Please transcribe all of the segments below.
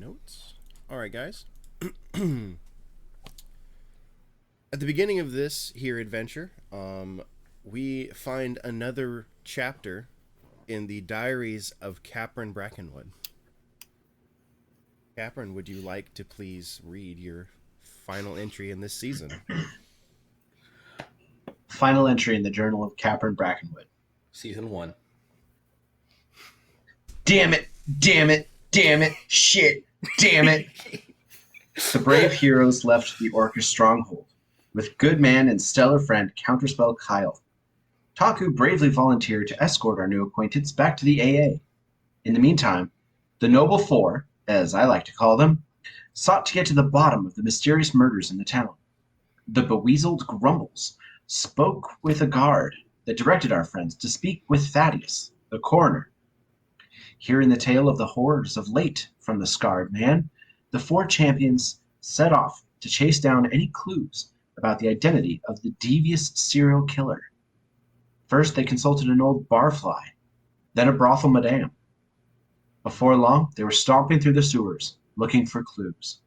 notes. All right, guys. At the beginning of this here adventure, we find another chapter in the diaries of Capron Brackenwood. Capron, would you like to please read your final entry in this season? Final entry in the Journal of Capron Brackenwood. Season 1. Damn it! Damn it! Damn it! Shit! Damn it! The brave heroes left the Orcish stronghold, with good man and stellar friend Counterspell Kyle. Taku bravely volunteered to escort our new acquaintance back to the AA. In the meantime, the Noble Four, as I like to call them, sought to get to the bottom of the mysterious murders in the town. The beweaseled Grumbles spoke with a guard that directed our friends to speak with Thaddeus, the coroner. Hearing the tale of the horrors of late from the scarred man, the four champions set off to chase down any clues about the identity of the devious serial killer. First, they consulted an old barfly, then a brothel madame. Before long, they were stomping through the sewers, looking for clues.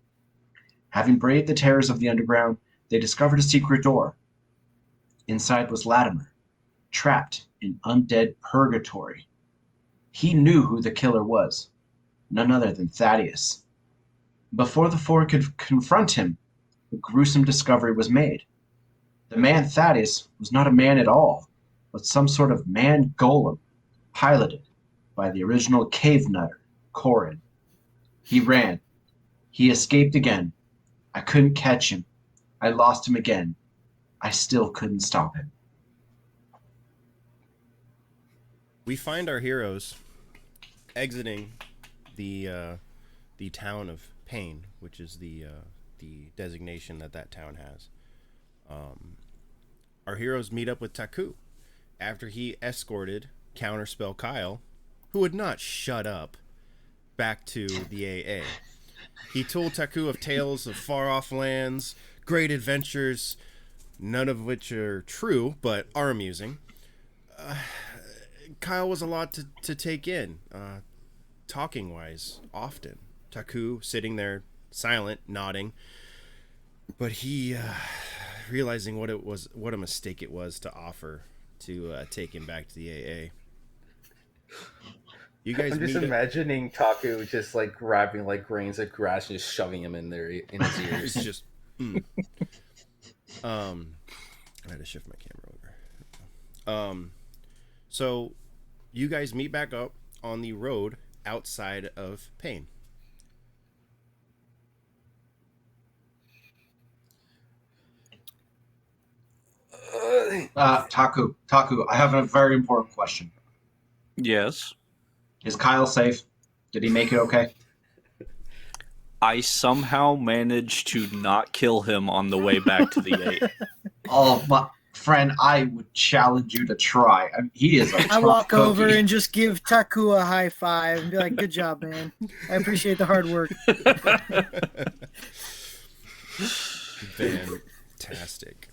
Having braved the terrors of the underground, they discovered a secret door. Inside was Latimer, trapped in undead purgatory. He knew who the killer was, none other than Thaddeus. Before the four could confront him, the gruesome discovery was made. The man Thaddeus was not a man at all, but some sort of man golem, piloted by the original cave nutter, Corin. He ran. He escaped again. I couldn't catch him. I lost him again. I still couldn't stop him. We find our heroes exiting the town of Pain, which is the designation that town has. Our heroes meet up with Taku after he escorted Counterspell Kyle, who would not shut up, back to the AA. He told Taku of tales of far-off lands, great adventures, none of which are true, but are amusing. Kyle was a lot to take in, talking-wise, often. Taku sitting there, silent, nodding, but he, realizing what a mistake it was to offer to take him back to the AA. You guys I'm just imagining Taku just like grabbing like grains of grass and just shoving them in his ears. It's just. I had to shift my camera over. So you guys meet back up on the road outside of Pain. Taku, I have a very important question. Yes. Is Kyle safe? Did he make it okay? I somehow managed to not kill him on the way back to the 8. Oh, my friend, I would challenge you to try. I mean, he is a tough I walk cookie. over and just give Taku a high five and be like, good job, man. I appreciate the hard work. Fantastic.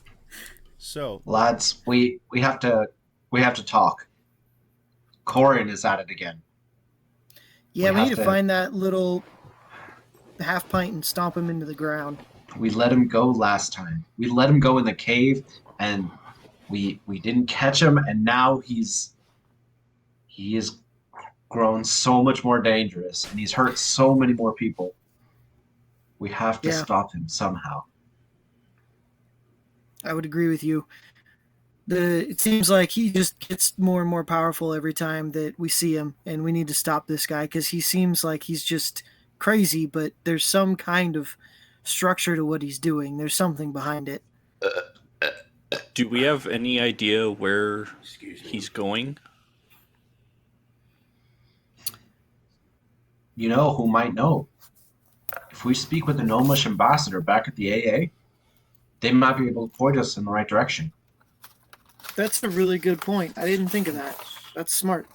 So, Lads, we have to talk. Corin is at it again. Yeah, we need to find that little half pint and stomp him into the ground. We let him go last time. We let him go in the cave, and we didn't catch him, and now he is grown so much more dangerous, and he's hurt so many more people. We have to stop him somehow. I would agree with you. It seems like he just gets more and more powerful every time that we see him, and we need to stop this guy because he seems like he's just crazy, but there's some kind of structure to what he's doing. There's something behind it. Do we have any idea where he's going? You know who might know? If we speak with the Gnomish ambassador back at the AA, they might be able to point us in the right direction. That's a really good point. I didn't think of that. That's smart.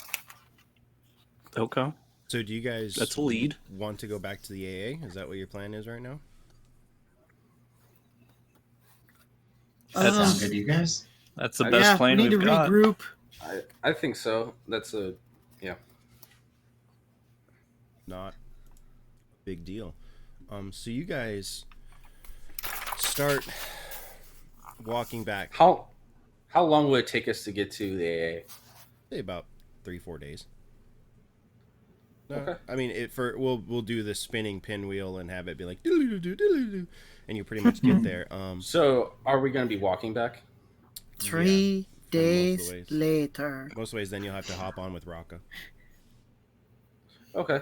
Okay. So do you guys That's a lead. Want to go back to the AA? Is that what your plan is right now? That sounds good to you guys? That's the best plan we need we've to got. regroup. I think so. That's a Not. Big deal. So you guys start walking back. How long would it take us to get to the AA? Say about 3-4 days. No, Okay. I mean, we'll do the spinning pinwheel and have it be like doo-doo-doo-doo-doo-doo, and you pretty much get there. So are we going to be walking back? 3 days ways. later. Most ways, then you'll have to hop on with Raka. Okay.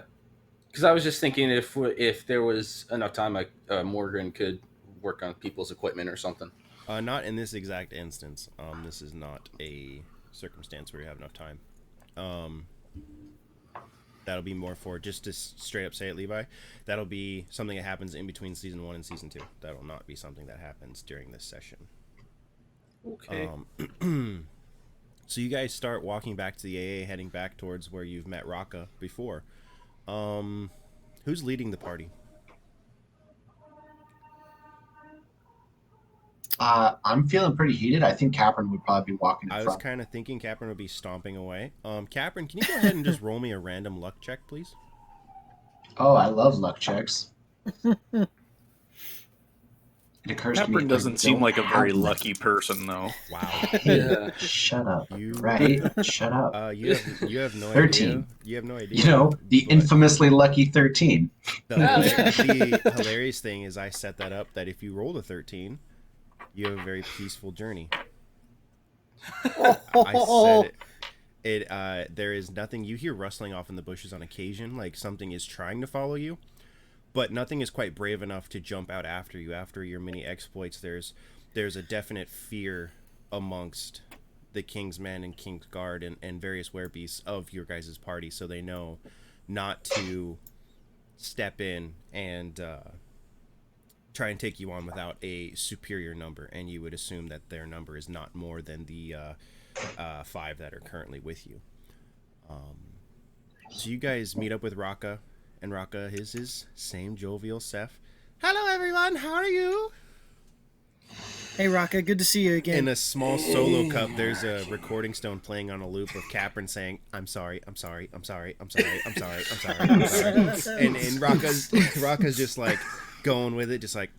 Because I was just thinking if there was enough time, like Morgan could work on people's equipment or something. Not in this exact instance. This is not a circumstance where you have enough time. That'll be more for, just to straight up say it, Levi, that'll be something that happens in between season 1 and season 2. That'll not be something that happens during this session. Okay. So you guys start walking back to the AA, heading back towards where you've met Raka before. Who's leading the party? I'm feeling pretty heated. I think Capron would probably be walking in I was front. kind of thinking Capron would be stomping away. Capron, can you go ahead and just roll me a random luck check, please? Oh, I love luck checks. It occurs to me. Capron if I doesn't seem don't like a very have lucky person, though. Wow. Yeah. Shut up. You Right? Shut up. you have no 13. idea. You have no idea. You know, the but infamously lucky 13. the hilarious thing is I set that up that if you roll a 13, you have a very peaceful journey. I said it. There is nothing. You hear rustling off in the bushes on occasion, like something is trying to follow you, but nothing is quite brave enough to jump out after you. After your many exploits, there's a definite fear amongst the King's Men and King's Guard and various werebeasts of your guys' party, so they know not to step in and try and take you on without a superior number, and you would assume that their number is not more than the 5 that are currently with you. So you guys meet up with Raka, and Raka is his same jovial self. Hello everyone, how are you? Hey, Raka, good to see you again. In a small solo cup, there's a recording stone playing on a loop of Capron saying, I'm sorry, I'm sorry, I'm sorry, I'm sorry, I'm sorry, I'm sorry, I'm sorry. And Raka's just like going with it, just like,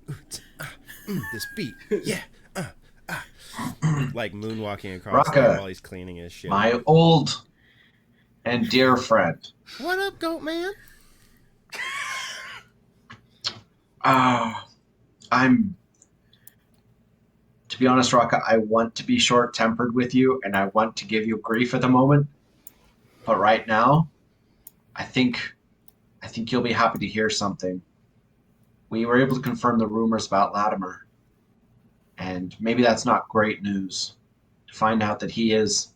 this beat, yeah, like moonwalking across Raka, there while he's cleaning his shit. My old and dear friend. What up, goat man? To be honest, Raka, I want to be short-tempered with you, and I want to give you grief at the moment. But right now, I think you'll be happy to hear something. We were able to confirm the rumors about Latimer, and maybe that's not great news. To find out that he is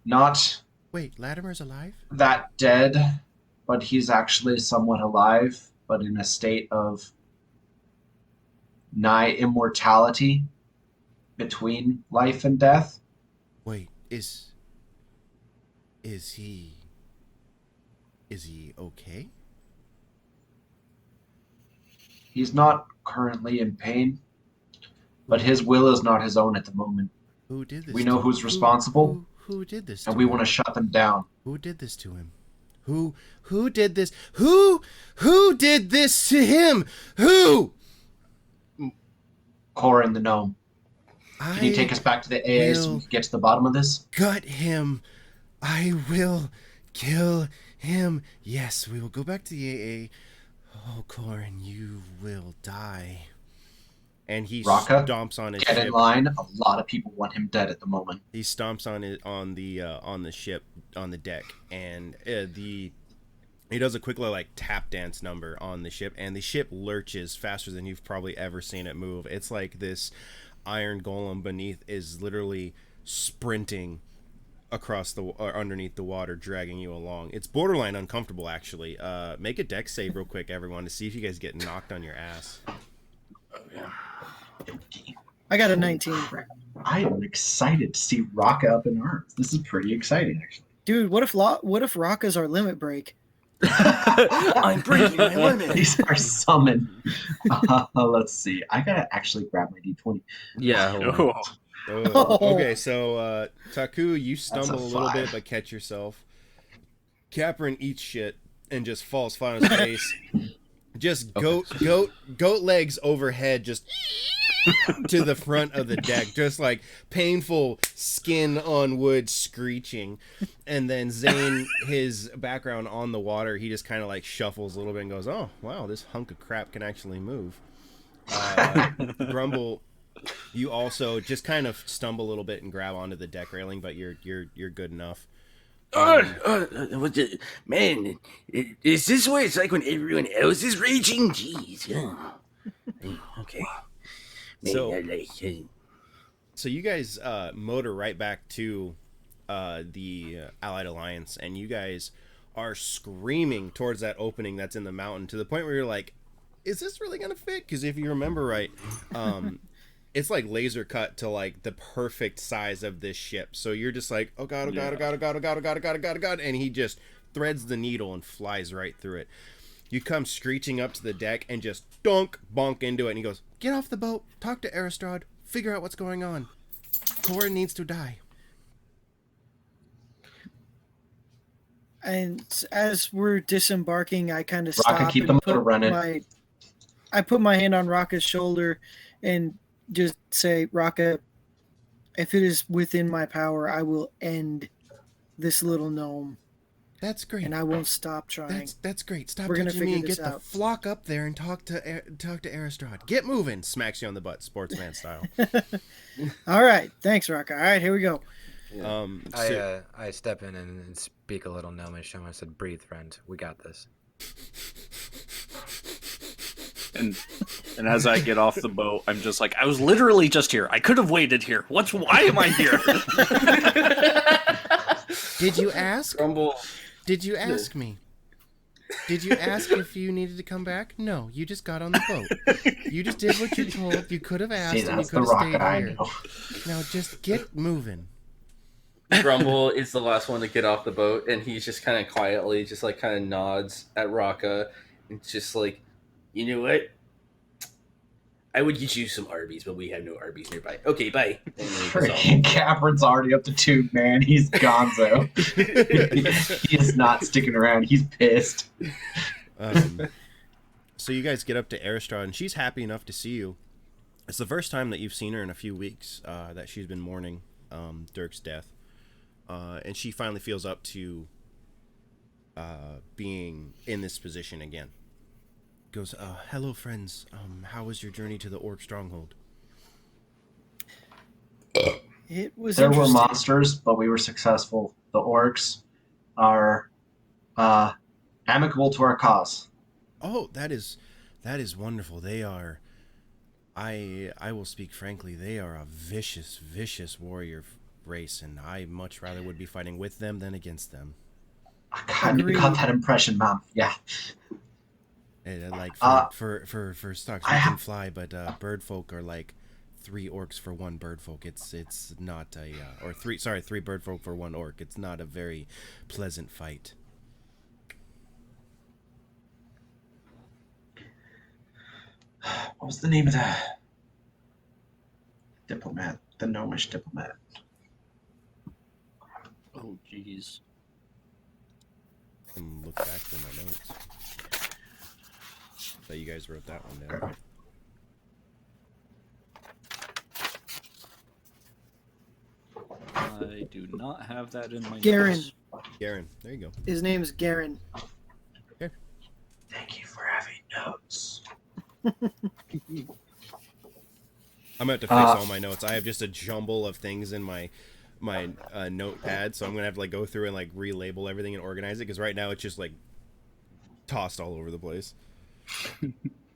not Wait, Latimer's alive? that dead, but he's actually somewhat alive, but in a state of nigh immortality between life and death. Wait, is he okay? He's not currently in pain, but his will is not his own at the moment. Who did this? We know who's responsible, Who did this? and to we him? want to shut them down. Who did this to him? Who did this? Who did this to him? Who? Corin the gnome. Can you take us back to the AA so we can get to the bottom of this? Gut him. I will kill him. Yes, we will go back to the AA. Oh, Corin, you will die. And he Raka, stomps on his Get ship. in line. A lot of people want him dead at the moment. He stomps on it on the ship on the deck, and he does a quick little like tap dance number on the ship, and the ship lurches faster than you've probably ever seen it move. It's like this iron golem beneath is literally sprinting across or underneath the water, dragging you along. It's borderline uncomfortable, actually. Make a dex save real quick, everyone, to see if you guys get knocked on your ass. I got a 19. I am excited to see Raka up in arms. This is pretty exciting, actually. Dude, what if Raka's our limit break? I'm breaking my limit. These are summoned. Let's see. I gotta actually grab my d20. Yeah. hold on. Oh, okay, so Taku, you That's stumble a a little bit 5. but catch yourself. Capron eats shit and just falls flat on his face. Just goat legs overhead, just to the front of the deck, just like painful skin on wood screeching. And then Zane, his background on the water, he just kind of like shuffles a little bit and goes, "Oh wow, this hunk of crap can actually move." Grumble, you also just kind of stumble a little bit and grab onto the deck railing, but you're good enough. Man, is this what it's like when everyone else is raging? Jeez. Okay. Man, So you guys motor right back to the Allied Alliance, and you guys are screaming towards that opening that's in the mountain to the point where you're like, is this really going to fit? Because if you remember right, it's like laser cut to like the perfect size of this ship. So you're just like, oh god, oh god, oh god, oh god, oh god, oh god, oh god, oh god, oh god, and he just threads the needle and flies right through it. You come screeching up to the deck and just bonk into it, and he goes, "Get off the boat, talk to Aristrad, figure out what's going on. Corin needs to die." And as we're disembarking, I kind of Raka, stop keep the and motor running. I put my hand on Raka's shoulder and just say, "Raka, if it is within my power, I will end this little gnome, That's great. and I won't stop trying." That's great. Stop We're gonna touching me figure and this get the out. flock up there and talk to Aristrad. Get moving. Smacks you on the butt, sportsman style. All right, thanks, Raka. All right, here we go. I step in and speak a little gnomish, and I said, "Breathe, friend. We got this." And as I get off the boat, I'm just like, I was literally just here. I could have waited here. Why am I here? Did you ask? Grumble. Did you ask me? Did you ask if you needed to come back? No, you just got on the boat. You just did what you're told. You could have asked See, and you that's could the have Raka stayed I here. know. Now just get moving. Grumble is the last one to get off the boat, and he's just kind of quietly, just like kind of nods at Raka, and just like, you know what? I would get you some Arby's, but we have no Arby's nearby. Okay, bye. And then he goes off. Freaking Capern's already up the tube, man. He's gonzo. He is not sticking around. He's pissed. So you guys get up to Aristrad, and she's happy enough to see you. It's the first time that you've seen her in a few weeks, that she's been mourning Dirk's death. And she finally feels up to being in this position again. Goes, "Hello, friends. How was your journey to the Orc Stronghold?" It was There were interesting. monsters, but we were successful. The orcs are amicable to our cause. Oh, that is wonderful. They are, I will speak frankly, they are a vicious warrior race, and I much rather would be fighting with them than against them. I kind of got that impression, Mom. Yeah. And, like for stocks, I we can have- fly, but bird folk are like 3 orcs for 1 bird folk. It's not a or 3 bird folk for 1 orc. It's not a very pleasant fight. What was the name of the diplomat? The gnomish diplomat. Oh, jeez. And look back through my notes. So you guys wrote that one down. Right? I do not have that in my Garen. notes. Garen, there you go. His name is Garen. Thank you for having notes. I'm gonna have to fix all my notes. I have just a jumble of things in my notepad, so I'm gonna have to like go through and like relabel everything and organize it, because right now it's just like tossed all over the place.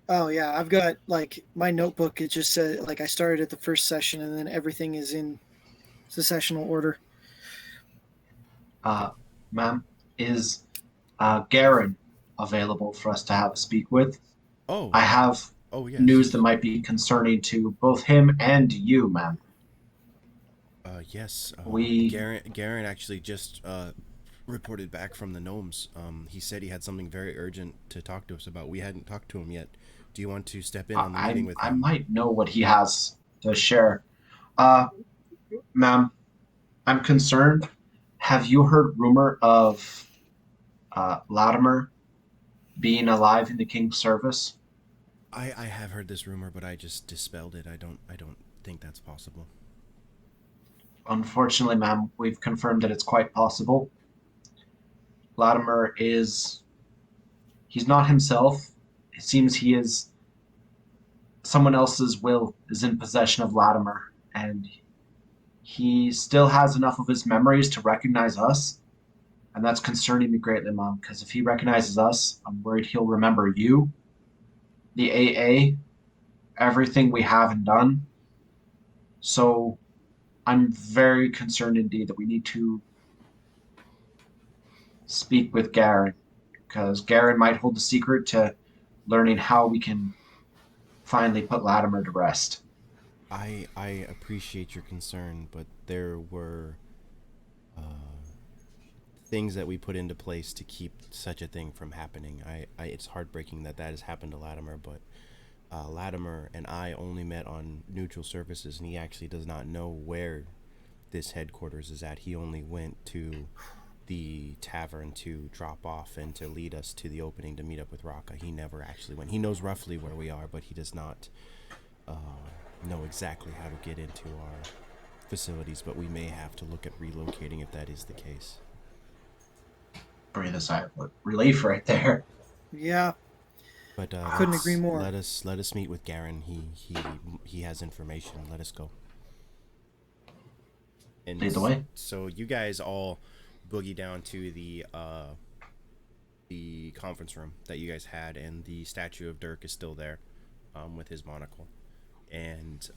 Oh yeah, I've got like my notebook. It just said like I started at the first session, and then everything is in successional order. Ma'am, is Garen available for us to have a speak with? Oh, I have yes. news that might be concerning to both him and you, ma'am. Yes. We- Garen actually just reported back from the gnomes. He said he had something very urgent to talk to us about. We hadn't talked to him yet. Do you want to step in on the meeting with I him? might know what he has to share. Ma'am, I'm concerned. Have you heard rumor of Latimer being alive in the king's service? I have heard this rumor, but I just dispelled it. I don't think that's possible. Unfortunately, ma'am, we've confirmed that it's quite possible. Latimer is. He's not himself. It seems he is. Someone else's will is in possession of Latimer, and he still has enough of his memories to recognize us. And that's concerning me greatly, Mom, because if he recognizes us, I'm worried he'll remember you, the AA, everything we have and done. So I'm very concerned indeed that we need to speak with Garen, because Garen might hold the secret to learning how we can finally put Latimer to rest. I appreciate your concern, but there were things that we put into place to keep such a thing from happening. It's heartbreaking that has happened to Latimer, but Latimer and I only met on neutral surfaces, and he actually does not know where this headquarters is at. He only went to the tavern to drop off and to lead us to the opening to meet up with Raka. He never actually went. He knows roughly where we are, but he does not know exactly how to get into our facilities, but we may have to look at relocating if that is the case. Breathe a sigh of relief right there. Yeah, But couldn't agree more. let us meet with Garen. He has information. Let us go. And Lead the way. so you guys all boogie down to the conference room that you guys had, and the statue of Dirk is still there, with his monocle. And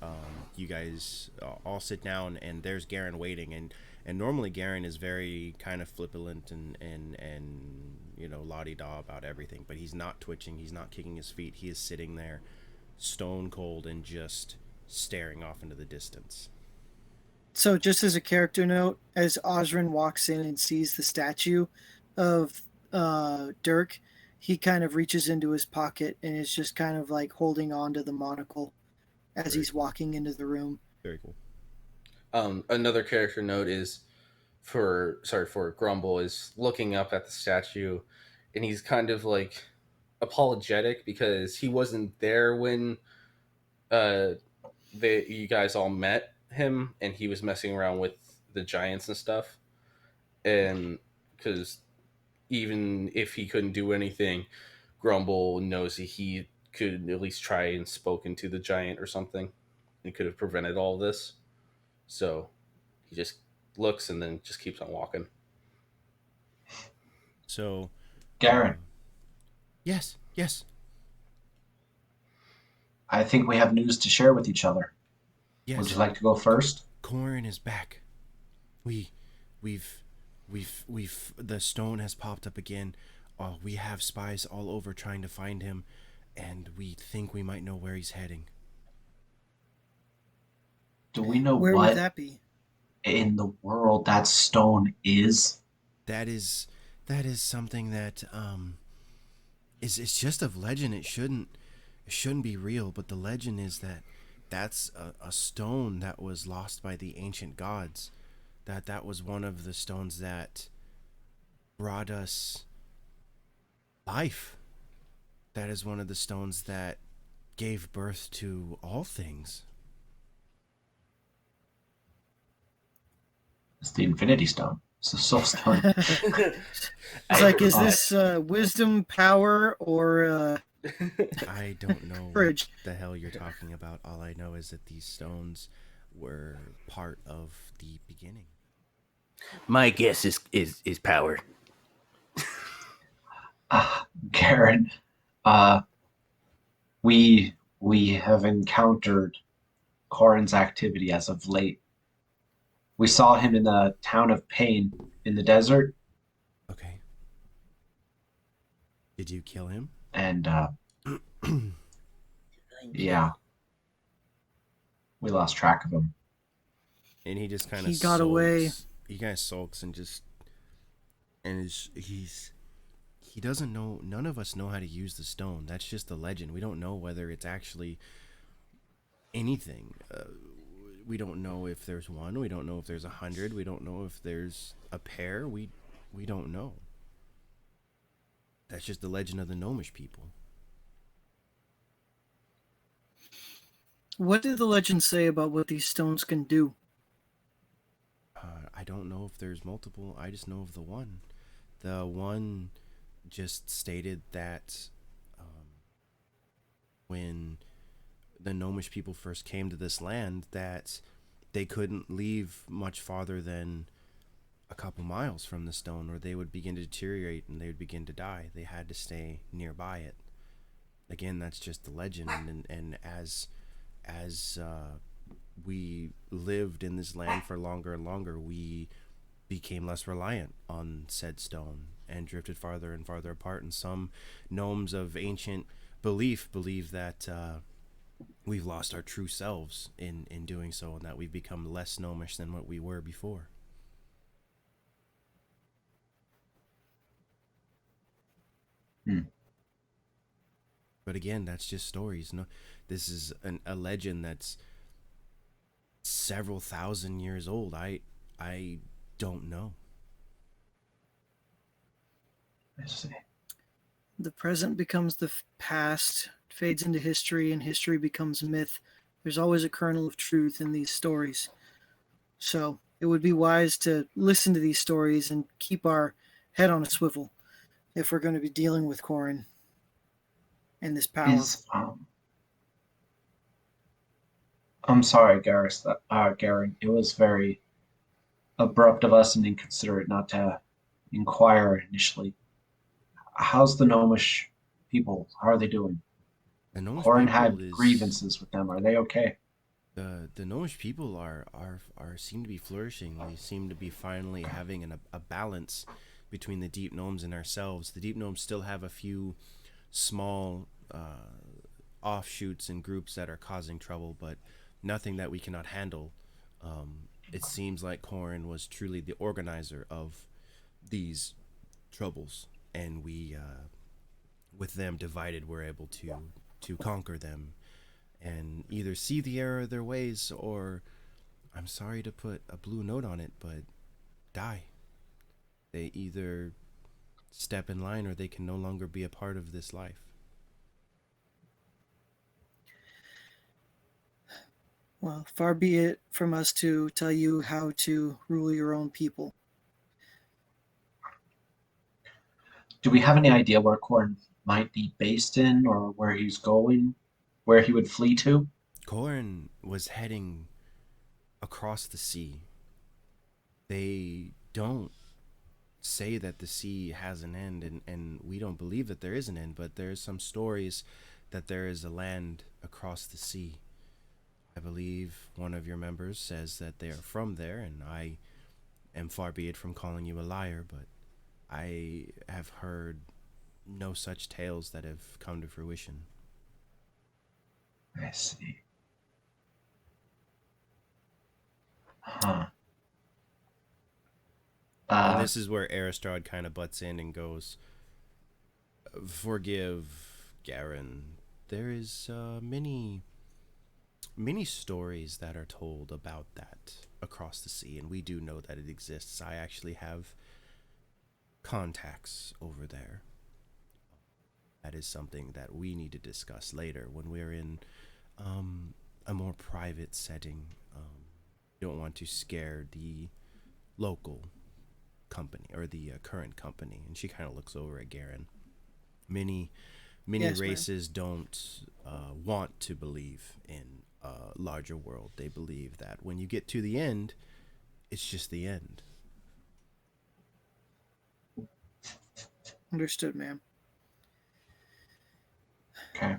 you guys all sit down, and there's Garen waiting, and normally Garen is very kind of flippant and you know, la-di-da about everything, but he's not twitching, he's not kicking his feet, he is sitting there stone cold and just staring off into the distance. So, just as a character note, as Osrin walks in and sees the statue of Dirk, he kind of reaches into his pocket and is just kind of like holding on to the monocle as he's walking into the room. Very cool. Another character note is for Grumble is looking up at the statue, and he's kind of like apologetic because he wasn't there when you guys all met him, and he was messing around with the giants and stuff, and because even if he couldn't do anything, Grumble knows that he could at least try and spoken to the giant or something. He could have prevented all this. So he just looks and then just keeps on walking. So Garen, yes. I think we have news to share with each other. Yes. Would you like to go first? Corin is back. We've the stone has popped up again. We have spies all over trying to find him, and we think we might know where he's heading. Do we know Where what would that be? in the world that stone is? That is something that is it's just of legend. It shouldn't be real, but the legend is that that's a stone that was lost by the ancient gods. That was one of the stones that brought us life. That is one of the stones that gave birth to all things. It's the Infinity Stone. It's the Soul Stone. It's like, is this wisdom, power, or I don't know Bridge. what the hell you're talking about. All I know is that these stones were part of the beginning. My guess is power. Garen, we have encountered Corin's activity as of late. We saw him in the town of Pain in the desert, Okay. Did you kill him? and yeah, we lost track of him. And he just kind of He got away. He kind of sulks and he doesn't know. None of us know how to use the stone. That's just the legend. We don't know whether it's actually anything. We don't know if there's one. We don't know if there's 100. We don't know if there's a pair. We don't know. That's just the legend of the Gnomish people. What did the legend say about what these stones can do? I don't know if there's multiple. I just know of the one. The one just stated that when the Gnomish people first came to this land, that they couldn't leave much farther than a couple miles from the stone, or they would begin to deteriorate and they would begin to die. They had to stay nearby it. Again, that's just the legend, and as we lived in this land for longer and longer, we became less reliant on said stone and drifted farther and farther apart. And some gnomes of ancient believe that we've lost our true selves in doing so, and that we've become less gnomish than what we were before. But again, that's just stories. No, this is a legend that's several thousand years old. I don't know. I see. The present becomes the past, fades into history, and history becomes myth. There's always a kernel of truth in these stories. So it would be wise to listen to these stories and keep our head on a swivel if we're going to be dealing with Corin and this power. I'm sorry, Garrus. Garen. It was very abrupt of us and inconsiderate not to inquire initially. How's the Gnomish people? How are they doing? The Gnomish Corin people had grievances with them. Are they okay? The Gnomish people are seem to be flourishing. They seem to be finally having a balance between the deep gnomes and ourselves. The deep gnomes still have a few small offshoots and groups that are causing trouble, but nothing that we cannot handle. It seems like Corin was truly the organizer of these troubles, and we, with them divided, were able to conquer them and either see the error of their ways, or, I'm sorry to put a blue note on it, but die. They either step in line or they can no longer be a part of this life. Well, far be it from us to tell you how to rule your own people. Do we have any idea where Corin might be based in, or where he's going, where he would flee to? Corin was heading across the sea. They don't say that the sea has an end, and we don't believe that there is an end, but there's some stories that there is a land across the sea. I believe one of your members says that they are from there, and I am far be it from calling you a liar, but I have heard no such tales that have come to fruition. I see. Huh. And this is where Aristrad kind of butts in and goes, "Forgive, Garen. There is many stories that are told about that across the sea, and we do know that it exists. I actually have contacts over there. That is something that we need to discuss later when we're in a more private setting. Don't want to scare the local company or the current company." And she kind of looks over at Garen. Many Yes, races don't want to believe in a larger world. They believe that when you get to the end, it's just the end. Understood, ma'am. Okay.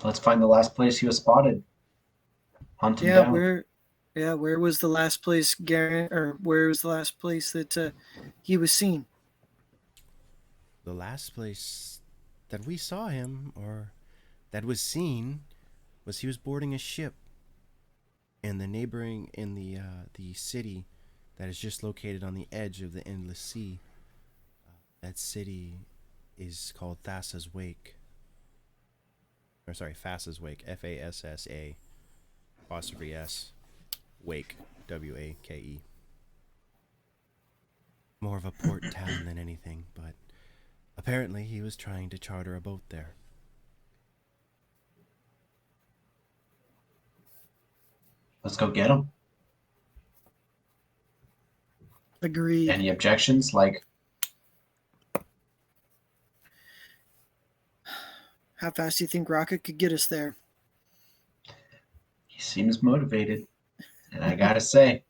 Let's find the last place he was spotted. Hunt him down. Where was the last place where was the last place that he was seen? The last place that we saw him, or that was seen, was he was boarding a ship in the city that is just located on the edge of the endless sea. That city is called Thassa's Wake. Fassa's Wake. Fassa apostrophe S Wake. Wake. More of a port town than anything, but apparently he was trying to charter a boat there. Let's go get him. Agreed. Any objections? Like, How fast do you think Rocket could get us there? he seems motivated. And I gotta say,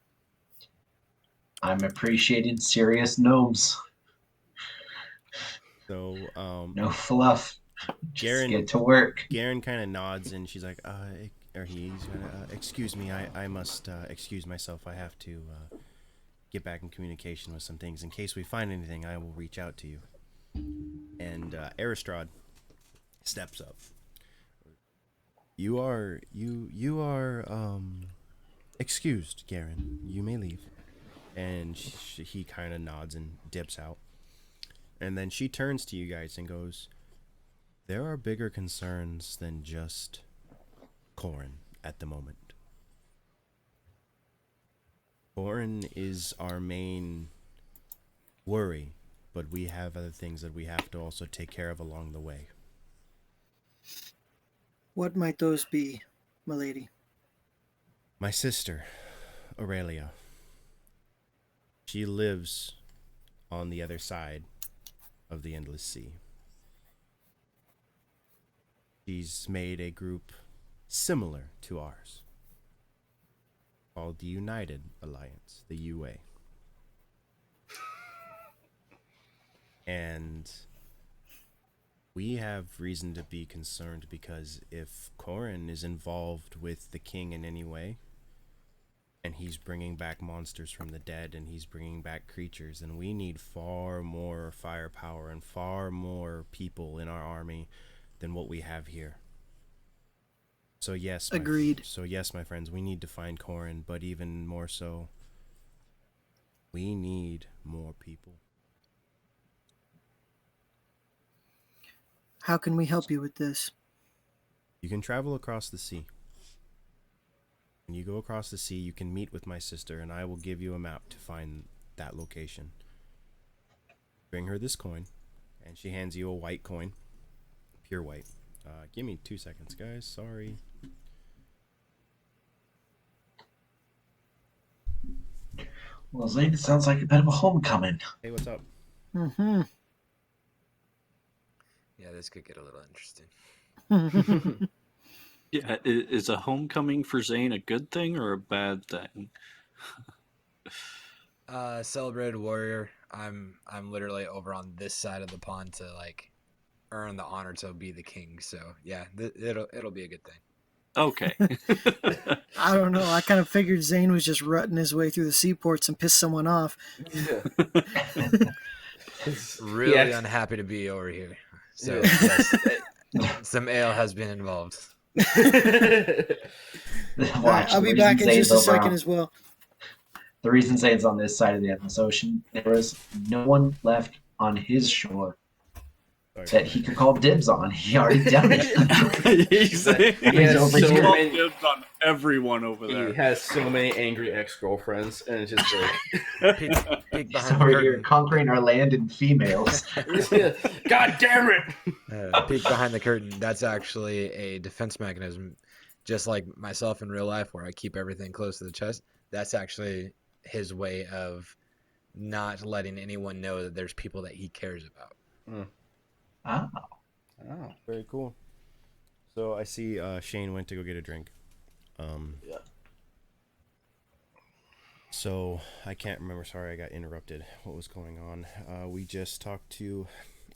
I'm appreciating serious gnomes. So, No fluff. Just Garen- get to work. Garen kind of nods and she's like, excuse me, I must excuse myself. I have to get back in communication with some things. In case we find anything, I will reach out to you. And Aristrad steps up. You are excused, Garen. You may leave. And he kind of nods and dips out. And then she turns to you guys and goes, there are bigger concerns than just Corin at the moment. Corin is our main worry, but we have other things that we have to also take care of along the way. What might those be, milady? My sister, Aurelia, she lives on the other side of the Endless Sea. She's made a group similar to ours called the United Alliance, the UA. And we have reason to be concerned because if Corin is involved with the king in any way, and he's bringing back monsters from the dead, and he's bringing back creatures, and we need far more firepower and far more people in our army than what we have here. So yes, Agreed. My friends, we need to find Corin, but even more so, we need more people. How can we help you with this? You can travel across the sea. When you go across the sea, you can meet with my sister, and I will give you a map to find that location. Bring her this coin, and she hands you a white coin. Pure white. Give me 2 seconds, guys. Sorry. Well, Zane, it sounds like a bit of a homecoming. Hey, what's up? Mm-hmm. Yeah, this could get a little interesting. Yeah, is a homecoming for Zane a good thing or a bad thing? Celebrated warrior. I'm literally over on this side of the pond to like earn the honor to be the king. So yeah, it'll be a good thing. Okay. I don't know. I kind of figured Zane was just rutting his way through the seaports and pissed someone off. Yeah. Really Yeah. unhappy to be over here. So Yeah. yes, some ale has been involved. Watch, I'll be the back reason in just a Zane's over second on- as well. The reason Zane's on this side of the Endless Ocean, there was no one left on his shore Sorry. that he could call dibs on. He already done it. He's has over so here. many- dibs on everyone over He there. has so many angry ex-girlfriends, and it's just like, Peek He's behind the over here curtain. conquering our land and females. God damn it! Peek behind the curtain. That's actually a defense mechanism, just like myself in real life, where I keep everything close to the chest. That's actually his way of not letting anyone know that there's people that he cares about. Ah, Oh, Very cool. So I see Shane went to go get a drink. yeah. So I can't remember. Sorry, I got interrupted. What was going on? We just talked to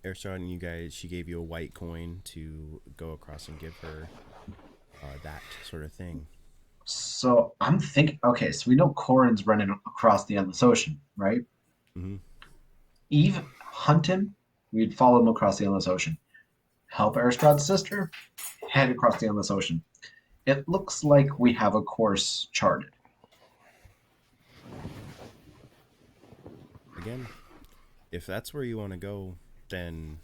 Airshot and you guys. She gave you a white coin to go across and give her that sort of thing. so I'm thinking, okay, so we know Corin's running across the Endless Ocean, right? Mhm. Eve, hunt him, we'd follow him across the Endless Ocean. Help Aristrad's sister, head across the Endless Ocean. It looks like we have a course charted. Again, if that's where you want to go, then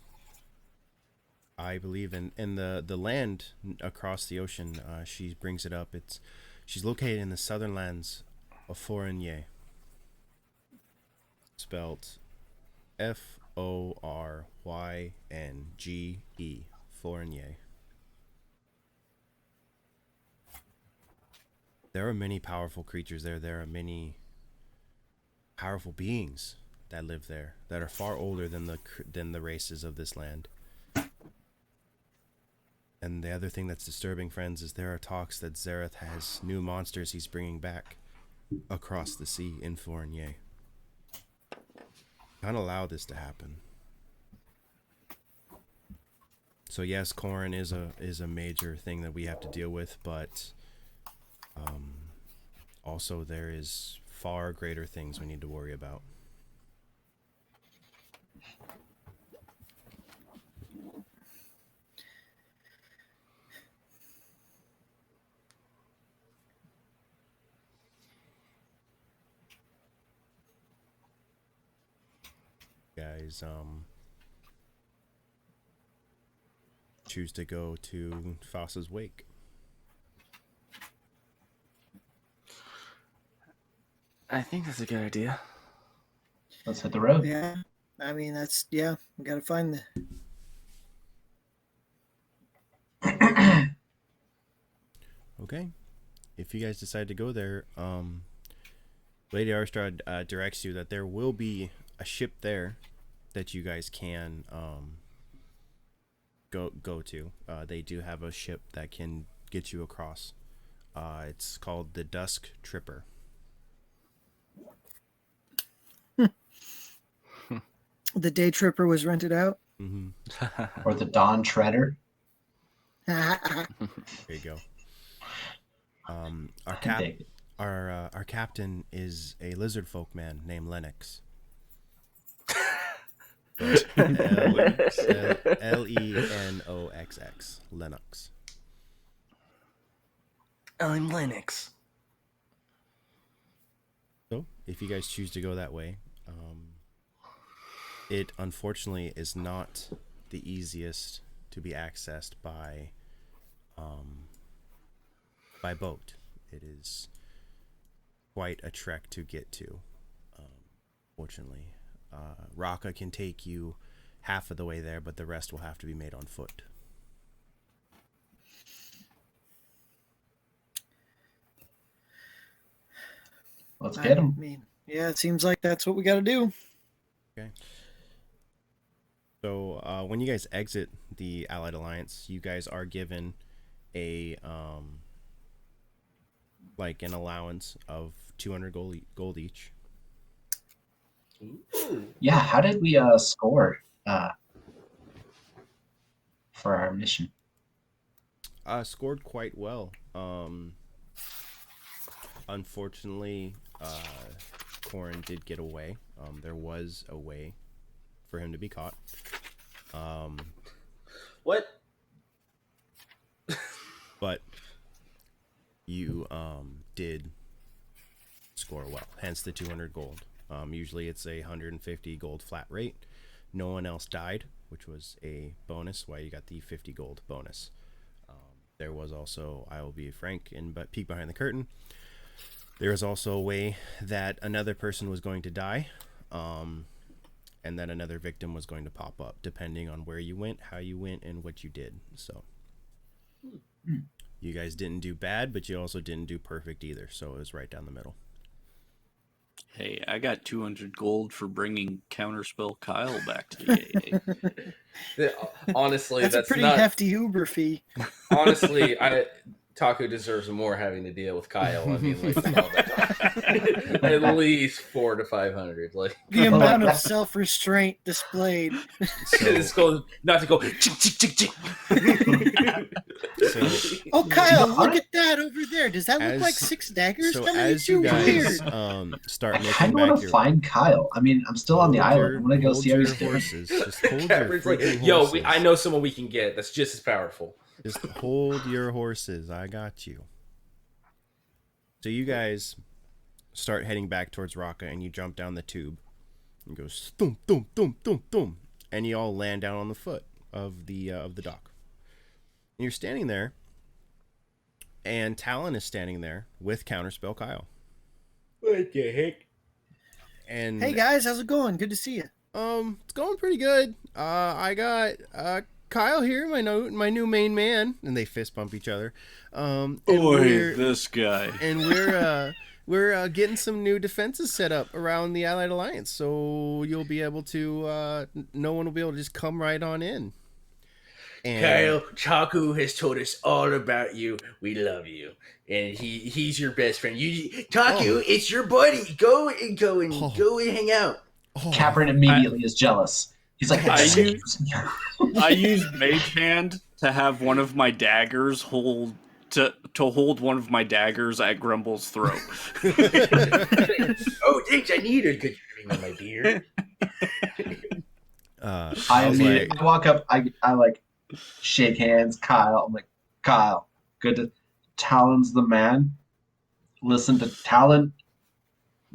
I believe in the land across the ocean. She brings it up. She's located in the southern lands a Fournier. Spelt Forynge. Fournier. There are many powerful creatures there. There are many powerful beings that live there that are far older than the races of this land. And the other thing that's disturbing, friends, is there are talks that Zareth has new monsters he's bringing back across the sea in Fournier. Can't allow this to happen. So yes, Corrin is a major thing that we have to deal with, but also there is far greater things we need to worry about. Guys, choose to go to Foss's wake. I think that's a good idea. Let's hit the road. Yeah. I mean, we got to find the. Okay. If you guys decide to go there, Lady Arstrad directs you that there will be a ship there that you guys can go to. They do have a ship that can get you across. It's called the Dusk Tripper. The Day Tripper was rented out. Mm-hmm. Or the Dawn Treader. There you go. Our captain is a lizard folk man named Lennox. Lenoxx. Lennox. I'm Linux. So, if you guys choose to go that way, it unfortunately is not the easiest to be accessed by boat. It is quite a trek to get to. Fortunately, Raka can take you half of the way there, but the rest will have to be made on foot. Let's get him. I mean, yeah, it seems like that's what we got to do. Okay. So when you guys exit the Allied Alliance, you guys are given a like an allowance of 200 gold each. Yeah, how did we score for our mission? Scored quite well. Unfortunately, Corrin did get away. There was a way for him to be caught. What? But you did score well, hence the 200 gold. Usually it's a 150 gold flat rate. No one else died, which was a bonus, why you got the 50 gold bonus. There was also, I will be frank and but peek behind the curtain, there was also a way that another person was going to die, and that another victim was going to pop up, depending on where you went, how you went, and what you did. So you guys didn't do bad, but you also didn't do perfect either, so it was right down the middle. Hey, I got 200 gold for bringing Counterspell Kyle back to the AA. Honestly, That's a pretty not, hefty Uber fee. Honestly, Taco deserves more having to deal with Kyle. I mean, like at least 400 to 500. Like The amount of self-restraint displayed. it's going not to go. Chick, chick, chick, chick. Oh, Kyle, look at that over there. Does that look As- like 6 daggers So coming as at you you? guys Weird. start I making kind of back want to your find Kyle. I mean, I'm still on the island. I'm gonna go hold see how your he's doing. horses. Just hold your Cameron's like, freaking yo, horses. I know someone we can get that's just as powerful. Just hold your horses. I got you. So you guys start heading back towards Raqqa, and you jump down the tube. And goes thump, thump, thump, thump, thump, and you all land down on the foot of the dock. And you're standing there, and Talon is standing there with Counterspell Kyle. What the heck? And Hey guys, how's it going? Good to see you. it's going pretty good. I got Kyle here, my new main man, and they fist bump each other. And This guy. and we're getting some new defenses set up around the Allied Alliance, so you'll be able to no one will be able to just come right on in. And Kyle, Chaku has told us all about you. We love you, and he's your best friend. Taku, it's your buddy. Go and hang out. Capron immediately is jealous. He's like, I use Mage Hand to have one of my daggers hold one of my daggers at Grumble's throat. Oh, thanks. I need a good ring on my beard. I walk up. I like shake hands. Kyle. I'm like, Kyle. Good to. Talon's the man. Listen to Talon.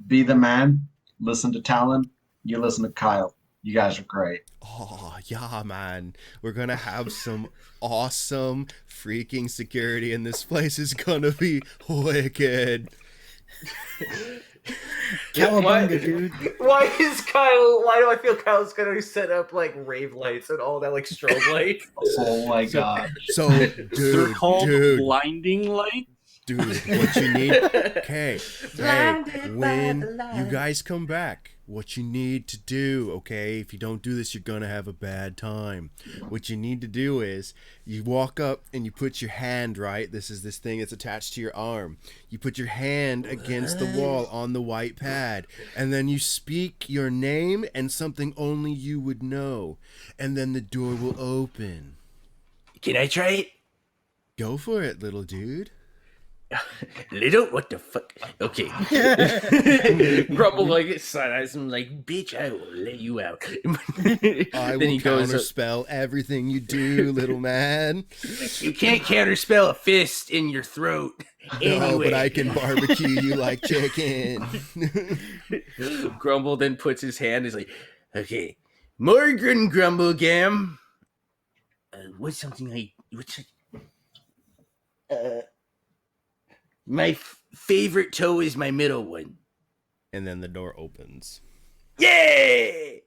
Be the man. Listen to Talon. You listen to Kyle. You guys are great. Oh, yeah, man. We're going to have some awesome freaking security, and this place is going to be wicked. Cowabunga, dude. Why do I feel Kyle's gonna set up like rave lights and all that, like strobe lights? Oh my god. So, They're called dude, blinding light. dude, what you need... Okay, when you guys come back, what you need to do, okay? If you don't do this, you're gonna have a bad time. What you need to do is you walk up and you put your hand, right? This is this thing that's attached to your arm. You put your hand against the wall on the white pad, and then you speak your name and something only you would know, and then the door will open. Can I try it? Go for it, little dude. Little? What the fuck? Okay. Grumble like side eyes and like, bitch, I will let you out. I will counterspell everything you do, little man. You can't counterspell a fist in your throat. Anyway. No, but I can barbecue you like chicken. Grumble then puts his hand. He's like, okay, Morgan Grumble Gam. What's something I? My favorite toe is my middle one. And then the door opens. Yay!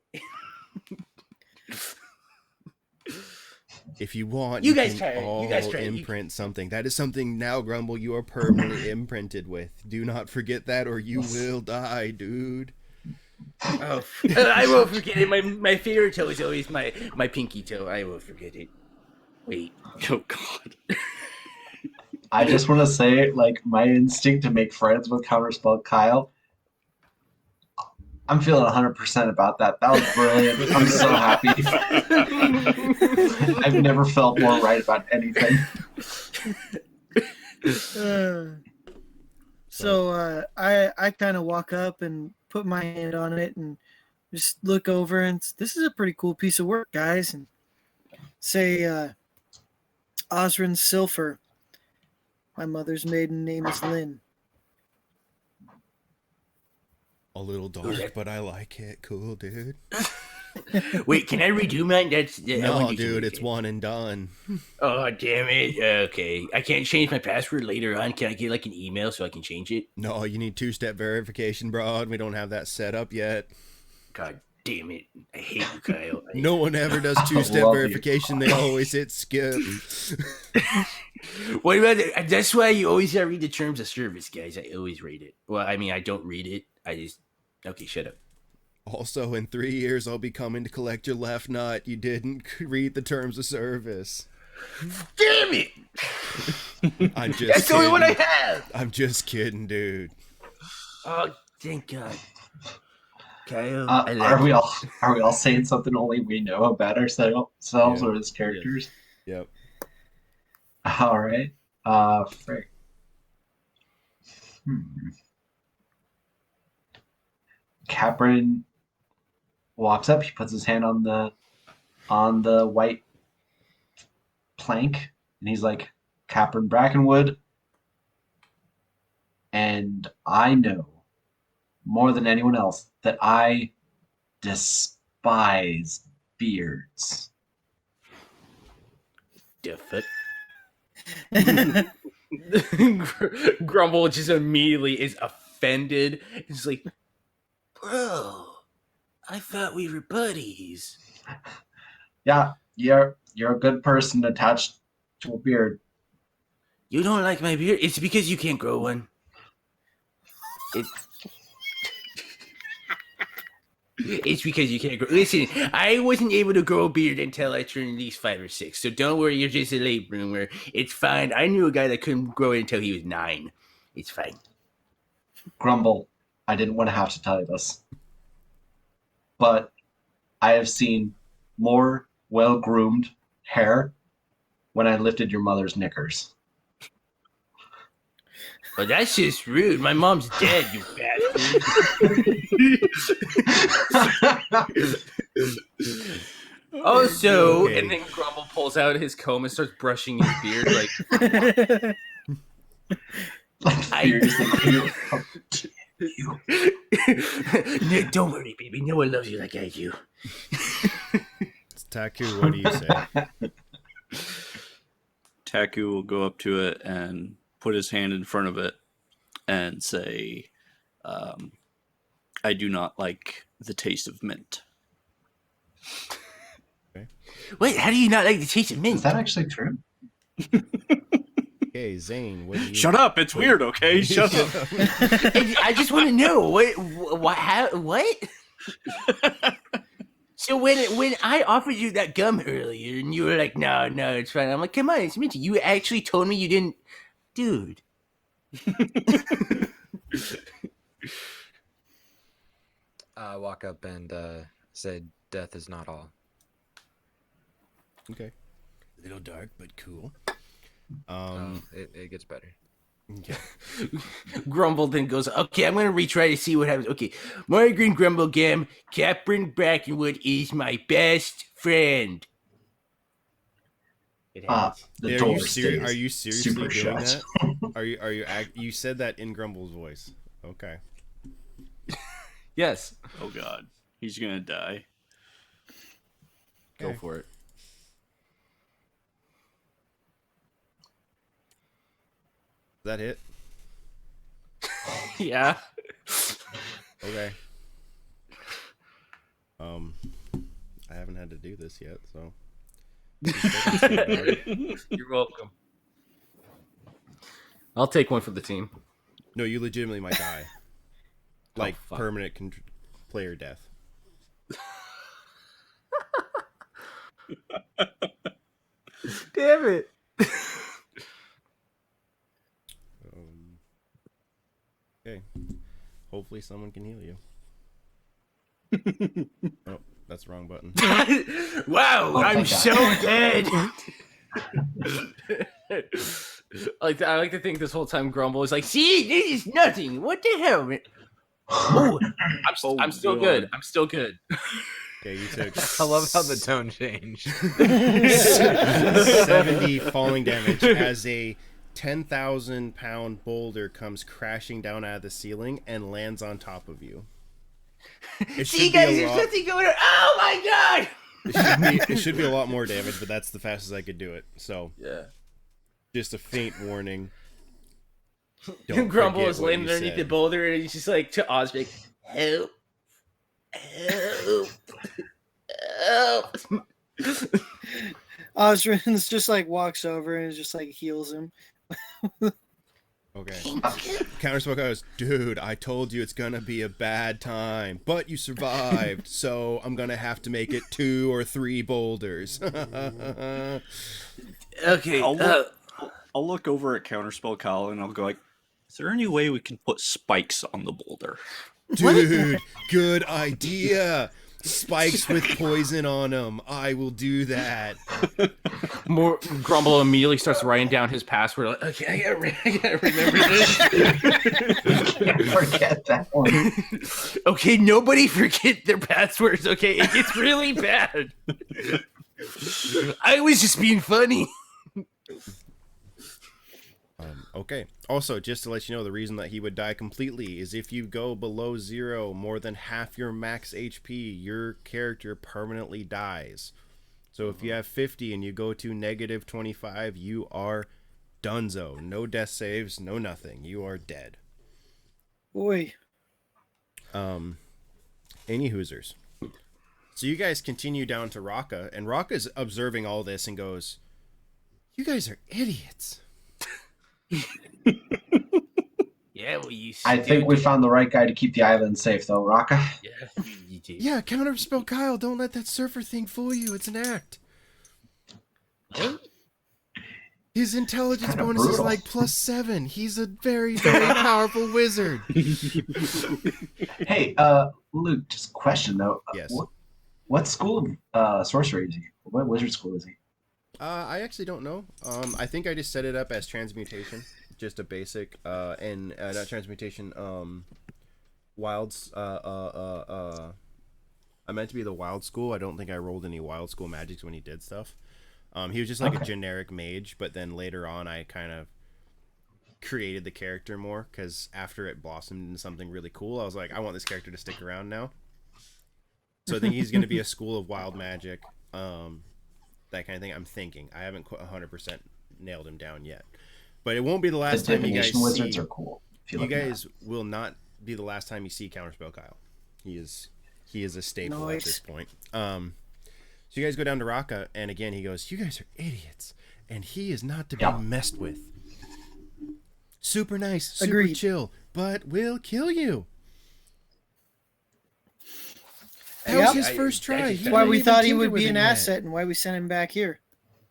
If you want, You guys can try it. all You guys try it. imprint something. That is something now, Grumble, you are permanently imprinted with. Do not forget that or you will die, dude. Oh, I won't forget it. My favorite toe is always my pinky toe. I won't forget it. Wait. Oh God. I just want to say, like, my instinct to make friends with Counterspell Kyle. I'm feeling 100% about that. That was brilliant. I'm so happy. I've never felt more right about anything. I kind of walk up and put my hand on it and just look over and this is a pretty cool piece of work, guys. And say, Osrin Silfer. My mother's maiden name is Lynn. A little dark, but I like it. Cool, dude. Wait, can I redo mine? No, dude, it's one and done. Oh, damn it. Okay. I can't change my password later on. Can I get like an email so I can change it? No, you need two-step verification, bro. We don't have that set up yet. God damn it. I hate you, Kyle. No one ever does two-step verification. They always hit skip. What about that? That's why you always gotta read the terms of service, guys. I always read it. Well, I mean, I don't read it. I just... Okay, shut up. Also, in 3 years, I'll be coming to collect your left nut. You didn't read the terms of service. Damn it! I'm just That's the only one I have! I'm just kidding, dude. Oh, thank God. Kyle, Are we all saying something only we know about ourselves or as characters? Yep. All right. Frick. Capron walks up. He puts his hand on the white plank, and he's like, Capron Brackenwood. And I know more than anyone else that I despise beards. The fuck? Grumble just immediately is offended. He's like, bro, I thought we were buddies. Yeah, you're a good person attached to a beard. You don't like my beard? It's because you can't grow one. It's because you can't grow. Listen, I wasn't able to grow a beard until I turned at least 5 or 6. So don't worry, you're just a late bloomer. It's fine. I knew a guy that couldn't grow it until he was 9. It's fine. Grumble, I didn't want to have to tell you this, but I have seen more well-groomed hair when I lifted your mother's knickers. Well, that's just rude. My mom's dead, you bastard. Also, Okay. and then Grumble pulls out his comb and starts brushing his beard. Like, Beard is like, no, don't worry, baby. No one loves you like I do. Taku, what do you say? Taku will go up to it and put his hand in front of it and say, I do not like the taste of mint. Wait, how do you not like the taste of mint? is that actually true? Okay, Zane, what do you... Shut up! It's weird, okay? Shut up. I just want to know what, how, what? So when I offered you that gum earlier and you were like, no, it's fine. I'm like, come on, it's mint. You actually told me you didn't, dude. Walk up and say, "Death is not all." Okay. A little dark, but cool. It gets better. Okay. Grumble then goes, okay, I'm going to retry to see what happens. Okay, Mario Green Grumble Gam, Captain Brackenwood is my best friend. It happens. The Are door you, stays are you seriously super doing shut. that? You said that in Grumble's voice. Okay. Yes. Oh god. He's gonna die. Go Okay. for it. Is that it? Yeah. Okay. I haven't had to do this yet, so. You're welcome. I'll take one for the team. No, you legitimately might die. Like fuck. permanent player death. Damn it. Okay. Hopefully someone can heal you. Oh, that's the wrong button. Wow, Oh, I'm thank so God. dead. I like to think this whole time Grumble is like, see, this is nothing. What the hell? Man? Oh, I'm still God. good. I'm still good. Okay, you took I love how the tone changed. 70 falling damage as a 10,000-pound boulder comes crashing down out of the ceiling and lands on top of you. It See, should, guys, be a there's lot, nothing going on. Oh my god! it should be a lot more damage, but that's the fastest I could do it. So, Yeah. just a faint warning. Grumble forget is what laying you underneath said. the boulder, and he's just like to Osric, help, help, help. Osrin's just like walks over and just like heals him. Okay. Counterspell goes, dude, I told you it's gonna be a bad time, but you survived, so I'm gonna have to make it 2 or 3 boulders. Okay. I'll look over at Counterspell Kyle and I'll go like, is there any way we can put spikes on the boulder? Dude, good idea. Spikes with poison on them. I will do that. More Grumble immediately starts writing down his password. Like, okay, I gotta remember this. Forget that one. Okay, nobody forget their passwords. Okay, it gets really bad. I was just being funny. Okay. Also, just to let you know, the reason that he would die completely is if you go below 0, more than half your max HP, your character permanently dies. So if you have 50 and you go to negative 25, you are donezo. No death saves, no nothing. You are dead. Boy. Any Hoosers. So you guys continue down to Raka, and Raka's observing all this and goes, "You guys are idiots." Yeah, well, you. I think we found the right guy to keep the island safe, though, Raka. Yeah, you did. Yeah, Counterspell Kyle, don't let that surfer thing fool you. It's an act. His intelligence Kinda bonus is brutal. like +7. He's a very, very powerful wizard. Hey, Luke, just a question, though. Yes. What school of sorcery is he? What wizard school is he? I actually don't know. I think I just set it up as transmutation, just a basic, and not transmutation. Wilds. I meant to be the wild school. I don't think I rolled any wild school magics when he did stuff. He was just like a generic mage, but then later on, I kind of created the character more because after it blossomed into something really cool, I was like, I want this character to stick around now. So I think he's going to be a school of wild magic. That kind of thing. I'm thinking. I haven't 100% nailed him down yet, but it won't be the last time you guys Divination wizards see. are cool. You guys will not be the last time you see Counterspell Kyle. He is a staple at this point. So you guys go down to Raka, and again he goes, "You guys are idiots, and he is not to be messed with. Super nice, super chill, but will kill you." That was his first try. That's why we thought he would be an asset and why we sent him back here.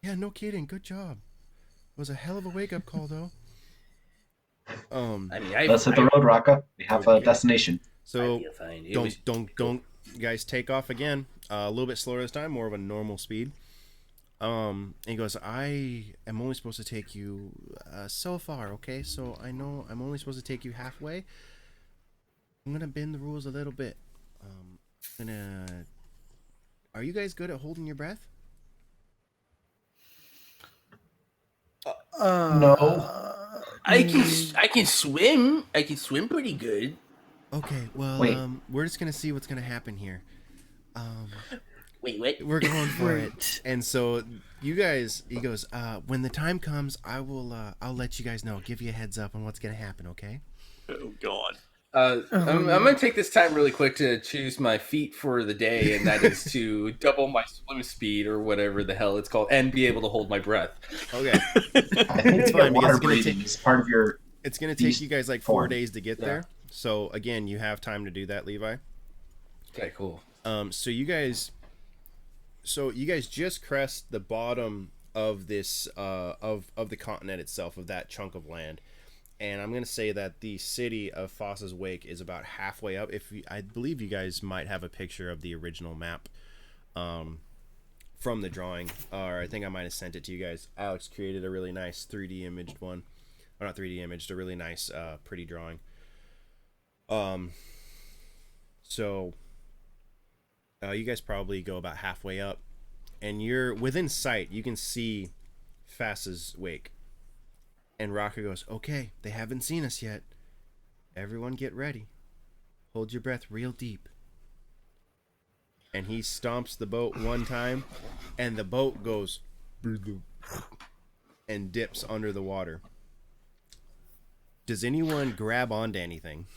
Yeah, no kidding. Good job. It was a hell of a wake-up call, though. Let's hit the road, Raka. We have a destination. So don't guys take off again. A little bit slower this time, more of a normal speed. And he goes, "I am only supposed to take you so far, okay? So I know I'm only supposed to take you halfway. I'm gonna bend the rules a little bit. Are you guys good at holding your breath?" No. I can swim. I can swim pretty good. Okay, well, we're just gonna see what's gonna happen here. Wait, what? We're going for it. And so you guys, he goes, when the time comes, I'll let you guys know. Give you a heads up on what's gonna happen, okay? Oh God. I'm going to take this time really quick to choose my feat for the day, and that is to double my swim speed or whatever the hell it's called, and be able to hold my breath. Okay. I think it's fine. Water breathing is part of your. It's going to take you guys like 4 days to get there. So again, you have time to do that, Levi. Okay, cool. So you guys just crest the bottom of this of the continent itself, of that chunk of land. And I'm going to say that the city of Foss's Wake is about halfway up. I believe you guys might have a picture of the original map from the drawing. Or I think I might have sent it to you guys. Alex created a really nice 3D imaged one. Or not 3D imaged, a really nice, pretty drawing. So you guys probably go about halfway up. And you're within sight. You can see Foss's Wake. And Raka goes, "Okay, they haven't seen us yet. Everyone get ready. Hold your breath real deep." And he stomps the boat one time, and the boat goes and dips under the water. Does anyone grab onto anything?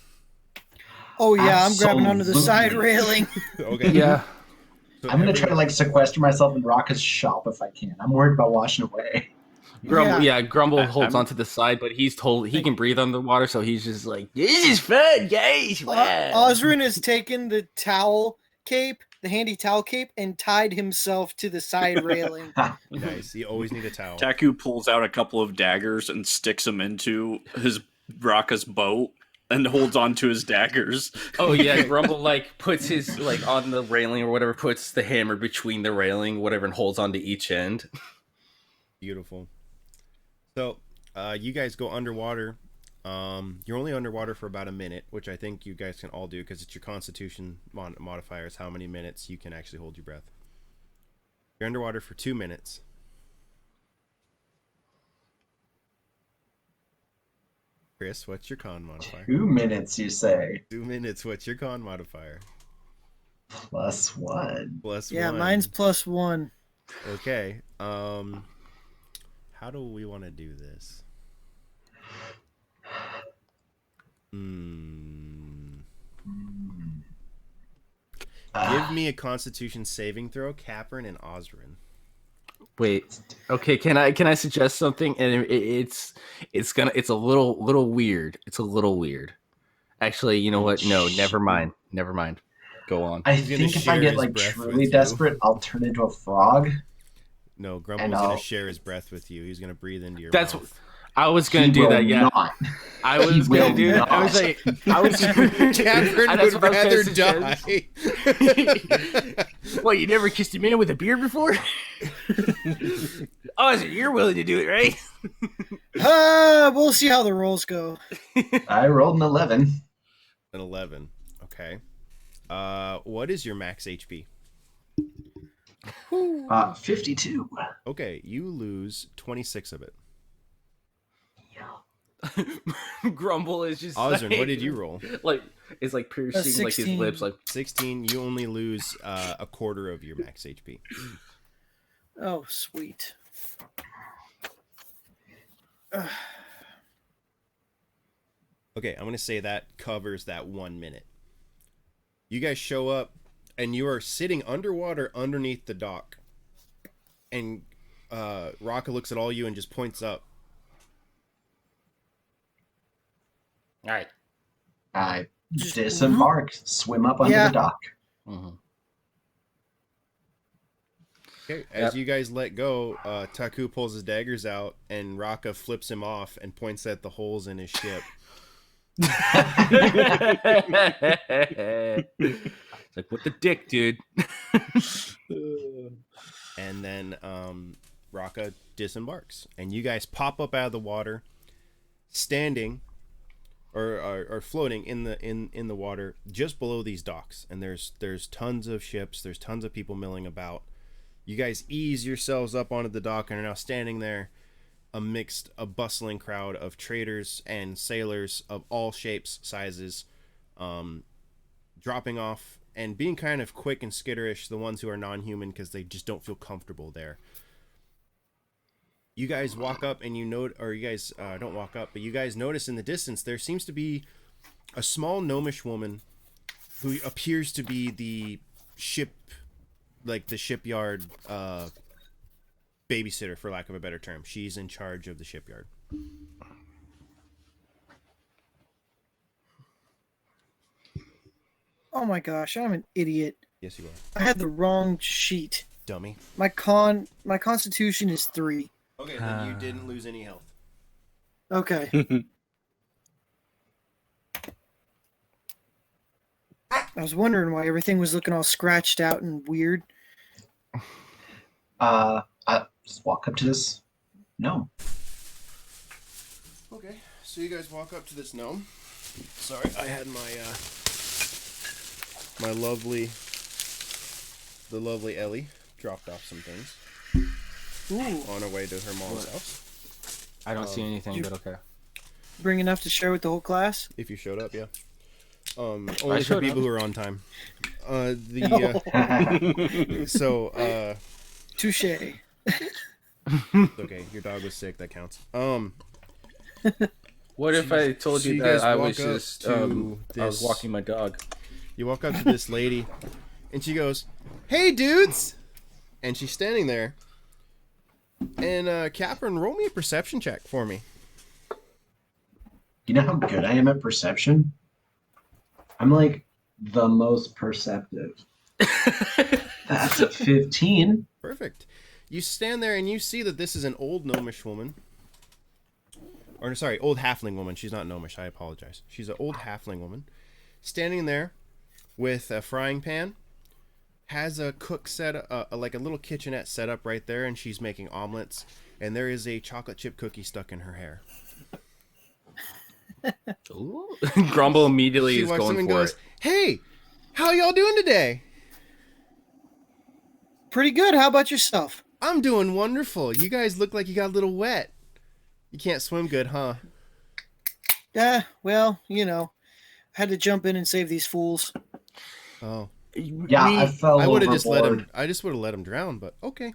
Oh yeah, I'm grabbing onto the side railing. Okay. Yeah. So I'm going to try to sequester myself in Raka's shop if I can. I'm worried about washing away. Grumble holds onto the side, but he's told he can breathe underwater, so he's just like, "This is fun, guys!" Wow. Osrin has taken the towel cape, the handy towel cape, and tied himself to the side railing. Nice. You always need a towel. Taku pulls out a couple of daggers and sticks them into his Raka's boat and holds on to his daggers. Oh yeah, Grumble puts his on the railing or whatever, puts the hammer between the railing, whatever, and holds onto each end. Beautiful. So, you guys go underwater. You're only underwater for about a minute, which I think you guys can all do because it's your Constitution modifier is how many minutes you can actually hold your breath. You're underwater for 2 minutes. Chris, what's your con modifier? 2 minutes, you say? 2 minutes. What's your con modifier? +1. +1. Yeah, mine's +1. Okay. How do we want to do this? Give me a Constitution saving throw, Capern and Osrin. Wait. Okay. Can I suggest something? And it's a little weird. It's a little weird. Actually, you know what? No, never mind. Never mind. Go on. I He's gonna think if I share get his like breath truly with you. desperate, I'll turn into a frog. No, And Grumble's I'll- gonna share his breath with you. He's gonna breathe into your That's mouth. I was gonna He do will that. Yeah, not. I was will gonna do that. I was not. like, I was. Capern That's would what I rather was gonna suggest. die. What, you never kissed a man with a beard before? Oh, so you're willing to do it, right? We'll see how the rolls go. I rolled an 11. An 11. Okay. What is your max HP? 52. Okay, you lose 26 of it. Grumble is just. Osrin, like, what did you roll? Like, it's like piercing like his 16. lips. Like, 16. You only lose a quarter of your max HP. Oh, sweet. Okay, I'm gonna say that covers that 1 minute. You guys show up, and you are sitting underwater underneath the dock. And Raka looks at all you and just points up. all right. I Just- disembark, swim up under Yeah. the dock. Mhm. Okay, as you guys let go, Taku pulls his daggers out, and Raka flips him off and points at the holes in his ship. It's like, what the dick, dude? And then Raka disembarks, and you guys pop up out of the water, standing or floating in the water just below these docks. And there's tons of ships, there's tons of people milling about. You guys ease yourselves up onto the dock and are now standing there amidst a bustling crowd of traders and sailors of all shapes, sizes, dropping off and being kind of quick and skitterish, the ones who are non-human, because they just don't feel comfortable there. You guys walk up and you guys don't walk up, but you guys notice in the distance there seems to be a small gnomish woman who appears to be the shipyard babysitter, for lack of a better term. She's in charge of the shipyard. Oh my gosh, I'm an idiot. Yes, you are. I had the wrong sheet. Dummy. My constitution is 3. Okay, then you didn't lose any health. Okay. I was wondering why everything was looking all scratched out and weird. I just walk up to this. No. Okay, so you guys walk up to this gnome. Sorry, I had the lovely Ellie dropped off some things Ooh, on her way to her mom's house. I don't see anything, you- but okay. bring enough to share with the whole class? If you showed up, yeah. Only for showed people up. who are on time. Touche. Okay, your dog was sick. That counts. What if I told so you you that guys I walk was up just to I was this- walking my dog? You walk up to this lady, and she goes, "Hey, dudes!" And she's standing there. And Catherine, roll me a perception check for me. You know how good I am at perception? I'm like the most perceptive. That's a 15. Perfect. You stand there and you see that this is an old gnomish woman. Or, sorry, old halfling woman. She's not gnomish. I apologize. She's an old halfling woman. Standing there with a frying pan. Has a cook set, like a little kitchenette set up right there. And she's making omelets. And there is a chocolate chip cookie stuck in her hair. Ooh. Grumble immediately She is walks in going and for goes, it. "Hey, how y'all doing today?" Pretty good. How about yourself? "I'm doing wonderful. You guys look like you got a little wet. You can't swim good, huh?" Yeah, well, I had to jump in and save these fools. Oh, Yeah, I fell I would have just let overboard. him. I just would have let him drown. But okay.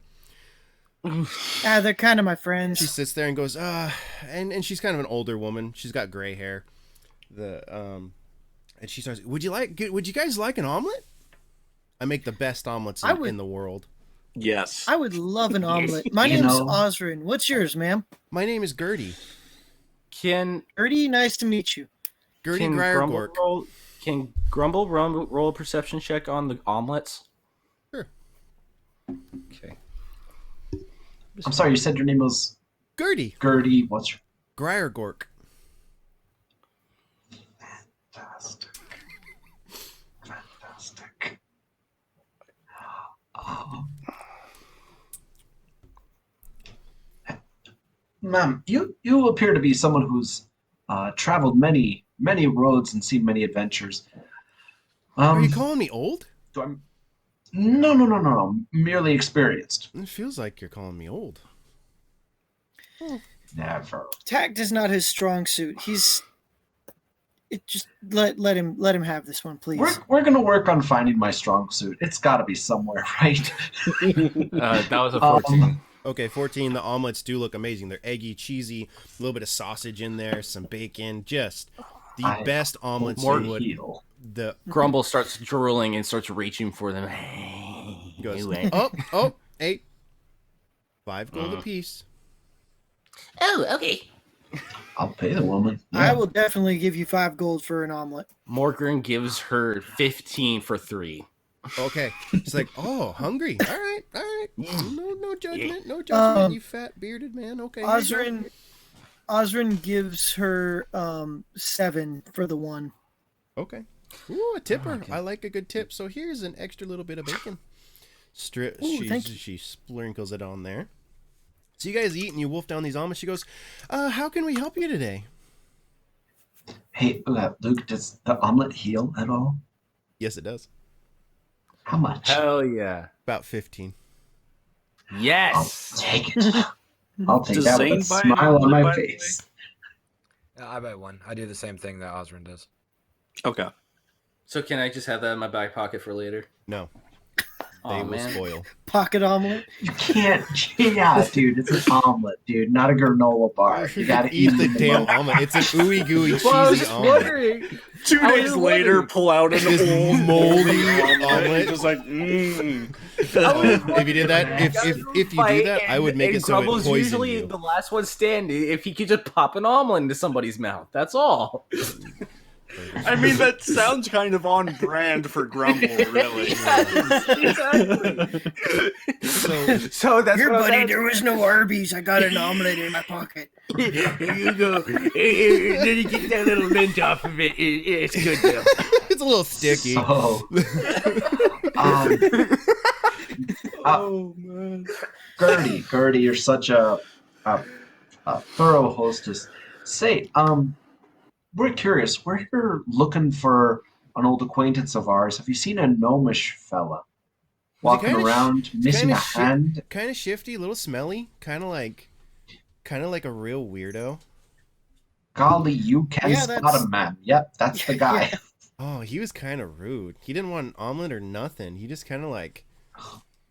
They're kind of my friends. She sits there and goes, and she's kind of an older woman. She's got gray hair. And she starts, would you guys like an omelet? I make the best omelets I would- in the world. Yes. I would love an omelet. My You name's know- Osrin. What's yours, ma'am? My name is Gertie. Can Ernie, nice to meet you. Gertie can Grumble Greiergork. roll a perception check on the omelets? Sure. Okay. I'm sorry, you said your name was Gertie Gertie. What's your Greiergork. fantastic? Fantastic. Oh. Ma'am, you appear to be someone who's traveled many roads and seen many adventures. Are you calling me old? do I... No. Merely experienced. It feels like you're calling me old. Never. Tact is not his strong suit. Just let him have this one, please. We're gonna work on finding my strong suit. It's got to be somewhere, right? That was a 14. Okay, 14. The omelets do look amazing. They're eggy, cheesy, a little bit of sausage in there, some bacon. Just the I best omelets more you would. Heel. The Grumble starts drooling and starts reaching for them. goes, Anyway. oh, 8. 5 gold apiece. Oh, okay. I'll pay the woman. I will definitely give you 5 gold for an omelet. Morgan gives her 15 for 3. Okay. She's like, oh, hungry. All right. No judgment. No judgment, you fat bearded man. Okay. here you go. Osrin gives her 7 for the one. Okay. Ooh, a tipper. Okay. I like a good tip. So here's an extra little bit of bacon. Ooh, thank you. She sprinkles it on there. So you guys eat and you wolf down these omelets. She goes, how can we help you today? Hey, Luke, does the omelet heal at all? Yes, it does. How much? Hell yeah. About 15. I'll Yes. take it. I'll take Does that with a Zane buy smile an on my omelet, by the face. I buy one. I do the same thing that Osrin does. Okay. So can I just have that in my back pocket for later? No, they Oh will man. spoil. Pocket omelet. You can't. Yeah, dude, it's an omelet, dude, not a granola bar. You gotta eat the it damn alone. omelet. It's an ooey gooey cheesy Well, I was just omelet. wondering. 2 I days was later, wondering. pull out an This old moldy omelet. omelet. Just like, If you did that, if you do that, I would make it so it Grumble's poisoned usually you. the last one standing. If he could just pop an omelet into somebody's mouth, that's all. I mean, that sounds kind of on brand for Grumble, really. Exactly. So that's Here, what I was buddy, asking. there was no Arby's. I got an omelet in my pocket. Here you go. Then you get that little lint off of it. It's good though. It's a little sticky. So, Oh, man. Gertie, you're such a thorough hostess. Say, we're curious. We're here looking for an old acquaintance of ours. Have you seen a gnomish fella walking kinda around, missing a kinda shi- hand? Kind of shifty, a little smelly, kind of like a real weirdo. Golly, you can Yeah, spot that's- him, man. Yep, that's the guy. Yeah. Oh, he was kind of rude. He didn't want an omelet or nothing. He just kind of like,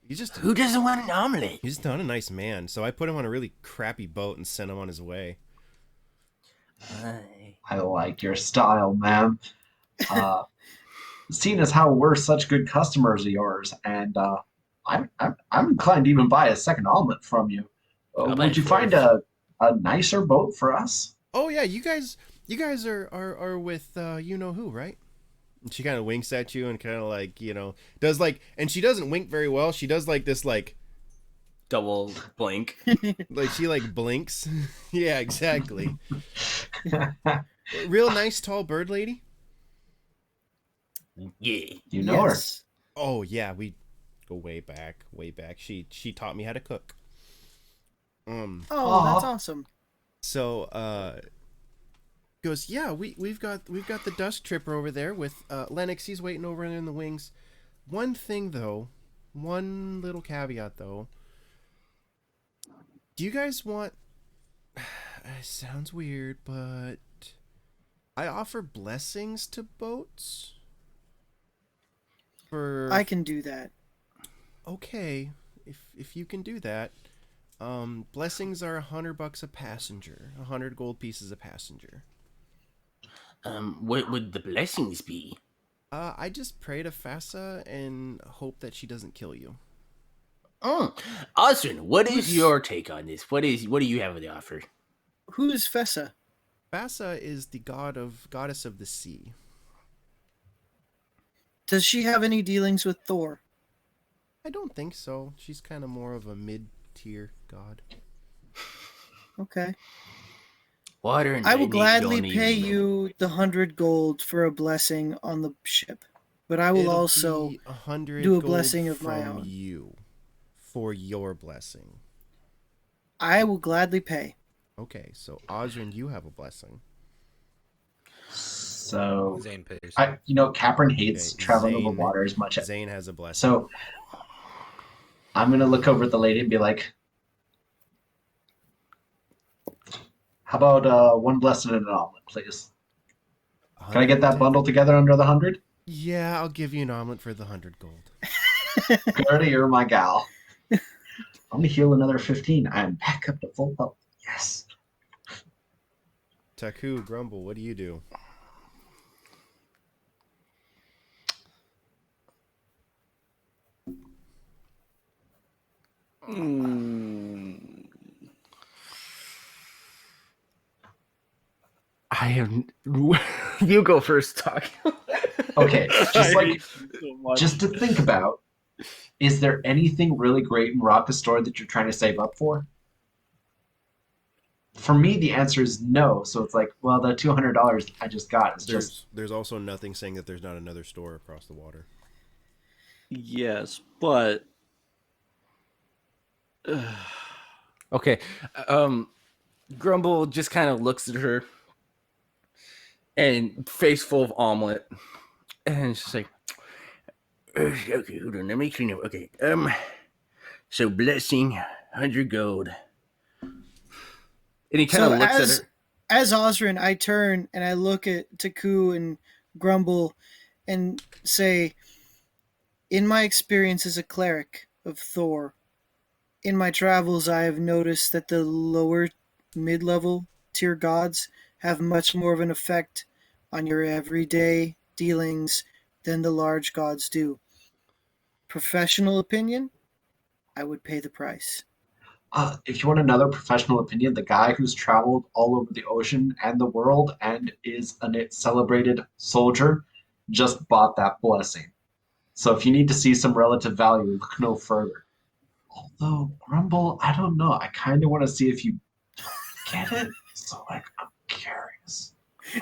he's Who doesn't want an omelet? just not a nice man. So I put him on a really crappy boat and sent him on his way. I like your style, ma'am. Seeing as how we're such good customers of yours, and I'm inclined to even buy a second omelet from you. I'll buy Would you it find first. a nicer boat for us? Oh yeah, you guys are with you know who, right? And she kind of winks at you and kind of like, does like, and she doesn't wink very well. She does like this like Double blink. she like blinks. Yeah, exactly. Real nice tall bird lady. Yeah. You know her. Yes. Oh yeah, we go way back, way back. She taught me how to cook. Oh, Aw. that's awesome. So goes, yeah, we've got the dust tripper over there with Lennox. He's waiting over in the wings. One thing though, one little caveat though. Do you guys want? It sounds weird, but I offer blessings to boats. For I can do that. okay, if you can do that. Blessings are $100 a passenger, 100 gold pieces a passenger. What would the blessings be? I just pray to Fassa and hope that she doesn't kill you. Austin, what is your take on this? What do you have to offer? Who is Fessa? Fassa is the goddess of the sea. Does she have any dealings with Thor? I don't think so. She's kind of more of a mid-tier god. Okay. Water and I will lightning gladly don't pay even- you the 100 gold for a blessing on the ship. But I will It'll also be 100 do a gold blessing of my from own. you for your blessing. I will gladly pay. Okay, so Osrin, you have a blessing. So, Zane pays. Capron hates Okay, traveling over Zane- water as much. Zane has a blessing. So, I'm gonna look over at the lady and be like, "How about one blessing and an omelet, please? Can I get that 110 bundle together under the 100? Yeah, I'll give you an omelet for the 100 gold. Gertie, you're my gal. I'm gonna heal another 15. I'm back up to full health. Yes. Taku, Grumble, what do you do? I am. You go first, talk. Okay, I hate you so much. just to think about, is there anything really great in Rocka's store that you're trying to save up for? For me, the answer is no. So it's like, well, the $200 I just got is just There's also nothing saying that there's not another store across the water. Yes, but Okay. Grumble just kind of looks at her and face full of omelet. And she's like, okay, hold on. Let me clean up. Okay. So blessing, 100 gold. And he kind So of looks at her. as Osrin, I turn and I look at Taku and Grumble and say, in my experience as a cleric of Thor, in my travels I have noticed that the lower mid-level tier gods have much more of an effect on your everyday dealings than the large gods do. Professional opinion, I would pay the price. if you want another professional opinion, the guy who's traveled all over the ocean and the world and is a celebrated soldier just bought that blessing. So if you need to see some relative value, look no further. Although, Grumble, I don't know. I kind of want to see if you get it. So, I'm curious.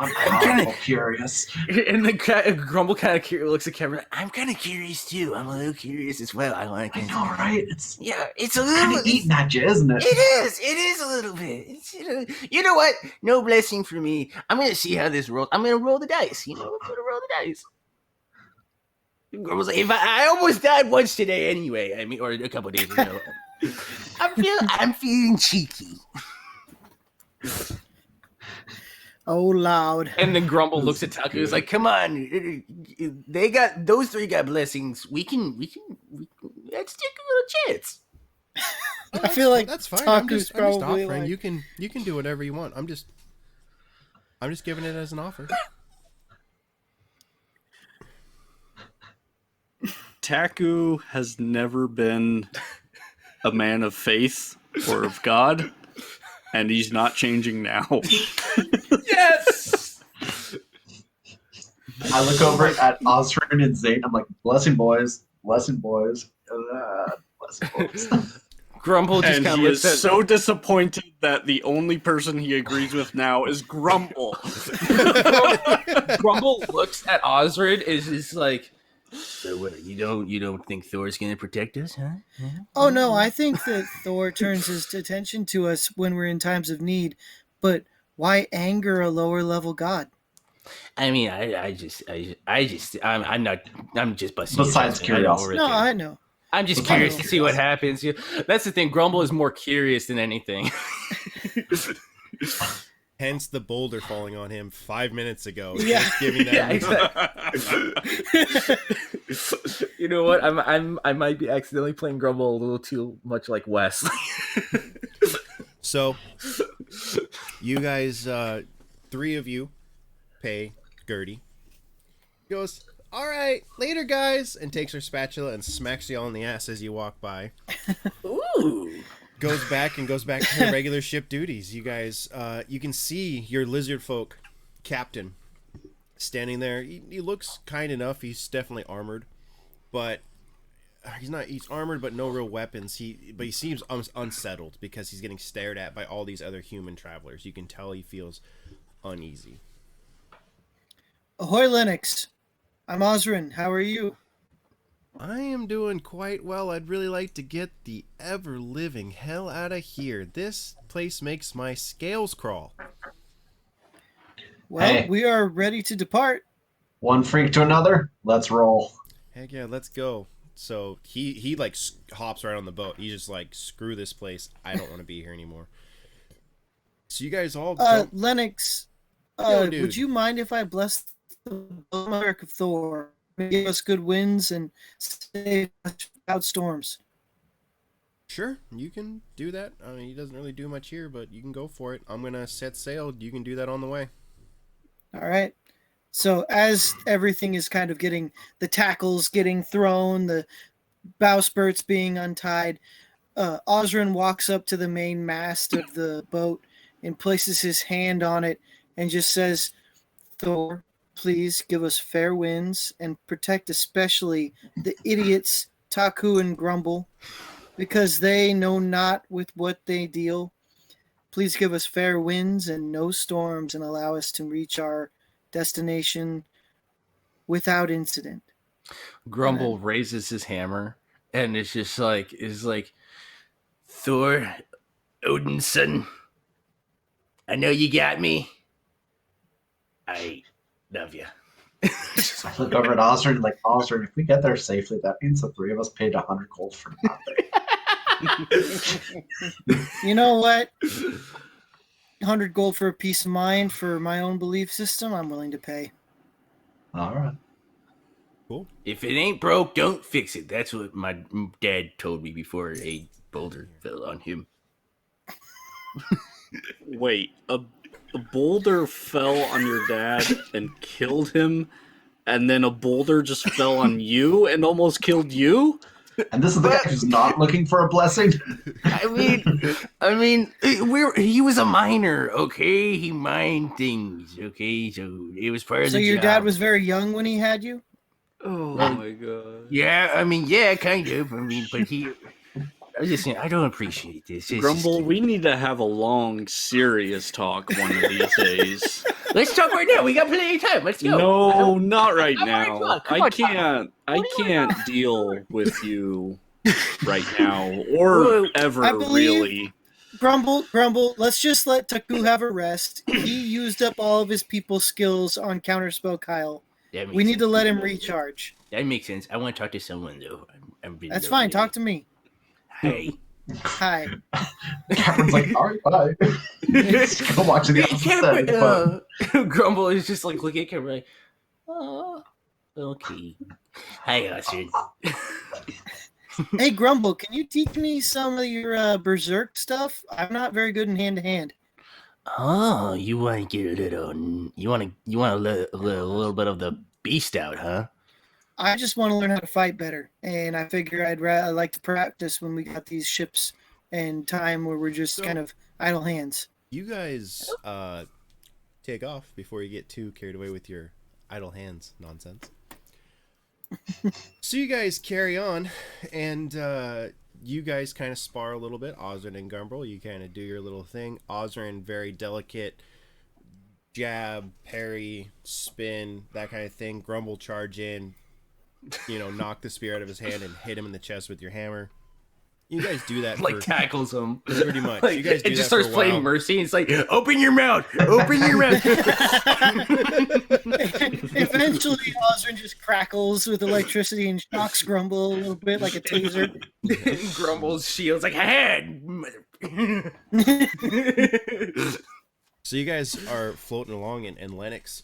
I'm powerful curious. And the Grumble kind of looks at Kevin. I'm kind of curious too. I'm a little curious as well. I want to. I know, right? It's Yeah, it's a kind little. of eating at you, isn't it? It is a little bit. You know what? No blessing for me. I'm gonna see how this rolls. I'm gonna roll the dice. I'm gonna roll the dice. Grumble's like, if I almost died once today anyway. I mean, or a couple days ago. I'm feeling cheeky. Oh, loud. And then Grumble looks at Taku. He's like, "Come on, those three got blessings. We can. Let's take a little chance." I feel like that's fine. Taku's I'm just probably offering. like- You can do whatever you want. I'm just giving it as an offer. Taku has never been a man of faith or of God, and he's not changing now. Yes. I look over at Osrin and Zane. I'm like, blessing boys, blessing boys, blessing boys. Grumble just And kind of he looks is at. so disappointed that the only person he agrees with now is Grumble. Grumble looks at Osrid. Is just like, so what? You don't think Thor's gonna protect us, huh? Oh no, I think that Thor turns his attention to us when we're in times of need, but why anger a lower level god? I mean, I'm just busting. your Besides chops, man. I don't curiosity. really No, care. I know. I'm just Besides curious to see what happens. That's the thing. Grumble is more curious than anything. Hence the boulder falling on him 5 minutes ago. Yeah. Just giving that Exactly. You know what? I might be accidentally playing Grumble a little too much like Wes. So, you guys, 3 of you pay Gertie. He goes, all right, later, guys, and takes her spatula and smacks you all in the ass as you walk by. Ooh. Goes back to her regular ship duties. You guys, you can see your lizard folk captain standing there. He looks kind enough. He's definitely armored, but he's armored, but no real weapons. But he seems unsettled because he's getting stared at by all these other human travelers. You can tell he feels uneasy. Ahoy, Lennox. I'm Osrin. How are you? I am doing quite well. I'd really like to get the ever-living hell out of here. This place makes my scales crawl. Well, Hey. we are ready to depart. One freak to another. Let's roll. Heck yeah, let's go. So he like hops right on the boat. He's just like, screw this place. I don't want to be here anymore. So you guys all jump. Lennox, Yo, dude. would you mind if I bless the monarch of Thor? Give us good winds and save us out storms. Sure, you can do that. I mean, he doesn't really do much here, but you can go for it. I'm gonna set sail. You can do that on the way. All right. So as everything is kind of getting, the tackles getting thrown, the bowsprits being untied, Osrin walks up to the main mast of the boat and places his hand on it and just says, Thor, please give us fair winds and protect especially the idiots Taku and Grumble, because they know not with what they deal. Please give us fair winds and no storms and allow us to reach our destination without incident. Grumble raises his hammer and it's just like Thor, Odin's son. I know you got me. I love you. I look over at Osrin like, Osrin, if we get there safely, that means the three of us paid 100 gold for nothing. You know what? 100 gold for a peace of mind for my own belief system, I'm willing to pay. All right. Cool. If it ain't broke, don't fix it. That's what my dad told me before a boulder fell on him. Wait, a boulder fell on your dad and killed him, and then a boulder just fell on you and almost killed you? And this is the guy who's not looking for a blessing. I mean, he was a miner, okay? He mined things, okay? So it was part of So the your job. dad was very young when he had you? Oh my god. Yeah, kind of. I mean, but I was just saying, I don't appreciate this. It's Grumble, just- we need to have a long, serious talk one of these days. Let's talk right now. We got plenty of time. Let's go. No, not right I wanna now. talk. Come I on, can't. I What do you can't deal with you right now, or Well, ever I believe- really. Grumble, let's just let Taku have a rest. He used up all of his people skills on Counterspell Kyle. That makes We need sense. to let him recharge. That makes sense. I want to talk to someone, though. I'm really That's fine. Talk to me. Hey. Hi. Cameron's like, all right, bye. Go watch the opposite side, but Grumble is just like looking at camera like, oh, okay. Hi, Austin. Hey, Grumble, can you teach me some of your berserk stuff? I'm not very good in hand-to-hand. Oh, you want to get a little, you want a little bit of the beast out, huh? I just want to learn how to fight better, and I figure I'd like to practice when we got these ships and time where we're just kind of idle hands. You guys take off before you get too carried away with your idle hands nonsense. So you guys carry on, and you guys kind of spar a little bit. Osrin and Grumble, you kind of do your little thing. Osrin, very delicate, jab, parry, spin, that kind of thing. Grumble, charge in, knock the spear out of his hand and hit him in the chest with your hammer. You guys do that Like for tackles him. pretty much. Like, You guys do it just that for starts a playing while. Mercy, and it's like, open your mouth, open your mouth. Eventually, Osrin just crackles with electricity and shocks Grumble a little bit like a taser. Grumble's shield's like, ahead. So you guys are floating along, and Lennox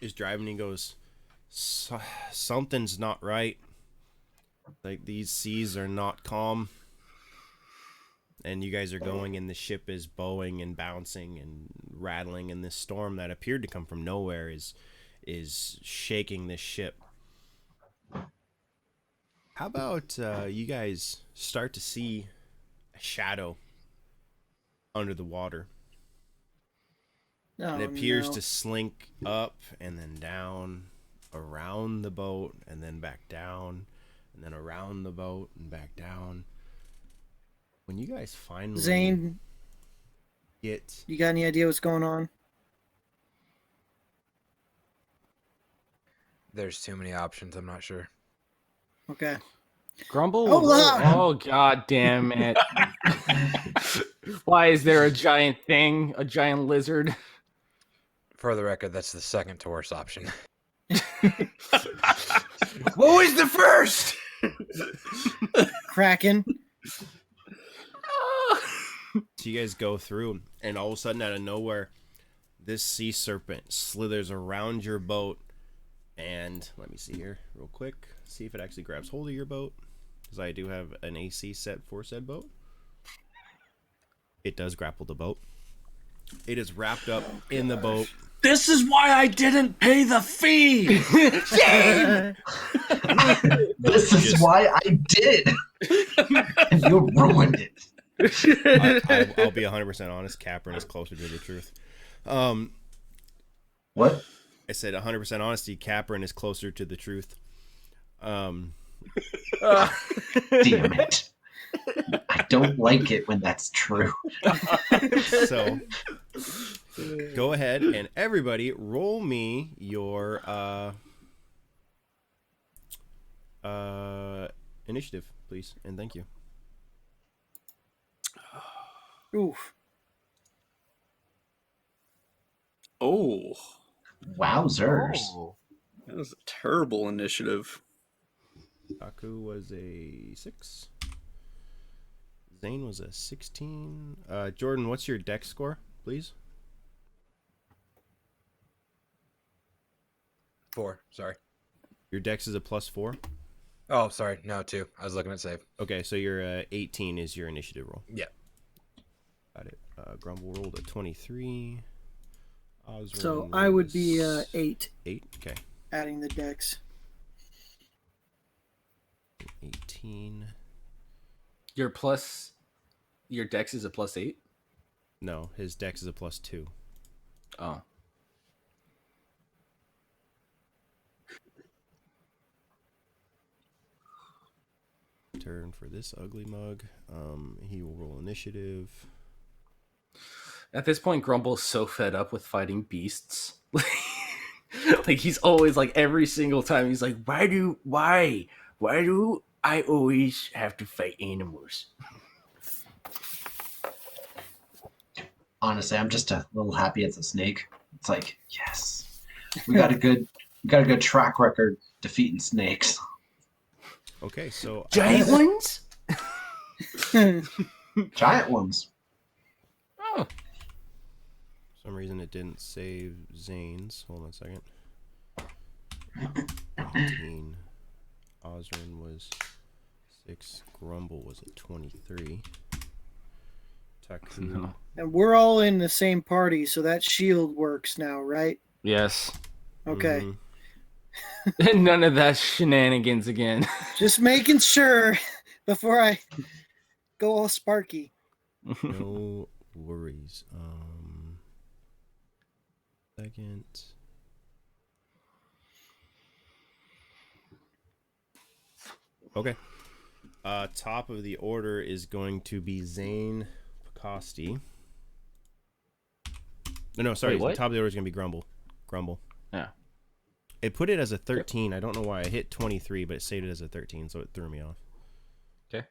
is driving. And he goes, "Something's not right. Like, these seas are not calm." And you guys are going, and the ship is bowing and bouncing and rattling, and this storm that appeared to come from nowhere is shaking this ship. How about you guys start to see a shadow under the water? Oh, It appears no. to slink up and then down around the boat and then back down and then around the boat and back down. When you guys finally Zane, get you got any idea what's going on? There's too many options. I'm not sure. Okay. Grumble. Oh, loud. Oh, god damn it! Why is there a giant thing? A giant lizard? For the record, that's the second to worst option. What was the first? Kraken. So you guys go through, and all of a sudden, out of nowhere, this sea serpent slithers around your boat. And let me see here real quick. See if it actually grabs hold of your boat. Because I do have an AC set for said boat. It does grapple the boat. It is wrapped up in the boat. This is why I didn't pay the fee. This is why I did. And you ruined it. I'll be 100% honest. Capron is closer to the truth. What? I said 100% honesty. Capron is closer to the truth. Damn it. I don't like it when that's true. So go ahead and everybody roll me your initiative, please, and thank you. Oof. Oh, Wowzers. that was a terrible initiative. Taku was a 6. Zane was a 16. Jordan, what's your dex score, please? 4. Sorry. Your dex is a +4. Oh, sorry. No, 2. I was looking at save. Okay, so your 18 is your initiative roll. Yeah. Got it. Grumble rolled a 23. Osborne So I would be was 8, 8. Okay. adding the dex. 18. Your dex is a +8. No, his dex is a +2. Oh, Turn for this ugly mug. He will roll initiative. at this point, Grumble's so fed up with fighting beasts. Like he's always like every single time he's like, why do I always have to fight animals? Honestly, I'm just a little happy it's a snake. It's like, yes. We got a good track record defeating snakes. Okay, so Giant ones? Giant ones. Oh, for some reason it didn't save Zane's. Hold on a second. 18. Osrin was 6. Grumble was a 23. Taku. no. And we're all in the same party, so that shield works now, right? Yes. Okay. Mhm. And none of that shenanigans again. Just making sure before I go all sparky. No worries. Second. Okay. Top of the order is going to be Zane Picosti. No, sorry. Wait, what? The top of the order is going to be Grumble. Yeah. It put it as a 13. I don't know why I hit 23, but it saved it as a 13, so it threw me off. Okay.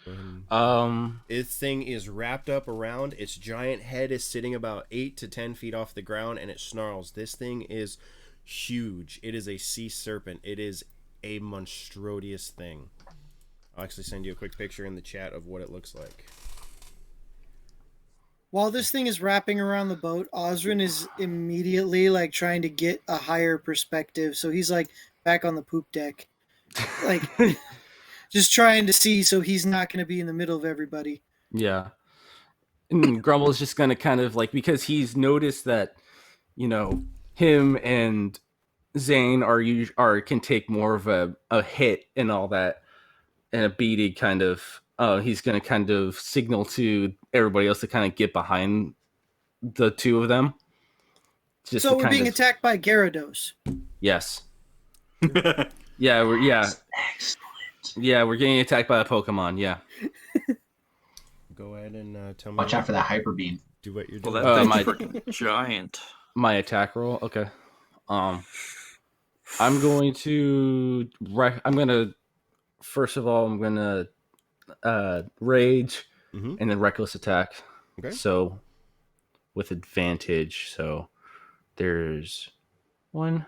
Go ahead. Its This thing is wrapped up around. Its giant head is sitting about 8 to 10 feet off the ground, and it snarls. This thing is huge. It is a sea serpent. It is a monstrous thing. I'll actually send you a quick picture in the chat of what it looks like. While this thing is wrapping around the boat, Osrin is immediately like trying to get a higher perspective. So he's like back on the poop deck, like just trying to see so he's not going to be in the middle of everybody. Yeah. And Grumble's just going to kind of like, because he's noticed that, him and Zane can take more of a hit and all that, and a beating kind of. He's gonna kind of signal to everybody else to kind of get behind the two of them. Just So to we're kind being of, attacked by Gyarados. yes, yeah, we're getting attacked by a Pokemon. Yeah, Go ahead and tell me. Watch out for that hyper beam. Do what you're Well, doing. that thing's my- freaking giant. my attack roll. Okay, I'm going to. I'm gonna. First of all, I'm gonna rage Mhm. and then reckless attack. Okay. So with advantage. So there's one.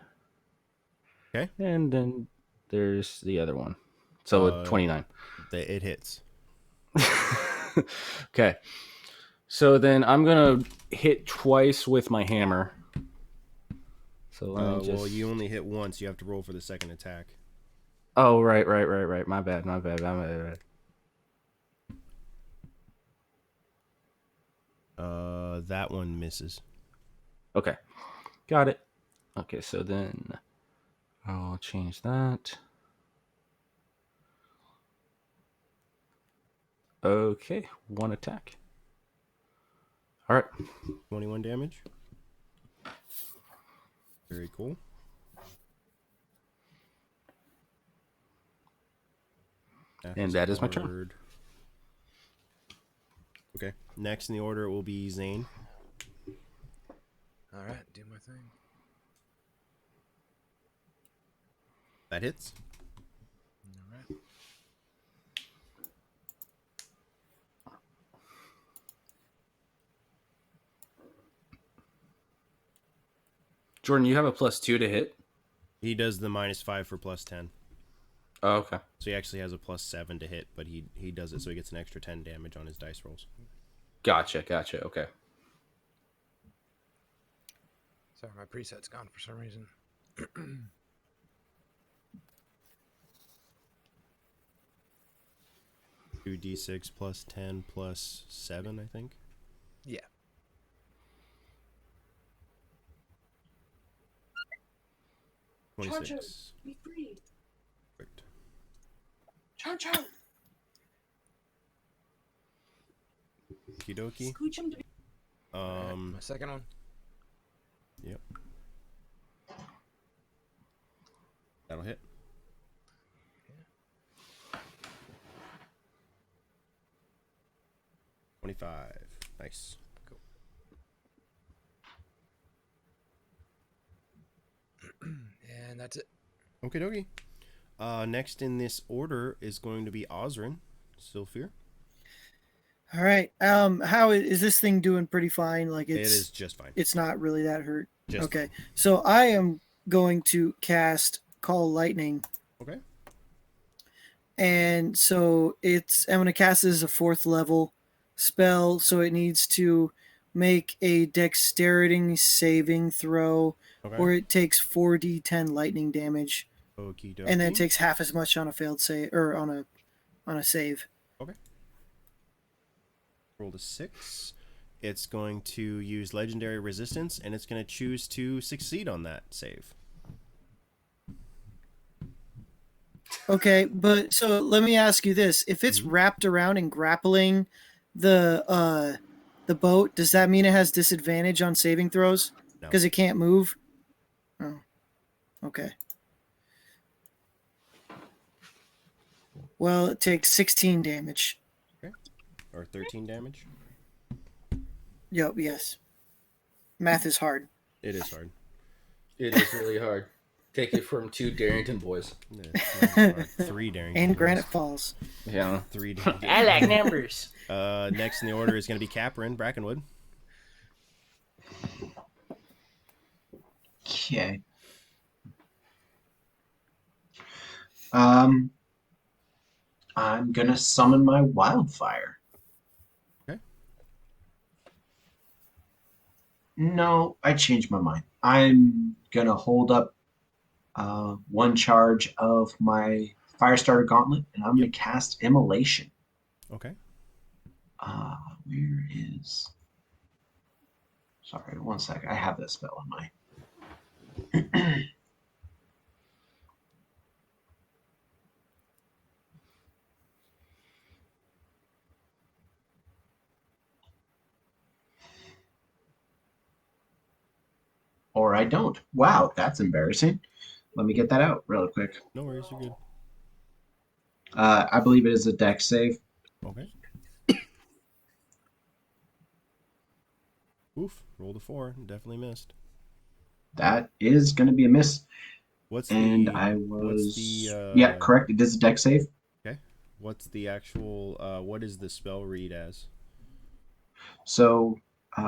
Okay. And then there's the other one. So 29. It hits. Okay. So then I'm gonna hit twice with my hammer. So let me just... Well, you only hit once. You have to roll for the second attack. Oh, right. My bad. That one misses. Okay. Got it. Okay, so then I'll change that. Okay, one attack. All right. 21 damage. Very cool. And that is my turn. hard. Okay. Next in the order will be Zane. All right, do my thing. That hits. All right. Jordan, you have a +2 to hit. He does the -5 for +10. Oh, okay. So he actually has a +7 to hit, but he does it so he gets an extra 10 damage on his dice rolls. Gotcha. Okay. Sorry, my preset's gone for some reason. 2d6 +10 +7, I think. Yeah. Chancho, 26. be free. Perfect. Chancho, Okie dokie. scooch him to be. My second one. Yep. That'll hit. Yeah. 25. Nice. Cool. And that's it. Okay, dokie. Next in this order is going to be Osrin. Sylphir. All right. How is this thing doing? Pretty fine. Like It is just fine. It's not really that hurt. Just Okay. So I am going to cast Call Lightning. Okay. And so I'm going to cast it as a 4th level spell. So it needs to make a dexterity saving throw, Okay. or it takes 4d10 lightning damage, Okie dokie. and then it takes half as much on a failed save or on a save. Okay. Roll a 6. It's going to use legendary resistance, and it's going to choose to succeed on that save. Okay, but so let me ask you this: if it's wrapped around and grappling the boat, does that mean it has disadvantage on saving throws No. because it can't move? Oh, okay. Well, it takes 16 damage. Or 13 damage. Yep. Yes. Math is hard. It is hard. It is really hard. Take it from 2 Darrington boys. Yeah, it's not hard. 3 daring. And damage. Granite Falls. Yeah. 3 daring. I like numbers. Next in the order is going to be Caprin Brackenwood. Okay. I'm gonna summon my wildfire. Okay. No, I changed my mind. I'm gonna hold up one charge of my Firestarter Gauntlet, and I'm gonna cast Immolation. Okay. Where is? Sorry, one sec. I have that spell in my. or I don't. Wow, that's embarrassing. Let me get that out real quick. No worries, you're good. I believe it is a dex save. Okay. Oof, rolled a 4. Definitely missed. That is going to be a miss. What's And the I what's was the yeah, correct. It is a dex save. okay? What's the actual what is the spell read as? So,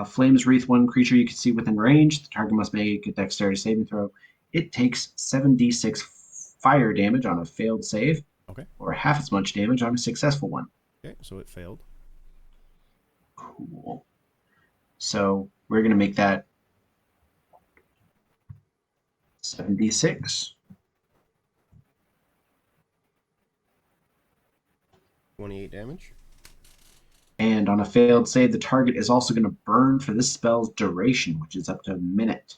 flames wreath one creature you can see within range. The target must make a dexterity saving throw. It takes 7d6 fire damage on a failed save, Okay. or half as much damage on a successful one. Okay, so it failed. Cool. So we're gonna make that 7d6. 28 damage. And on a failed save, the target is also going to burn for this spell's duration, which is up to a minute.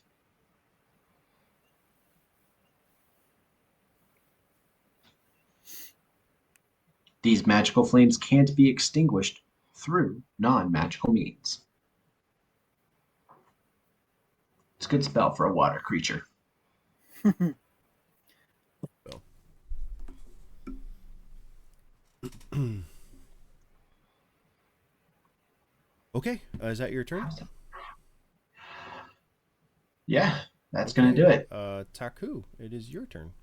These magical flames can't be extinguished through non-magical means. It's a good spell for a water creature. Okay, is that your turn? Yeah, that's going to do it. Taku, it is your turn.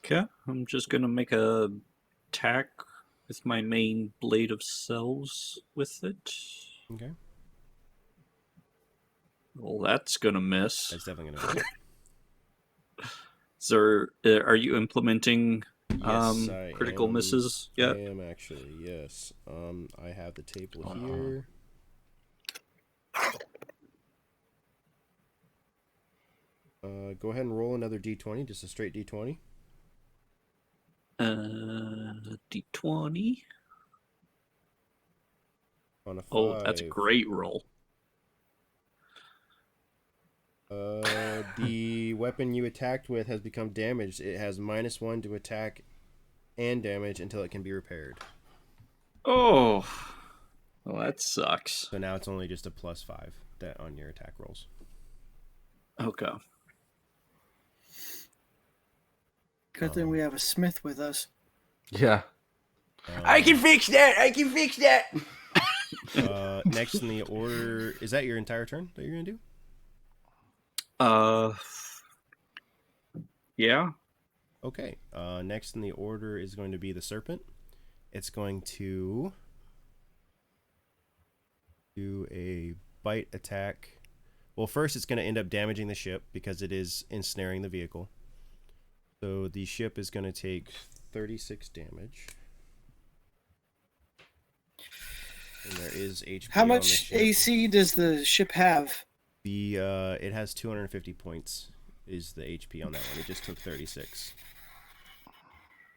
Okay, I'm just gonna make a attack with my main blade of cells with it. Okay, Well, that's gonna miss. that's definitely gonna miss. Is there, are you implementing Yes, I critical am, misses yet? I am actually, yes. I have the table here. Go ahead and roll another d20, just a straight d20. D20. On a 5. Oh, that's a great roll. The weapon you attacked with has become damaged. It has -1 to attack and damage until it can be repaired. Oh, well, that sucks. So now it's only just a +5 that on your attack rolls. Okay. Good thing we have a smith with us. Yeah. I can fix that. I can fix that. Next in the order, is that your entire turn that you're gonna do? Yeah. Okay. Next in the order is going to be the serpent. It's going to do a bite attack. Well, first it's going to end up damaging the ship because it is ensnaring the vehicle. So the ship is going to take 36 damage. And there is HP How on the much ship. AC does the ship have? It has 250 points is the HP on that one. It just took 36.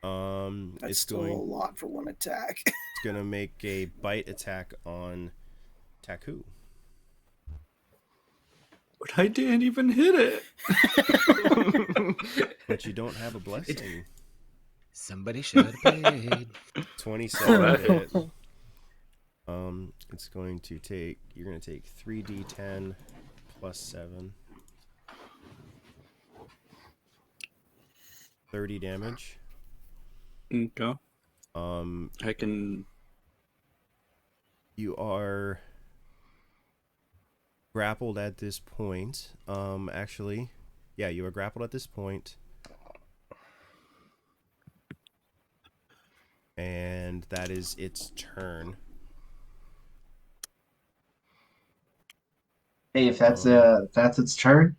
That's it's still going a lot for one attack. it's going to make a bite attack on Taku. But I didn't even hit it. But you don't have a blessing. Somebody should have paid. 27 to hit. It's going to take. You're going to take 3d10 plus 7. 30 damage. Okay. I can. You are grappled at this point. Actually, yeah, you are grappled at this point. And that is its turn. Hey, if that's its turn,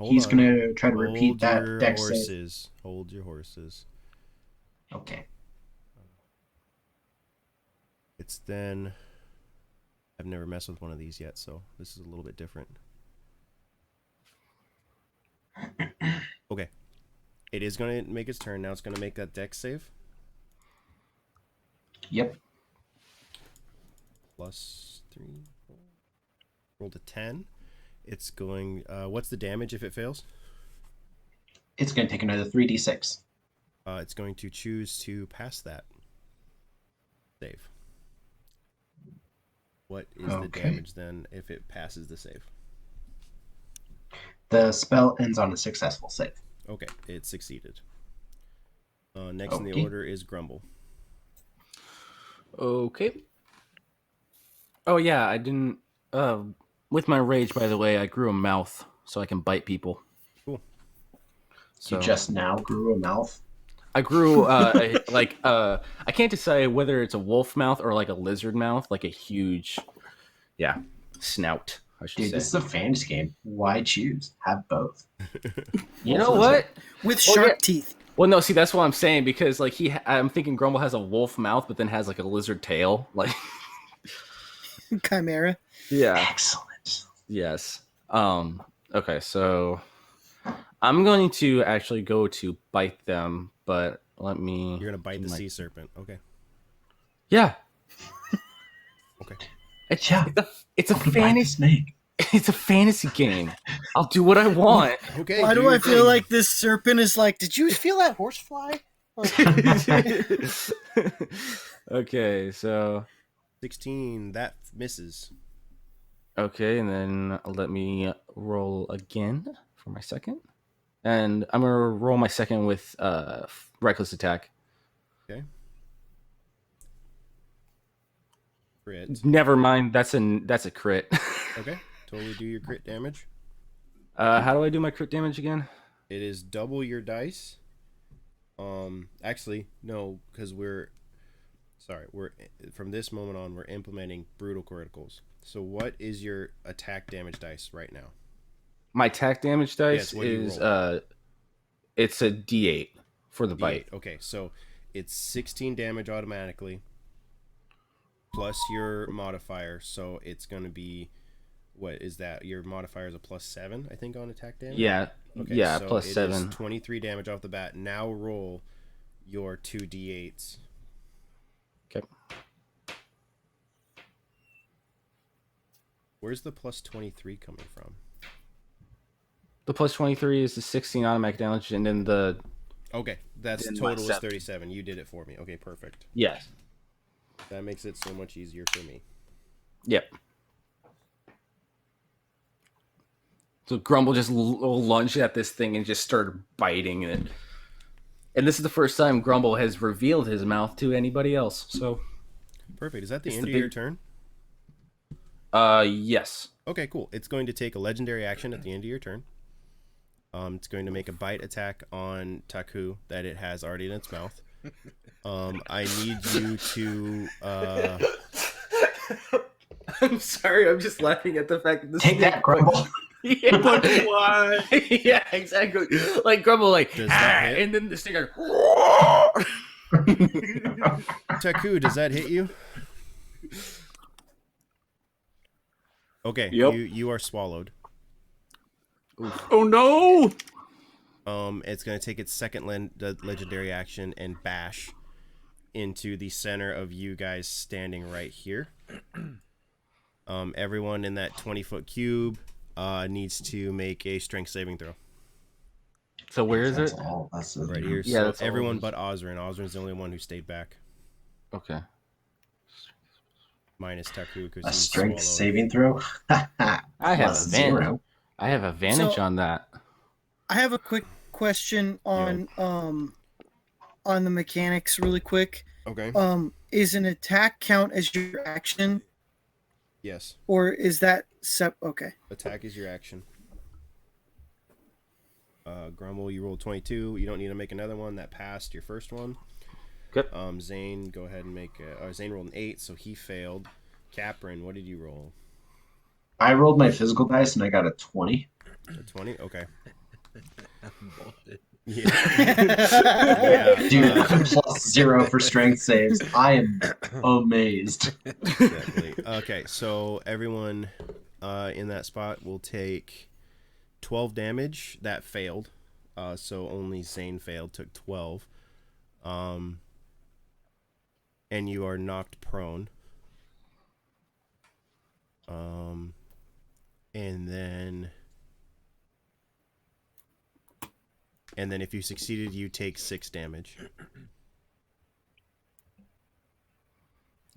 he's on. gonna try to repeat Hold that your dex horses. save. Hold your horses. Okay. It's then. I've never messed with one of these yet, so this is a little bit different. Okay. It is going to make its turn. Now it's going to make that dex save. Yep. Plus 3, 4. Rolled a 10. It's going. What's the damage if it fails? It's going to take another 3d6. It's going to choose to pass that save. What is the damage then if it passes the save? The spell ends on a successful save. Okay, it succeeded. Next in the Okay. order is Grumble. Okay. Oh yeah, I didn't. With my rage, by the way, I grew a mouth so I can bite people. Cool. So You just now grew a mouth. I grew I can't decide whether it's a wolf mouth or like a lizard mouth, like a huge, snout. I should Dude, say. this is a fantasy game. Why choose? Have both. You know Wolf what? lizard. With Well, shark yeah. teeth. Well, no, see, that's what I'm saying because like I'm thinking Grumble has a wolf mouth, but then has like a lizard tail. Like, Chimera. yeah, Excellent. yes. Okay, so I'm going to actually go to bite them, but let me. You're gonna bite do the my- sea serpent. Okay. Yeah. Okay. It's a Fucking bite the fantasy. snake. It's a fantasy game. I'll do what I want. Okay. Why do I your feel thing. like this serpent is like, did you feel that horsefly? Okay, so 16? That misses. okay, and then let me roll again for my second, and I'm gonna roll my second with reckless attack. Okay. Crit. Never mind, that's a crit. Okay. Totally do your crit damage. How do I do my crit damage again? It is double your dice. Actually, no, because we're from this moment on we're implementing brutal criticals. So what is your attack damage dice right now? My attack damage dice Yes, what do you is roll? it's a D8 for the bite. D8. Okay, so it's 16 damage automatically plus your modifier. So it's going to be, what is that? Your modifier is a +7, I think, on attack damage. Yeah, Okay, yeah, so plus it is 7. 23 damage off the bat. Now roll your 2d8s. Okay. Where's the +23 coming from? The plus 23 is the 16 automatic damage, and then the Okay, that's Then my total is 7. 37. You did it for me. Okay, perfect. yes, That makes it so much easier for me. yep. So Grumble just lunged at this thing and just started biting it. And this is the first time Grumble has revealed his mouth to anybody else. So, Perfect. Is that the It's end the of your big- turn? yes. Okay, cool. It's going to take a legendary action at the end of your turn. It's going to make a bite attack on Taku that it has already in its mouth. I need you to. I'm sorry. I'm just laughing at the fact that this Take that, Grumble. Yeah, but why? Yeah, exactly. Like Grumble, like, Does that hit? and then this thing goes. Taku, does that hit you? Okay, Yep. you are swallowed. Oh no! It's going to take its second legendary action and bash into the center of you guys standing right here. Everyone in that 20-foot cube needs to make a strength saving throw. So where is That's it? all. That's the Right here. Yeah, So that's all everyone it is. but Osrin. Osrin's the only one who stayed back. Okay. Minus Taku because A he's strength swallowed. saving throw. I have Plus advantage. 0. I have advantage So- on that. I have a quick question on the mechanics really quick. Okay. Is an attack count as your action, Yes. or is that okay? Attack is your action. Grumble, you rolled 22. You don't need to make another one. That passed your first one. Good. Zane, go ahead and make. Zane rolled an 8, so he failed. Caprin, what did you roll? I rolled my physical dice and I got a 20. A 20. Okay. Bullshit. Yeah. Dude, plus 0 for strength saves. I am amazed. Exactly. Okay, so everyone in that spot will take 12 damage. That failed. So only Zane failed, took 12. And you are knocked prone. And then if you succeeded, you take 6 damage.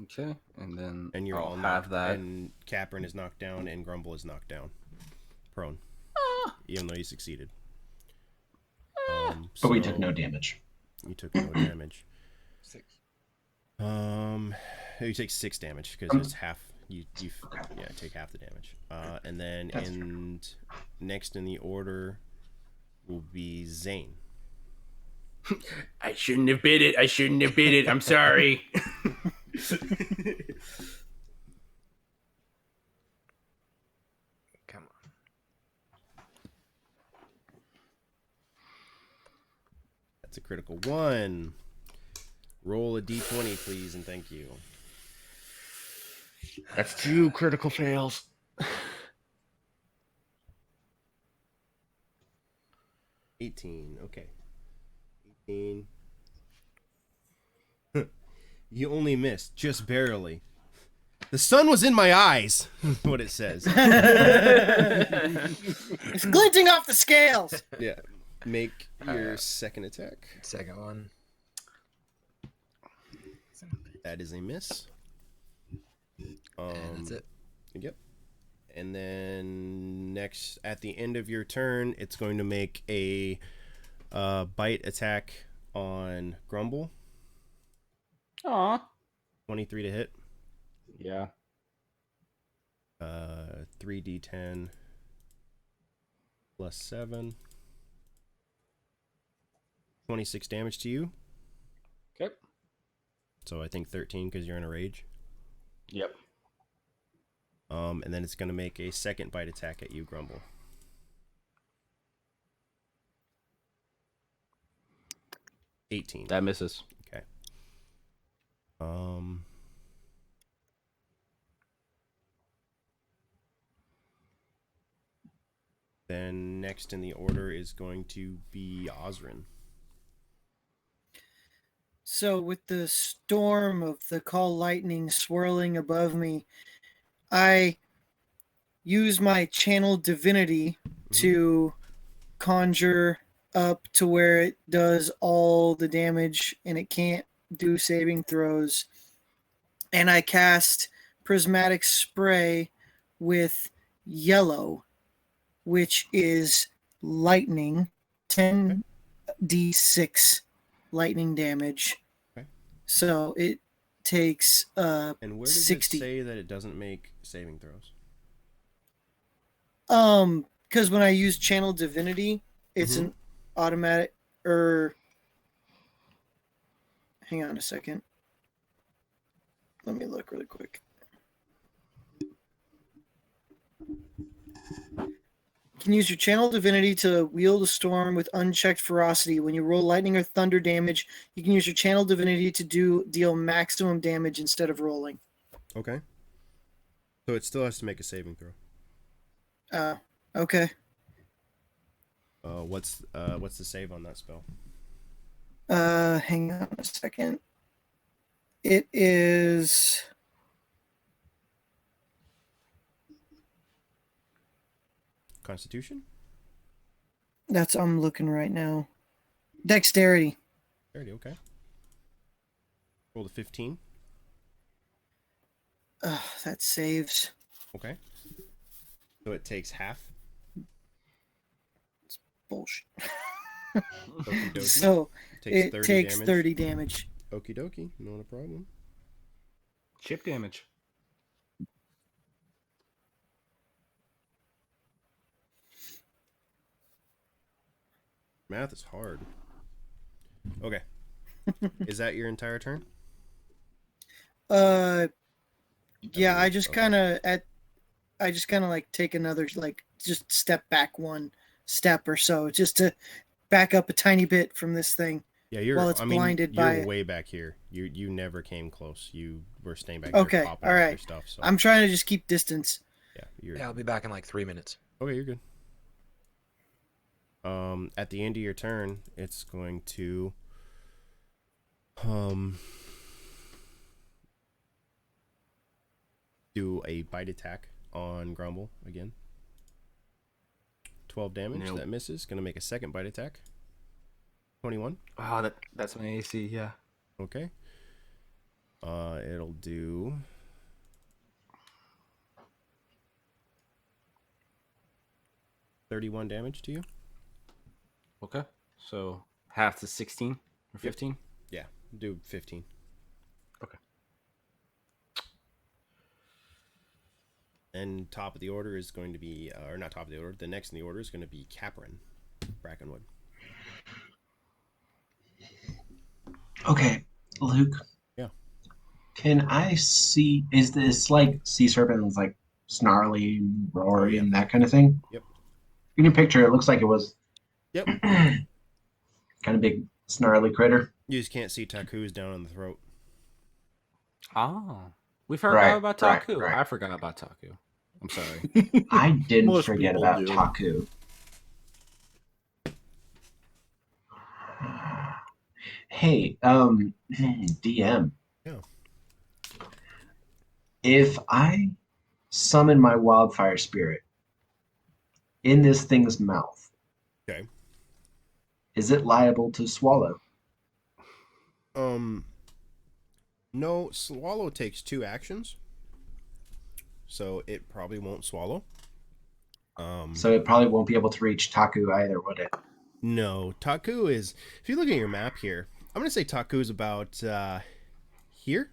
Okay, and then And you're I'll all have knocked, that. and Caprin is knocked down, and Grumble is knocked down, prone. even though you succeeded. But we took no damage. You took no damage. 6. You take 6 damage because it's half. You take half the damage. And then That's next in the order will be Zane. I shouldn't have bid it. I'm sorry. Come on. That's a critical 1. Roll a d20, please, and thank you. That's 2 critical fails. 18. Okay. 18. You only missed, just barely. The sun was in my eyes, what it says. It's glinting off the scales. Yeah. Make your second attack. Second one. That is a miss. And that's it. Yep. And then next, at the end of your turn, it's going to make a bite attack on Grumble. Aw. 23 to hit. Yeah. 3d10 plus 7. 26 damage to you. Okay. So I think 13 because you're in a rage. Yep. And then it's going to make a second bite attack at you, Grumble. $18. That misses. Okay. Then next in the order is going to be Osrin. So with the storm of the call lightning swirling above me, I use my channel divinity to conjure up to where it does all the damage and it can't do saving throws. And I cast prismatic spray with yellow, which is lightning, 10d6 lightning damage. Okay. So it takes And where does 60. it say that it doesn't make saving throws? Because when I use channel divinity, it's an automatic. Hang on a second. Let me look really quick. You can use your channel divinity to wield a storm with unchecked ferocity. When you roll lightning or thunder damage, you can use your channel divinity to deal maximum damage instead of rolling. Okay. So it still has to make a saving throw. Okay. What's the save on that spell? Hang on a second. It is Constitution? I'm looking right now. Dexterity. Okay. Roll the 15. That saves. Okay. So it takes half. Bullshit. Okie dokie. So Takes it 30 takes damage. 30 damage. Okie dokie. Not a problem. Chip damage. Math is hard. Okay. Is that your entire turn? Yeah, I just Okay. kind of like take another, like, just step back one step or so just to back up a tiny bit from this thing. Yeah, while it's blinded by you're it. way back here. You never came close. You were staying back Okay, there popping all off right. your stuff. So I'm trying to just keep distance. Yeah, I'll be back in like 3 minutes. Okay, you're good. At the end of your turn, it's going to do a bite attack on Grumble again. 12 damage. Nope. That misses. Gonna make a second bite attack. 21. Oh, that's my AC, yeah. Okay. It'll do 31 damage to you. Okay. So half to 16 or 15? Yeah, do 15. Okay. And top of the order is going to be, or not top of the order, the next in the order is going to be Caprin Brackenwood. Okay, Luke. Yeah. Can I see? Is this like sea serpent, like snarly, roary, and that kind of thing? Yep. You can picture it. Looks like it was Yep. kind of big, snarly critter. You just can't see Taku's down on the throat. Ah. We forgot Right, about right, Taku. right. I forgot about Taku. I'm sorry. I didn't Most forget people about do. Taku. Hey, DM. Yeah. If I summon my wildfire spirit in this thing's mouth, Okay. is it liable to swallow? No, swallow takes 2 actions, so it probably won't swallow. So it probably won't be able to reach Taku either, would it? No, Taku is. If you look at your map here, I'm gonna say Taku is about here.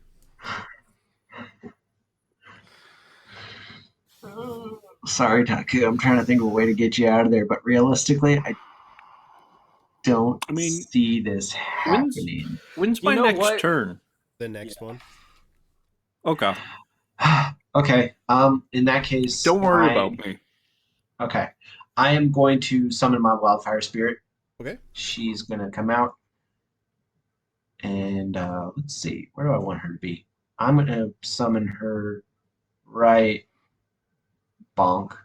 Sorry, Taku. I'm trying to think of a way to get you out of there, but realistically, I don't I mean, see this when's- happening. When's You my know next what? turn? The next one. Okay. Okay. In that case, Don't worry about me. Okay. I am going to summon my wildfire spirit. Okay. She's gonna come out. And let's see, where do I want her to be? I'm gonna summon her right bonk.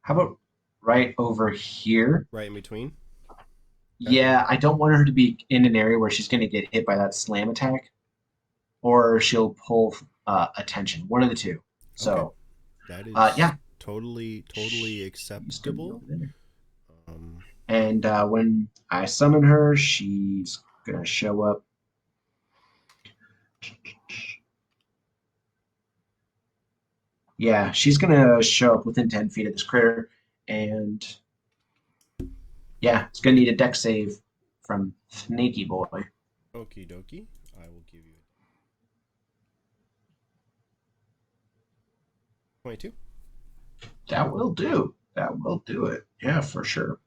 How about right over here? Right in between. Yeah, I don't want her to be in an area where she's gonna get hit by that slam attack, or she'll pull attention. One of the two. So That is yeah. totally She's gonna be acceptable. over there. Um, And when I summon her, she's gonna show up. Yeah, she's gonna show up within 10 feet of this critter, and yeah, it's gonna need a deck save from Snaky Boy. okie dokie. I will give you 22. That will do. That will do it. Yeah, for sure.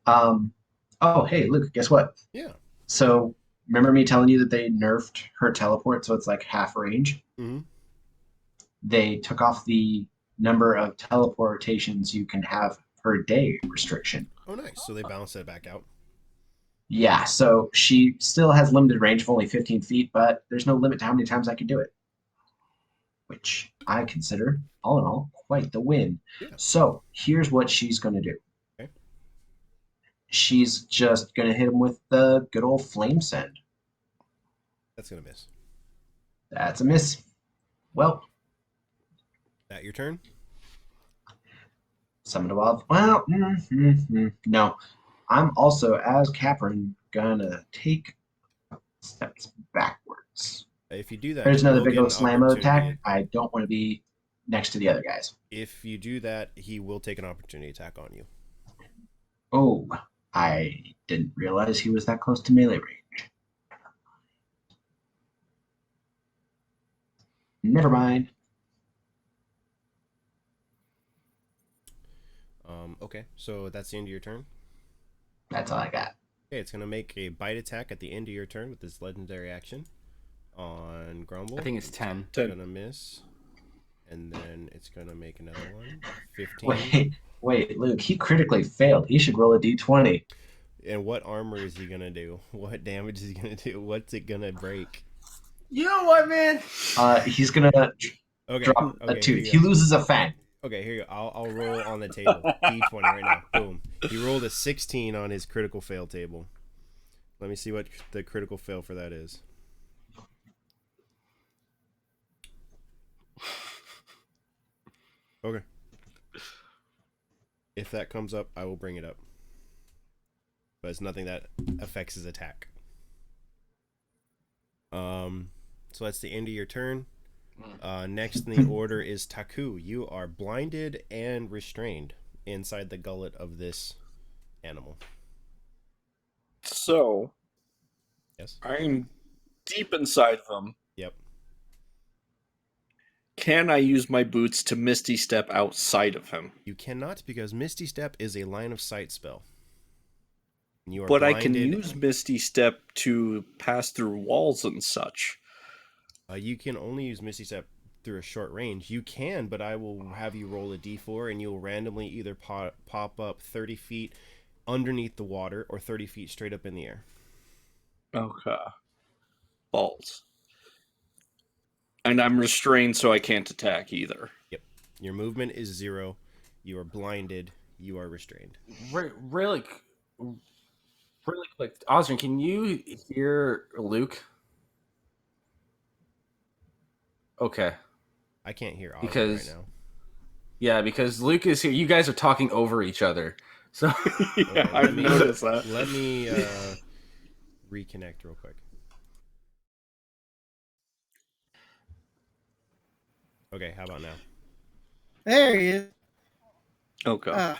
Oh, hey, Luke, guess what? Yeah. So remember me telling you that they nerfed her teleport, so it's like half range? Mm-hmm. They took off the number of teleportations you can have per day restriction. Oh, nice. So they balanced that back out. Yeah, so she still has limited range of only 15 feet, but there's no limit to how many times I can do it, which I consider, all in all, quite the win. Yeah. So here's what she's going to do. Okay. She's just going to hit him with the good old flame send. That's gonna miss. That's a miss. Well, That your turn? summon a wild. Well, no. I'm also, as Caprin, gonna take steps backwards. If you do that, There's he another will big get old an slammo attack. opportunity. I don't want to be next to the other guys. If you do that, he will take an opportunity attack on you. Oh, I didn't realize he was that close to melee range. Never mind. Okay, so that's the end of your turn. That's all I got. Okay, it's gonna make a bite attack at the end of your turn with this legendary action on Grumble. I think it's 10. It's gonna miss, and then it's gonna make another one. 15. Wait, Luke. He critically failed. He should roll a d20. And what armor is he gonna do? What damage is he gonna do? What's it gonna break? You know what, man? He's gonna Okay, drop a okay, tooth. here He you go. loses a fang. Okay, here you go. I'll roll on the table. D20 right now. Boom. He rolled a 16 on his critical fail table. Let me see what the critical fail for that is. Okay. If that comes up, I will bring it up. But it's nothing that affects his attack. So that's the end of your turn. Next in the order is Taku. You are blinded and restrained. inside the gullet of this animal. So Yes. I'm deep inside them. Yep. Can I use my boots to Misty Step outside of him? You cannot, because Misty Step is a line of sight spell. You are But I blinded. can use Misty Step to pass through walls and such. You can only use Misty Step through a short range. You can, but I will have you roll a d4, and you'll randomly either pop up 30 feet underneath the water or 30 feet straight up in the air. Okay. Balls. And I'm restrained, so I can't attack either. Yep. Your movement is 0. You are blinded. You are restrained. Really quick, Osrin, can you hear Luke? Okay. I can't hear Oscar Because- right now. Yeah, because Luke is here. You guys are talking over each other. So Yeah, Let I've me- noticed that. Let me reconnect real quick. Okay, how about now? There he is. Okay. Ah,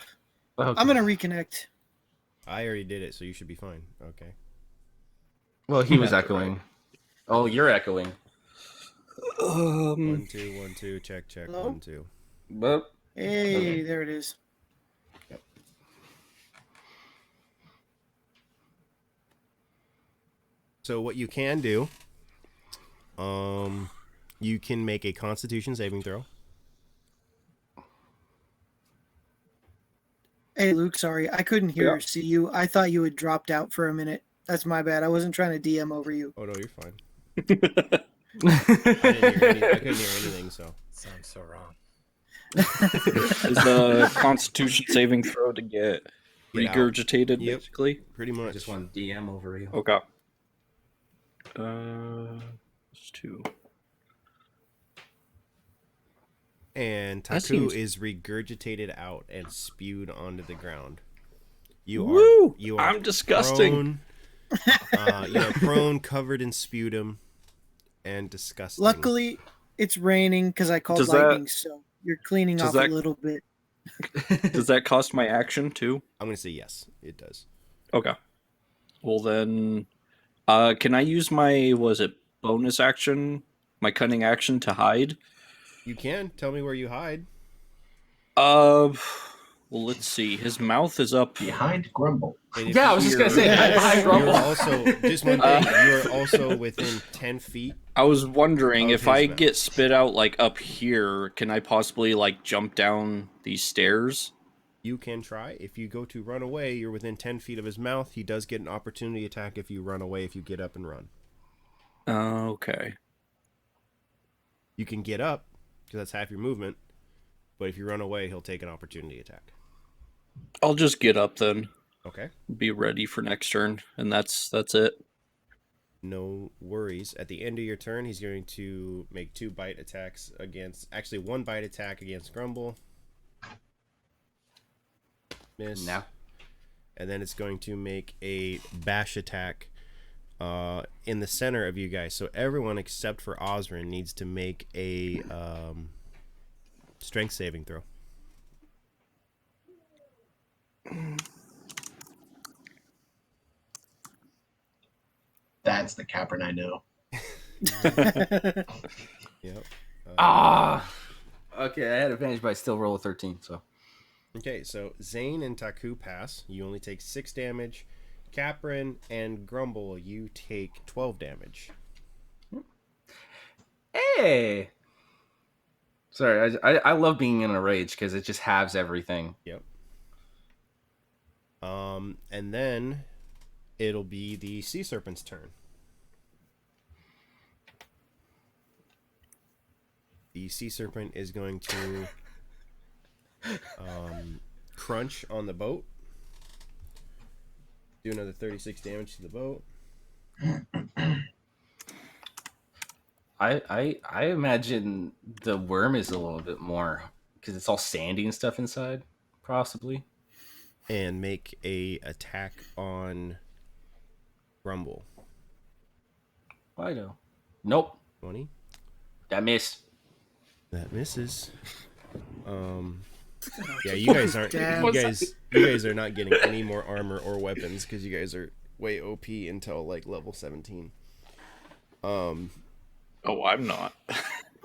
Okay. I'm gonna reconnect. I already did it, so you should be fine. Okay. Well, he was That's echoing. Oh, you're echoing. 1 2 1 2 check Hello? 1 2. But Hey, there it is. So what you can do, you can make a Constitution saving throw. Hey, Luke, sorry. I couldn't hear Yeah. or see you. I thought you had dropped out for a minute. That's my bad. I wasn't trying to DM over you. Oh no, you're fine. I couldn't hear anything. So Sounds so wrong. Is the Constitution saving throw to get Get out. regurgitated, Yep. basically? pretty I much. just want to DM over you. Okay. It's 2. And That Taku seems- is regurgitated out and spewed onto the ground. You Woo! are I'm disgusting. Prone, you are prone, covered in sputum, and disgusting. Luckily, it's raining because I called Does that- lightning, so you're cleaning does off that- a little bit. Does that cost my action too? I'm gonna say yes, it does. Okay. Well then, can I use my bonus action, my cunning action to hide? You can tell me where you hide. Well, let's see. His mouth is up. Behind Grumble. And if Yeah, I you- was just gonna say. Yes. I You're grumble. also just one thing. You are also within 10 feet. I was wondering Of if his I mouth. get spit out like up here, can I possibly like jump down these stairs? You can try. If you go to run away, you're within 10 feet of his mouth. He does get an opportunity attack if you run away. If you get up and run, Okay. you can get up because that's half your movement. But if you run away, he'll take an opportunity attack. I'll just get up then. Okay. Be ready for next turn, and that's it. No worries. At the end of your turn, he's going to make 2 bite attacks against... Actually, 1 bite attack against Grumble. Miss. Now. And then it's going to make a bash attack in the center of you guys. So everyone except for Osrin needs to make a strength saving throw. That's the Capern I know. Yep. Okay, I had advantage, but I still roll a 13. So Okay, so Zane and Taku pass. You only take 6 damage. Caprin and Grumble, you take 12 damage. hey. Sorry, I love being in a rage because it just halves everything. Yep. And then it'll be the Sea Serpent's turn. The Sea Serpent is going to crunch on the boat. Do another 36 damage to the boat. I imagine the worm is a little bit more because it's all sandy and stuff inside, possibly. And make a attack on Grumble. Why no? Nope, 20. that missed. That misses. Yeah, you guys aren't. Damn. You guys are not getting any more armor or weapons because you guys are way OP until like level 17. Oh, I'm not.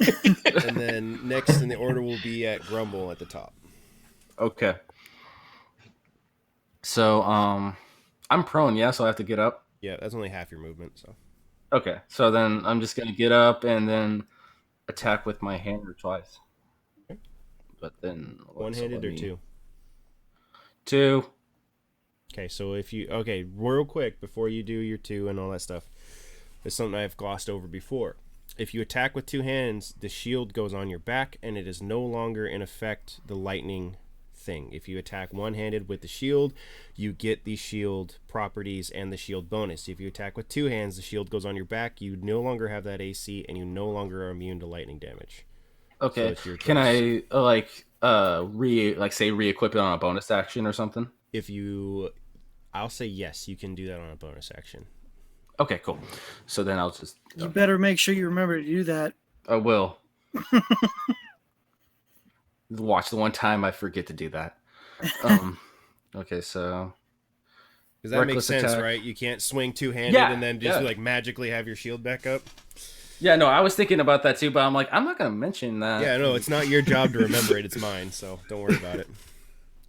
And then next in the order will be at Grumble at the top. Okay. So, I'm prone, yeah, so I have to get up. Yeah, that's only half your movement. So Okay, so then I'm just gonna get up and then attack with my hammer twice. But then one-handed or two? Two. Okay, so real quick before you do your two and all that stuff, there's something I've glossed over before. If you attack with two hands, the shield goes on your back, and it is no longer in effect the lightning thing. If you attack one-handed with the shield, you get the shield properties and the shield bonus. If you attack with two hands, the shield goes on your back. You no longer have that AC, and you no longer are immune to lightning damage. Okay. So Can I re-equip it on a bonus action or something? I'll say yes, you can do that on a bonus action. Okay, cool. So then I'll just. You better make sure you remember to do that. I will. Watch the one time I forget to do that. Okay, so. Does that make Reckless sense, attack. right? You can't swing two-handed Yeah, and then just yeah. like magically have your shield back up. Yeah, no, I was thinking about that too, but I'm like, I'm not gonna mention that. Yeah, no, it's not your job to remember it. It's mine, so don't worry about it.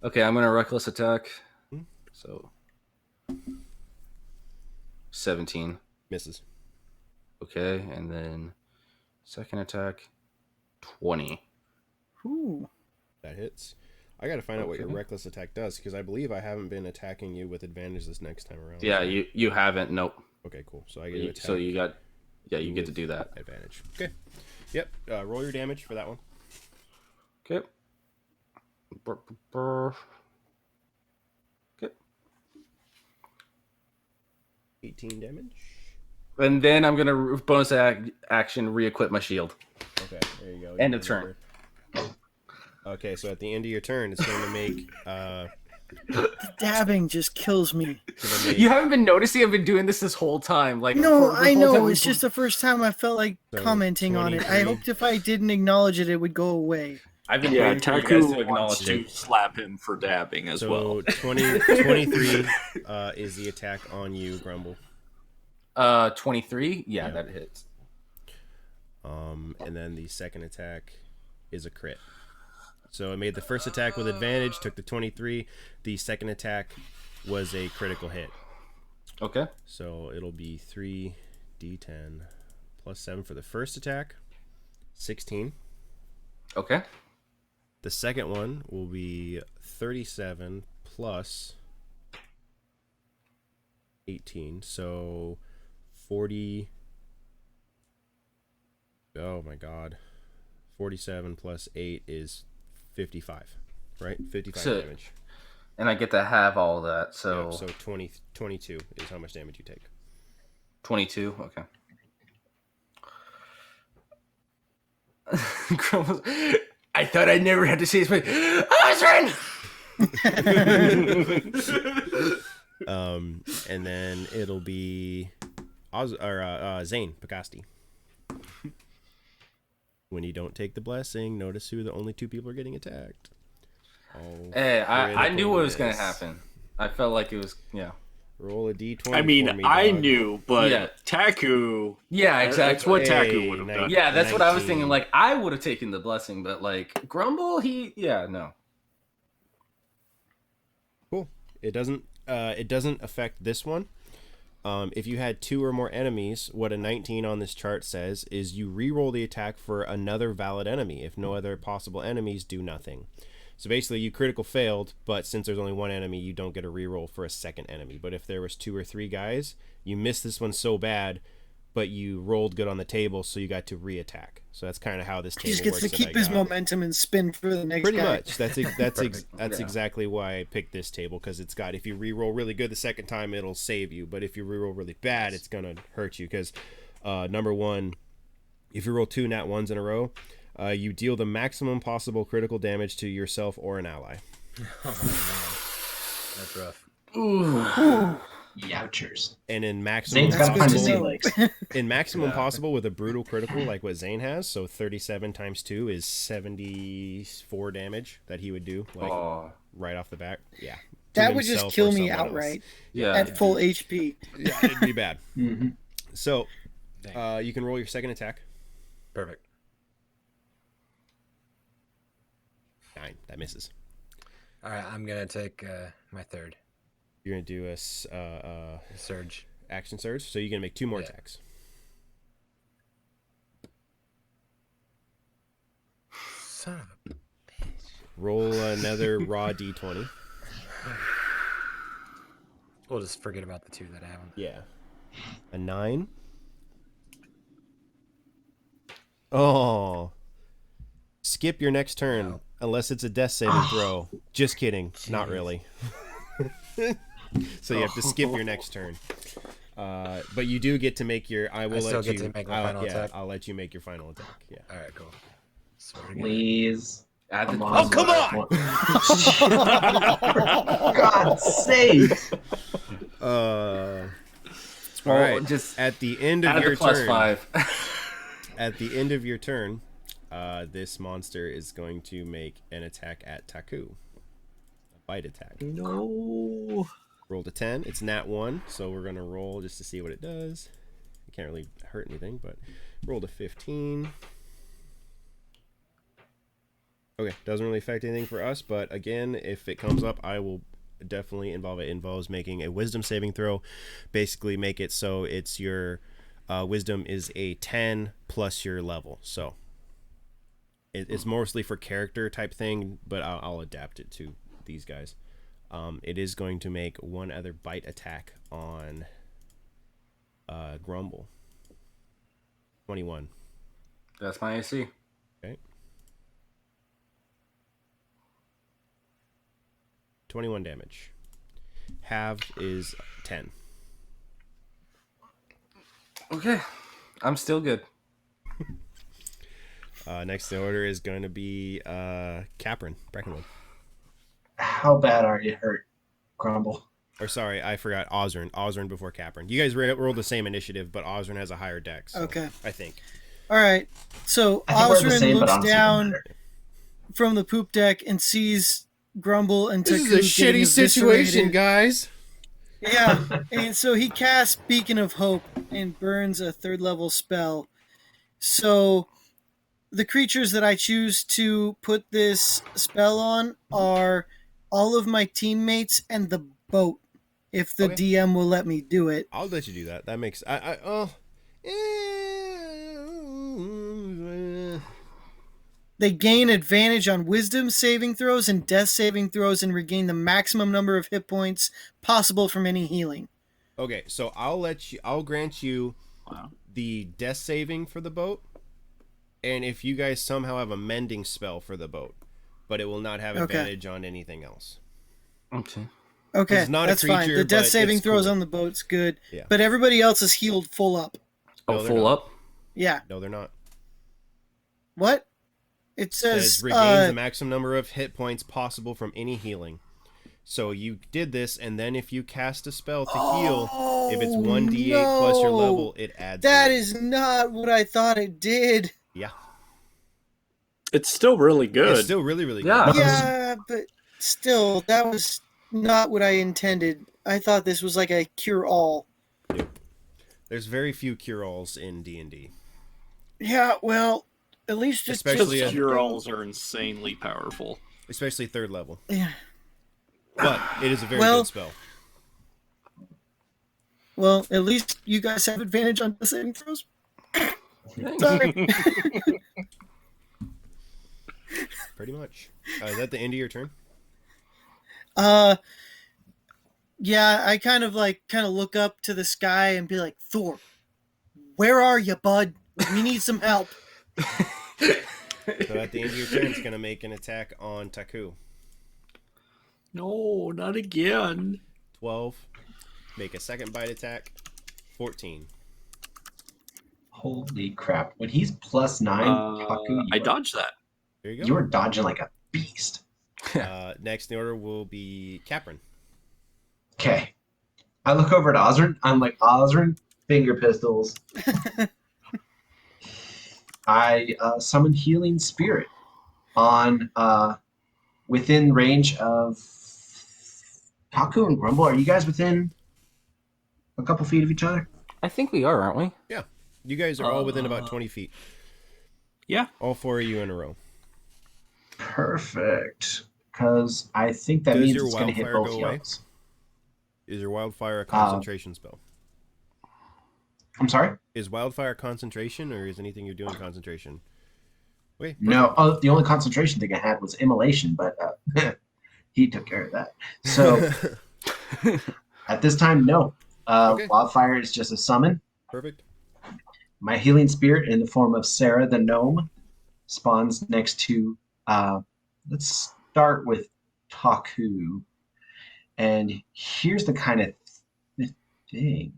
Okay, I'm gonna reckless attack. So 17. Misses. Okay, and then second attack 20. Ooh. That hits. I gotta find out what your Okay. reckless attack does, because I believe I haven't been attacking you with advantage this next time around. Yeah, you haven't. Nope. Okay, cool. So I get to attack. So you got. Yeah, you get to do that. Advantage. Okay. Yep. Roll your damage for that one. Okay. Okay. 18 damage. And then I'm gonna bonus action re-equip my shield. Okay, there you go. End of You turn. remember. Okay, so at the end of your turn, it's going to make. Dabbing just kills me. You haven't been noticing I've been doing this whole time. Like No, for the I whole time know. we- It's just the first time I felt like So, commenting on it. I 23. hoped if I didn't acknowledge it, it would go away. I've been Yeah, waiting for you guys Taku to wants acknowledge to it. slap him for dabbing as So well. 23 is the attack on you, Grumble. 23. Yeah, Yeah. that hits. And then the second attack is a crit. So I made the first attack with advantage, took the 23. The second attack was a critical hit. Okay. So it'll be 3d10 plus 7 for the first attack, 16. Okay. The second one will be 37 plus 18, so 40. Oh my god. 47 plus 8 is 55, right? 55 So- damage. And I get to have all of that. So, So 22 is how much damage you take. 22. Okay. I thought I never had to say this, but Ozrin! And then it'll be Zane Picasti. When you don't take the blessing, notice who the only two people are getting attacked. Oh, Hey, I knew what was critical going to miss. happen. I felt like it was, yeah. Roll a d20. I mean, for me, I dog. knew, but Yeah. Taku. Yeah, exactly. That's what Taku Hey, would have nice. done. Yeah, that's what I was 19. thinking. Like, I would have taken the blessing, but like Grumble, no. Cool. It doesn't affect this one. If you had two or more enemies, what a 19 on this chart says is you re-roll the attack for another valid enemy. If no other possible enemies, do nothing. So basically, you critical failed, but since there's only one enemy, you don't get a re-roll for a second enemy. But if there was two or three guys, you missed this one so bad, but you rolled good on the table, so you got to re-attack. So that's kind of how this He table just gets works. to that keep I his got. momentum and spin for the next Pretty guy. much. That's Yeah. exactly why I picked this table, because it's got, if you re-roll really good the second time, it'll save you, but if you re-roll really bad, it's gonna hurt you. Because number one, if you roll two nat ones in a row, you deal the maximum possible critical damage to yourself or an ally. Oh man, that's rough. Ooh. Youchers. And in maximum Zane's got to That's find good a to sea know. legs. in maximum Yeah. possible with a brutal critical like what Zane has, so 37 times 2 is 74 damage that he would do like Oh, right off the bat. Yeah. To That would just himself kill or me someone else. outright yeah. at full HP. Yeah, it'd be bad. Mm-hmm. So, Dang. you can roll your second attack. Perfect. 9. That misses. All right, I'm gonna take my third You're gonna do a surge. action surge, so you're gonna make 2 more Yeah. attacks. Son of a. Roll another raw d20. We'll just forget about the 2 that I haven't. Yeah. A 9. Oh. Skip your next turn No. unless it's a death saving throw. Just kidding. Not Jeez. really. So you have to skip your next turn. But you do get to make your. I will still let get you. to make my final attack? I'll let you make your final attack. Yeah. All right, cool. Swear to God. Please. Add the Come plus come one. For God's sake. All Well, right. just At the end of add your the plus turn. 5. At the end of your turn, this monster is going to make an attack at Taku. A bite attack. No. Rolled a 10. It's nat 1, so we're going to roll just to see what it does. It can't really hurt anything, but rolled a 15. Okay, doesn't really affect anything for us, but again, if it comes up, I will definitely involve it. Involves making a wisdom saving throw. Basically make it so it's your wisdom is a 10 plus your level. So it's mostly for character type thing, but I'll adapt it to these guys. It is going to make one other bite attack on Grumble. 21. That's my AC. Okay. 21 damage. Halved is 10. Okay. I'm still good. Next in order is going to be Capron, Breckenwood. How bad are you hurt, Grumble? Or sorry, I forgot Ozrin. Ozrin before Capron. You guys rolled the same initiative, but Ozrin has a higher dex. So Okay. I think. All right. So I think we're the Ozrin same, but looks honestly, it doesn't down matter. from the poop deck and sees Grumble and This Taku is a getting shitty situation, eviscerated. guys. Yeah, and so he casts Beacon of Hope and burns a 3rd level spell. So the creatures that I choose to put this spell on are all of my teammates and the boat, if the Okay. DM will let me do it. I'll let you do that. That makes They gain advantage on wisdom saving throws and death saving throws and regain the maximum number of hit points possible from any healing. Okay, so I'll grant you Wow. the death saving for the boat, and if you guys somehow have a mending spell for the boat, but it will not have Okay. advantage on anything else. Okay. Okay, It's not a that's fine. creature, The death but saving it's throws cool. on the boat's good, Yeah. but everybody else is healed full up. No, Oh, they're full not. up? Yeah. No, they're not. What? It It says says regains the maximum number of hit points possible from any healing. So you did this, and then if you cast a spell to heal, if it's 1d8 plus your level, it adds. That one. is not what I thought it did. Yeah. It's still really good. It's still really, really Yeah. good. Yeah, but still, that was not what I intended. I thought this was like a cure-all. There's very few cure-alls in D&D. Yeah, well, at least it's Especially just a- Cure-alls are insanely powerful. Especially 3rd level. Yeah. But it is a very Well- good spell. Well, at least you guys have advantage on the saving throws. Sorry. Pretty much. Is that the end of your turn? Yeah, I kind of look up to the sky and be like, Thor, where are you, bud? We need some help. So at the end of your turn, it's going to make an attack on Taku. No, not again. 12. Make a second bite attack. 14. Holy crap. When he's +9, Taku, I dodged that. There you you go. were dodging like a beast. Next in order will be Capron. Okay. I look over at Osrin. I'm like, Osrin, finger pistols. I summon Healing Spirit on within range of Taku and Grumble. Are you guys within a couple feet of each other? I think we are, aren't we? Yeah. You guys are all within about 20 feet. Yeah. All 4 of you in a row. Perfect. Because I think that Does means your it's going to hit wildfire both go away? yells. Is your wildfire a concentration spell? I'm sorry? Is wildfire concentration, or is anything you're doing concentration? Wait, No. Oh, the only concentration thing I had was immolation, but he took care of that. So at this time, no. Okay. Wildfire is just a summon. Perfect. My healing spirit in the form of Sarah the gnome spawns next to let's start with Taku. And here's the kind of thing.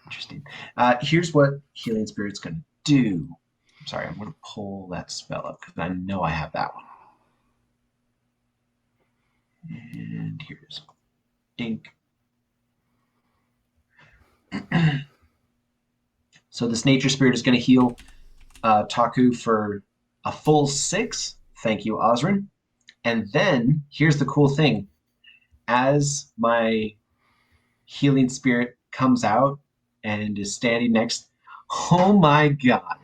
Interesting. Here's what healing spirit's gonna do. I'm sorry, I'm gonna pull that spell up because I know I have that one. And here's dink. So this nature spirit is going to heal Taku for a full 6. Thank you, Osrin. And then here's the cool thing. As my healing spirit comes out and is standing next, oh my god,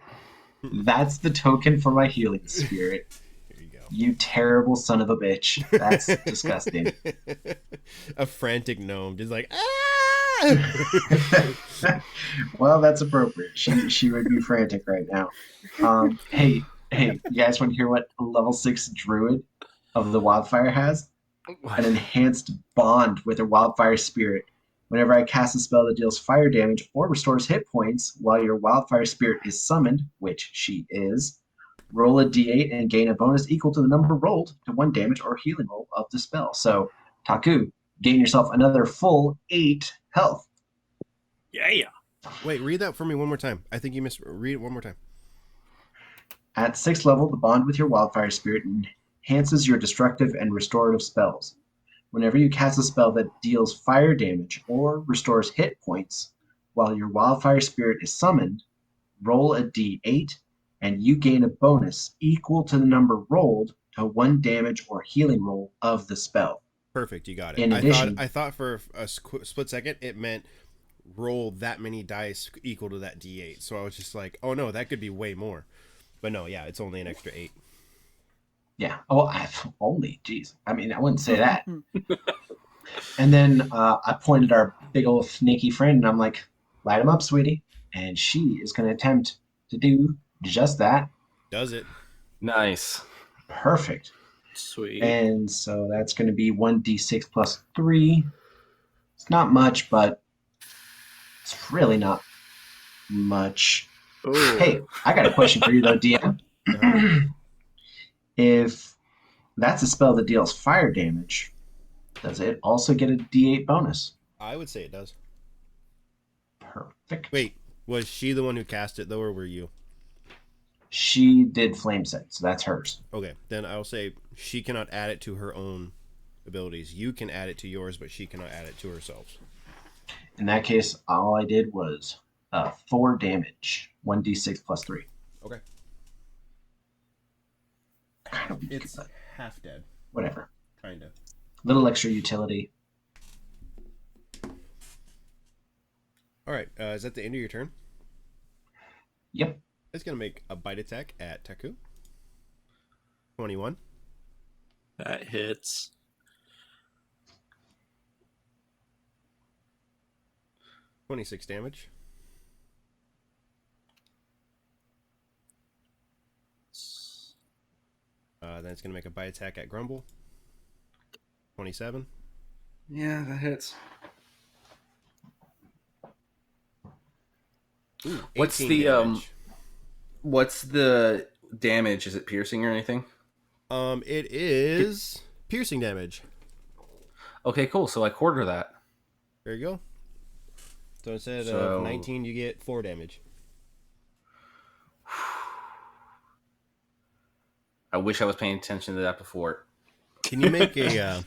that's the token for my healing spirit. Here you go. You terrible son of a bitch. That's disgusting. A frantic gnome, just like, ah! Well, that's appropriate. She would be frantic right now. Hey, you guys want to hear what a level 6 druid of the wildfire has? An enhanced bond with a wildfire spirit. Whenever I cast a spell that deals fire damage or restores hit points while your wildfire spirit is summoned, which she is, roll a d8 and gain a bonus equal to the number rolled to 1 damage or healing roll of the spell. So, Taku, gain yourself another full 8 health. Yeah. Wait, read that for me one more time. I think you missed. Read it one more time. At 6th level, the bond with your wildfire spirit enhances your destructive and restorative spells. Whenever you cast a spell that deals fire damage or restores hit points while your wildfire spirit is summoned, roll a d8 and you gain a bonus equal to the number rolled to 1 damage or healing roll of the spell. Perfect, you got it. In addition, I thought for a split second it meant roll that many dice equal to that d8. So I was just like, oh no, that could be way more. But no, yeah, it's only an extra 8. yeah. Oh, only, geez. I mean, I wouldn't say that. And then I pointed at our big old snaky friend, and I'm like, light him up, sweetie. And she is going to attempt to do just that. Does it? Nice. Perfect. Sweet. And so that's going to be 1d6 plus 3. It's not much, but it's really not much. Oh. Hey, I got a question for you, though, DM. If that's a spell that deals fire damage, does it also get a d8 bonus? I would say it does. Perfect. Wait, was she the one who cast it though, or were you? She did flame set, so that's hers. Okay, then I'll say she cannot add it to her own abilities. You can add it to yours, but she cannot add it to herself. In that case, all I did was 4 damage, 1d6 plus 3. Okay. Kind of weak, It's but half dead. whatever. Kinda. Little extra utility. Alright, is that the end of your turn? Yep. It's gonna make a bite attack at Taku. 21. That hits. 26 damage. Then it's gonna make a bite attack at Grumble. 27. Yeah, that hits. Ooh, What's 18 the damage. what's the damage? Is it piercing or anything? It is piercing damage. Okay, cool. So I quarter that. There you go. So instead So- of 19, you get 4 damage. I wish I was paying attention to that before. Can you make a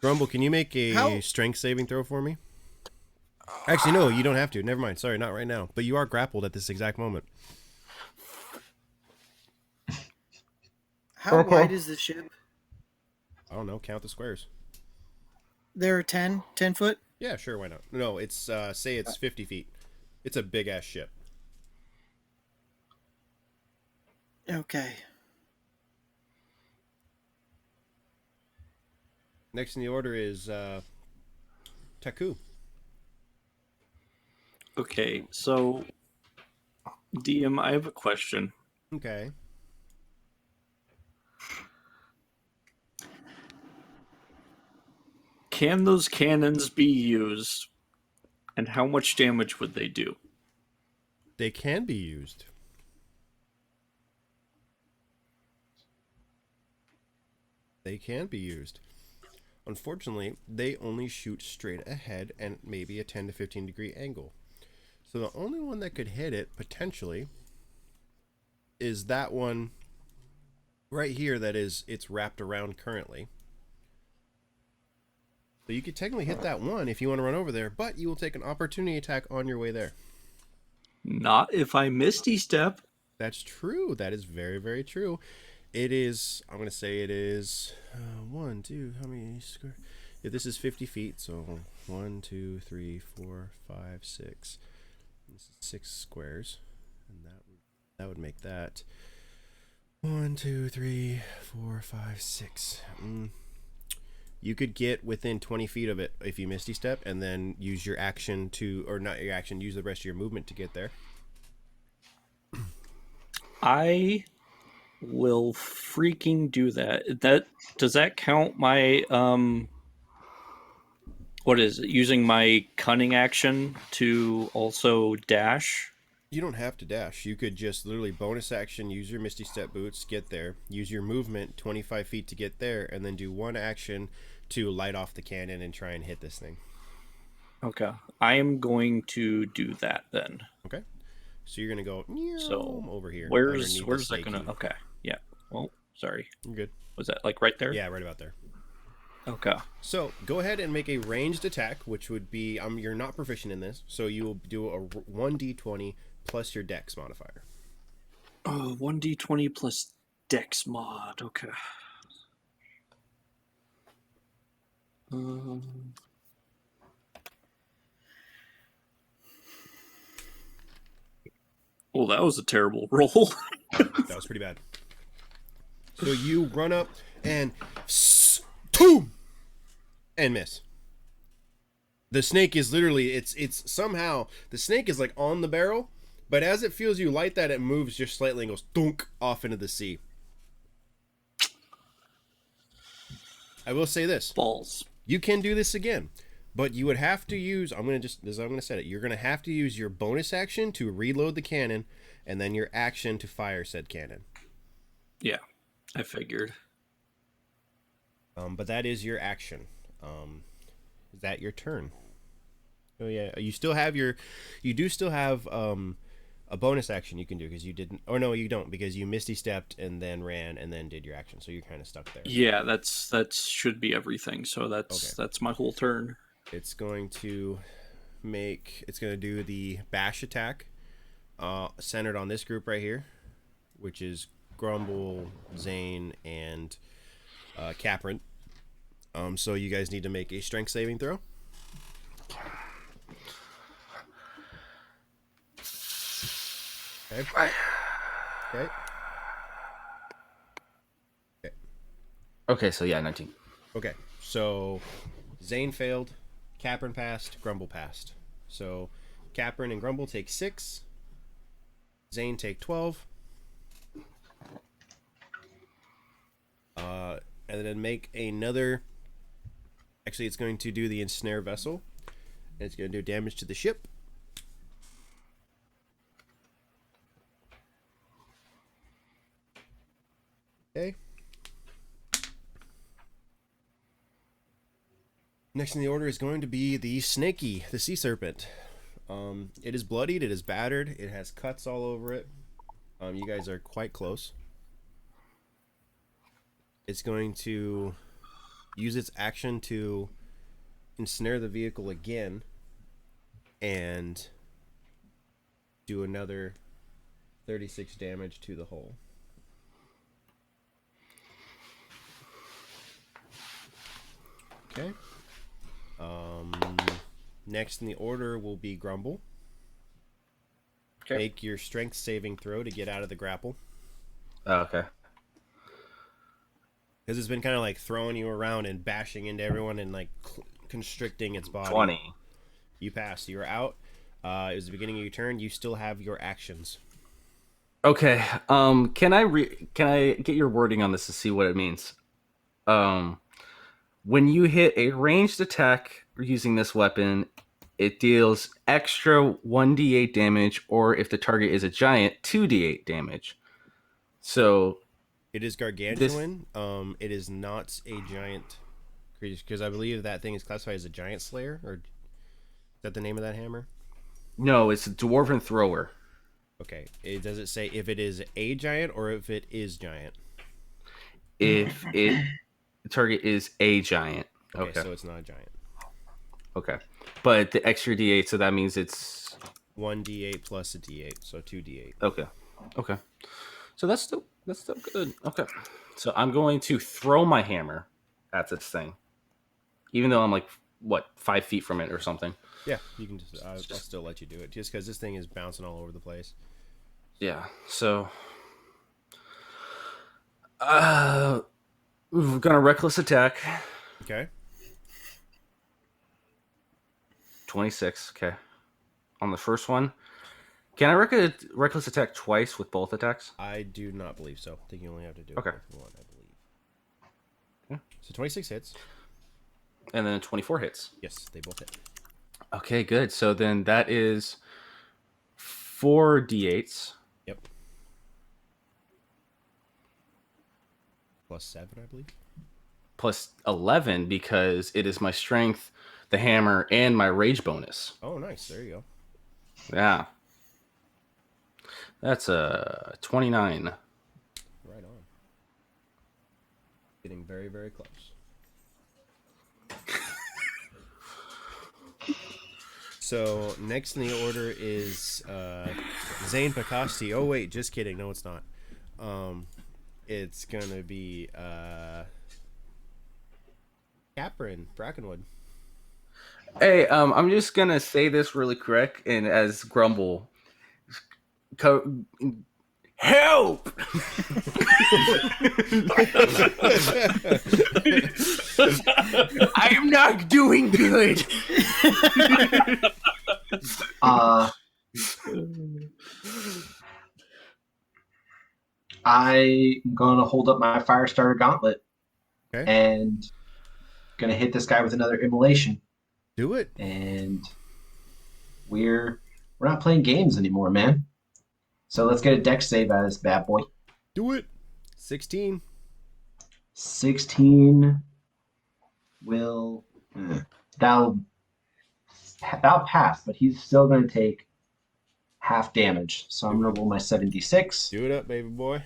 Grumble, can you make a strength saving throw for me? Actually, no, you don't have to. Never mind. Sorry, not right now. But you are grappled at this exact moment. How wide is the ship? I don't know. Count the squares. There are 10 foot? Yeah, sure. Why not? No, it's say it's 50 feet. It's a big ass ship. Okay. Next in the order is Taku. Okay, so DM, I have a question. Okay. Can those cannons be used, and how much damage would they do? They can be used. They can be used. Unfortunately, they only shoot straight ahead and maybe a 10 to 15 degree angle. So the only one that could hit it, potentially, is that one right here that it's wrapped around currently. So you could technically hit that one if you want to run over there, but you will take an opportunity attack on your way there. Not if I Misty Step. That's true. That is very, very true. It is, I'm going to say it is 1, 2, how many square? If this is 50 feet, so 1, 2, 3, 4, 5, 6. This is 6 squares. And that would make that 1, 2, 3, 4, 5, 6. You could get within 20 feet of it if you Misty Step and then use your action to, or not your action, use the rest of your movement to get there. I will freaking do that. Does that count my what is it? Using my cunning action to also dash? You don't have to dash. You could just literally bonus action, use your Misty Step boots, get there, use your movement 25 feet to get there, and then do one action to light off the cannon and try and hit this thing. Okay. I am going to do that then. Okay. So you're going to go over here. Where's that going to... Okay. Yeah. Well, sorry. You're good. Was that like right there? Yeah, right about there. Okay. So go ahead and make a ranged attack, which would be... you're not proficient in this, so you will do a 1d20 plus your dex modifier. 1d20 plus dex mod. Okay. Well, that was a terrible roll. That was pretty bad. So you run up and boom, and miss. The snake is literally it's somehow the snake is like on the barrel, but as it feels you light that, it moves just slightly and goes thunk off into the sea. I will say this. Balls. You can do this again, but you would have to use, I'm going to set it. You're going to have to use your bonus action to reload the cannon and then your action to fire said cannon. Yeah, I figured. But that is your action. Is that your turn? Oh yeah, you do still have a bonus action you can do because you didn't, or no, you don't, because you Misty stepped and then ran and then did your action, so you're kind of stuck there. Yeah, that should be everything. So that's my whole turn. It's going to do the bash attack, centered on this group right here, which is Grumble, Zane, and Caprin. So you guys need to make a strength saving throw. Okay. Okay. Okay. Okay, so yeah, 19. Okay. So Zane failed, Caprin passed, Grumble passed. So Caprin and Grumble take 6. Zane take 12. And then make another. Actually, it's going to do the ensnare vessel. And it's going to do damage to the ship. Okay. Next in the order is going to be the Snaky, the sea serpent. It is bloodied, it is battered, it has cuts all over it. You guys are quite close. It's going to use its action to ensnare the vehicle again and do another 36 damage to the hull. Okay. Next in the order will be Grumble. Okay. Make your strength saving throw to get out of the grapple. Oh, okay. Because it's been kind of like throwing you around and bashing into everyone and like constricting its body. 20. You passed. You're out. It was the beginning of your turn. You still have your actions. Okay. Can I get your wording on this to see what it means? When you hit a ranged attack using this weapon, it deals extra 1d8 damage, or if the target is a giant, 2d8 damage. So it is gargantuan. It is not a giant creature, because I believe that thing is classified as a giant slayer, or is that the name of that hammer? No, it's a dwarven thrower. Okay. Does it say if it is a giant or if it is giant? If the target is a giant. Okay, so it's not a giant. Okay. But the extra d8, so that means it's 1d8 plus a d8, so 2d8. Okay. So that's still good. Okay. So I'm going to throw my hammer at this thing. Even though I'm like, 5 feet from it or something. Yeah, you can just I'll still let you do it, just because this thing is bouncing all over the place. Yeah, so we're gonna reckless attack. Okay. 26. Okay. On the first one, can I reckless attack twice with both attacks? I do not believe so. I think you only have to do it Okay. with one, I believe. Yeah. So 26 hits. And then 24 hits. Yes, they both hit. Okay, good. So then that is 4 d8s. Yep. Plus 7, I believe. Plus 11 because it is my strength, the hammer, and my rage bonus. Oh, nice. There you go. Yeah. That's a 29. Right on. Getting very, very close. So next in the order is Zane Pakasti. Oh wait, just kidding. No, it's not. It's gonna be Caprin Brackenwood. Hey, I'm just gonna say this really quick, and as Grumble, help! I am not doing good. I'm gonna hold up my Firestarter Gauntlet Okay. and gonna hit this guy with another immolation. Do it. And we're not playing games anymore, man. So let's get a dex save out of this bad boy. Do it. 16. 16 will that'll pass, but he's still going to take half damage. So I'm going to roll my 76. Do it up, baby boy.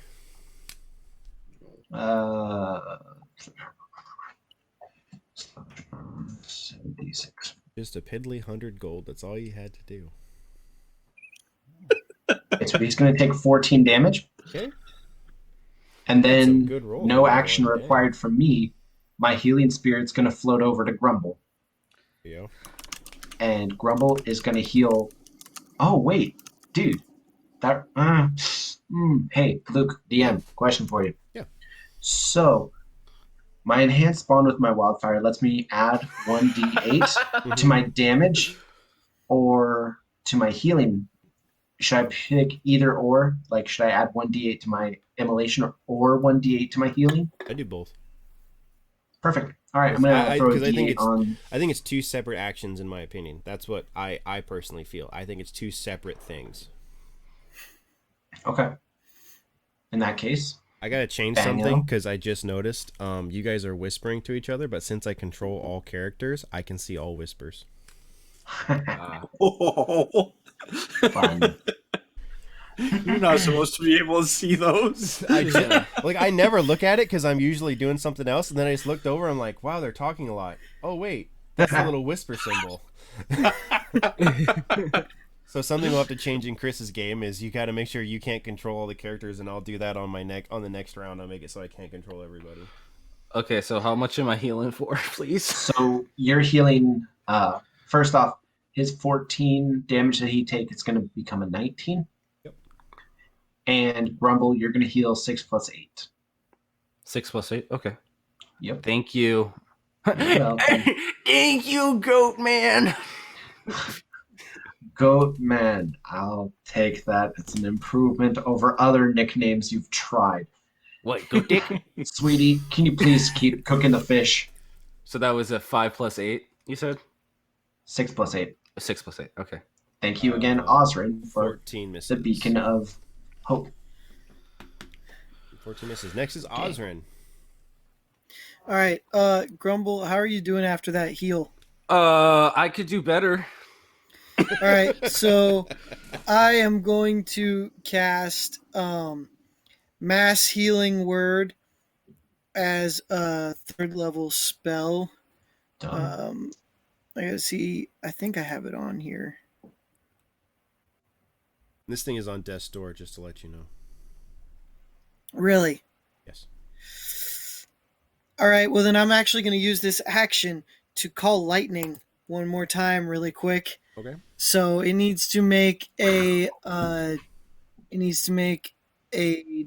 76. Just a piddly 100 gold. That's all you had to do. So he's going to take 14 damage. Okay. And That's a then good roll. no Good action roll, required from me. My healing spirit's going to float over to Grumble. Yeah. And Grumble is going to heal. Oh, wait. Dude. That. Hey, Luke, DM, question for you. Yeah. So, my enhanced bond with my wildfire lets me add 1d8 to my damage or to my healing. Should I pick either or? Like, should I add 1d8 to my immolation or 1d8 to my healing? I do both. Perfect. All right, I'm going to throw a d8 on. I think it's two separate actions, in my opinion. That's what I personally feel. I think it's two separate things. Okay. In that case. I gotta change Daniel? something because I just noticed you guys are whispering to each other, but since I control all characters, I can see all whispers. Fun. You're not supposed to be able to see those. I never look at it because I'm usually doing something else, and then I just looked over. I'm like, wow, they're talking a lot. Oh wait, that's the little whisper symbol. So something we'll have to change in Chris's game is you got to make sure you can't control all the characters, and I'll do that on the next round. I'll make it so I can't control everybody. Okay, so how much am I healing for, please? So you're healing. First off, his 14 damage that he takes, it's going to become a 19. Yep. And Grumble, you're going to heal 6 plus 8. 6 plus 8. Okay. Yep. Thank you. Thank you, Goat Man. Goat Man, I'll take that. It's an improvement over other nicknames you've tried. What, Goat Dick? Sweetie, can you please keep cooking the fish? So that was a 5 plus 8, you said? 6 plus 8. 6 plus 8. Okay. Thank you again, Osrin, for 14 misses. the beacon of hope. 14 misses. Next is Osrin. All right, Grumble, how are you doing after that heal? I could do better. All right, so I am going to cast Mass Healing Word as a 3rd level spell. Done. I gotta see. I think I have it on here. This thing is on death's door, just to let you know. Really? Yes. All right. Well, then I'm actually going to use this action to call lightning one more time, really quick. Okay. So it needs to make a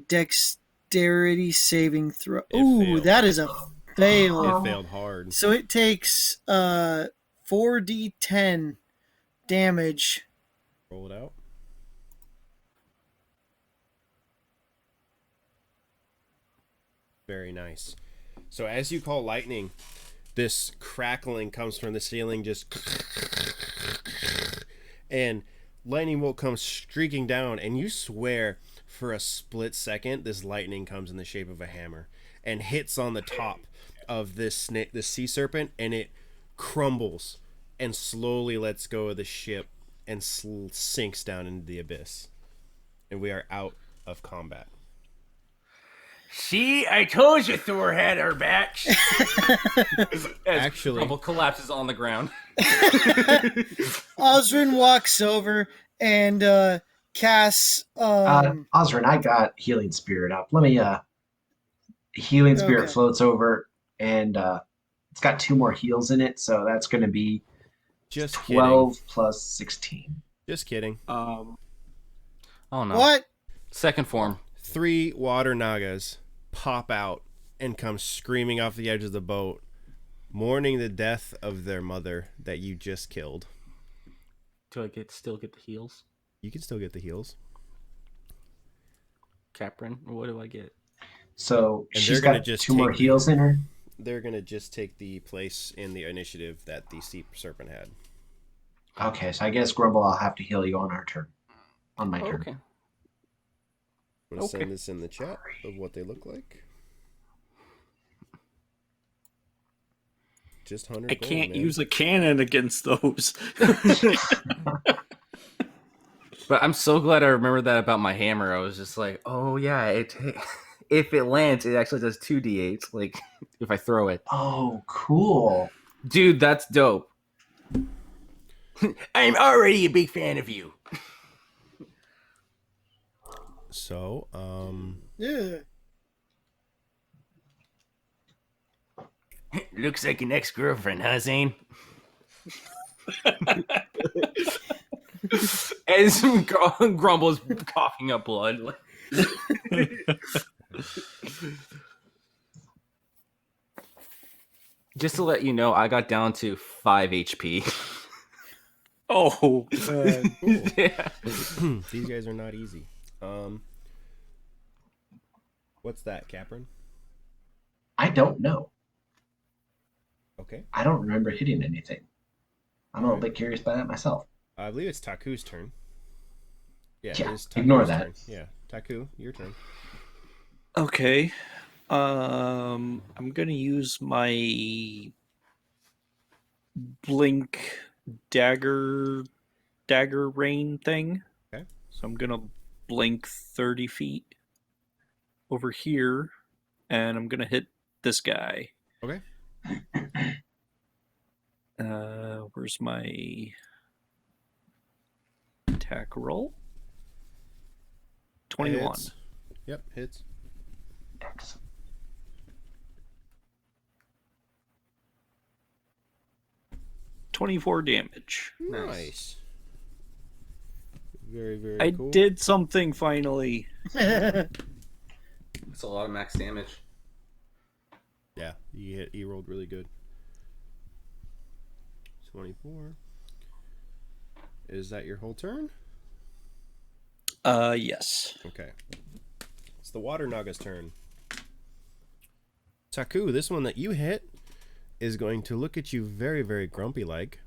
dexterity saving throw. Ooh, failed. that is a fail. It failed hard. So it takes 4d10 damage. Roll it out. Very nice. So as you call lightning, this crackling comes from the ceiling, just and lightning bolt comes streaking down, and you swear for a split second this lightning comes in the shape of a hammer and hits on the top of this sea serpent, and it crumbles and slowly lets go of the ship and sinks down into the abyss, and we are out of combat. See, I told you Thor had our backs. Actually, Grumble collapses on the ground. Osrin walks over and casts. Osrin, I got Healing Spirit up. Let me. Healing Spirit Okay. floats over, and it's got 2 more heals in it, so that's going to be just 12 kidding. plus 16. Just kidding. Oh no. What? Second form. 3 water nagas pop out and come screaming off the edge of the boat, mourning the death of their mother that you just killed. Do I still get the heals? You can still get the heals. Caprin? Or what do I get? So And she's they're gonna got just 2 more take- heals in her. They're going to just take the place in the initiative that the sea serpent had. Okay, so I guess Grumble, I'll have to heal you on our turn. On my turn. Okay. I'm going to Okay. send this in the chat of what they look like. Just 100 I gold, can't man. use a cannon against those. But I'm so glad I remembered that about my hammer. I was just like, oh yeah, if it lands, it actually does 2d8s, like if I throw it. Oh, cool. Dude, that's dope. I'm already a big fan of you. So, Yeah. Looks like an ex-girlfriend, huh, Zane? And some Grumble's coughing up blood. Just to let you know, I got down to 5 HP. Oh, cool. Yeah. These guys are not easy. What's that, Caprin? I don't know. Okay. I don't remember hitting anything. I'm a little bit curious by that myself. I believe it's Taku's turn. Yeah, Yeah, it is Taku's ignore that. turn. Yeah, Taku, your turn. okay. I'm gonna use my blink dagger rain thing. Okay. So I'm gonna blink 30 feet over here, and I'm going to hit this guy. Okay. Where's my attack roll? 21. Hits. Yep, hits. Excellent. 24 damage. Nice. Very, very I cool. did something finally. That's a lot of max damage. Yeah, he rolled really good. 24. Is that your whole turn? Yes. Okay. It's the Water Naga's turn. Taku, this one that you hit is going to look at you very, very grumpy like.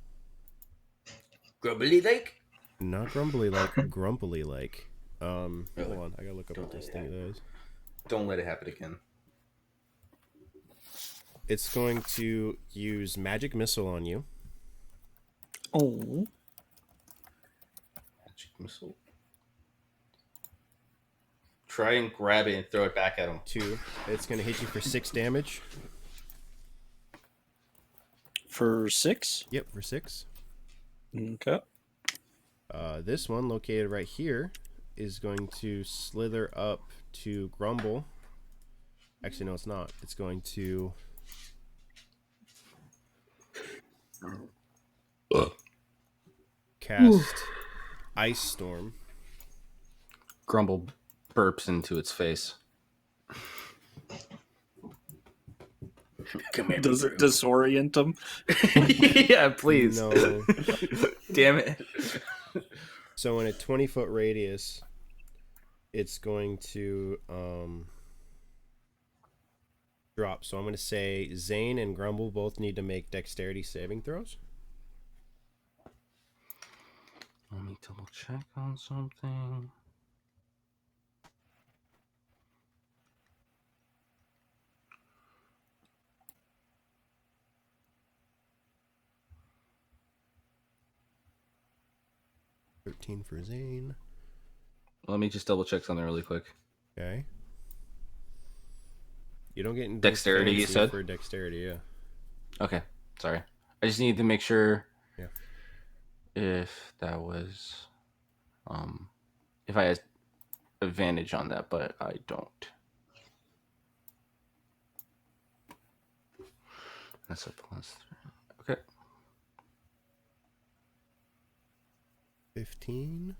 Grumbly like? Not grumbly like, grumpily like. Hold on, I gotta look up what this thing is. Don't let it happen again. It's going to use Magic Missile on you. Oh. Magic missile. Try and grab it and throw it back at him. 2. It's going to hit you for 6 damage. For 6? Yep, for 6. Okay. This one, located right here, is going to slither up to Grumble. Actually, no, it's not. It's going to... cast Ice Storm. Grumble burps into its face. Come here. Does it disorient him? Yeah, please. No. Damn it. So in a 20-foot radius, it's going to drop. So I'm going to say Zane and Grumble both need to make dexterity saving throws. Let me double check on something. $13 for Zane. Let me just double check something really quick. Okay. You don't get anything Dexterity, you fancy said? for dexterity, yeah. Okay, sorry. I just need to make sure Yeah. if that was if I had advantage on that, but I don't. That's a plus 3. Okay. 15.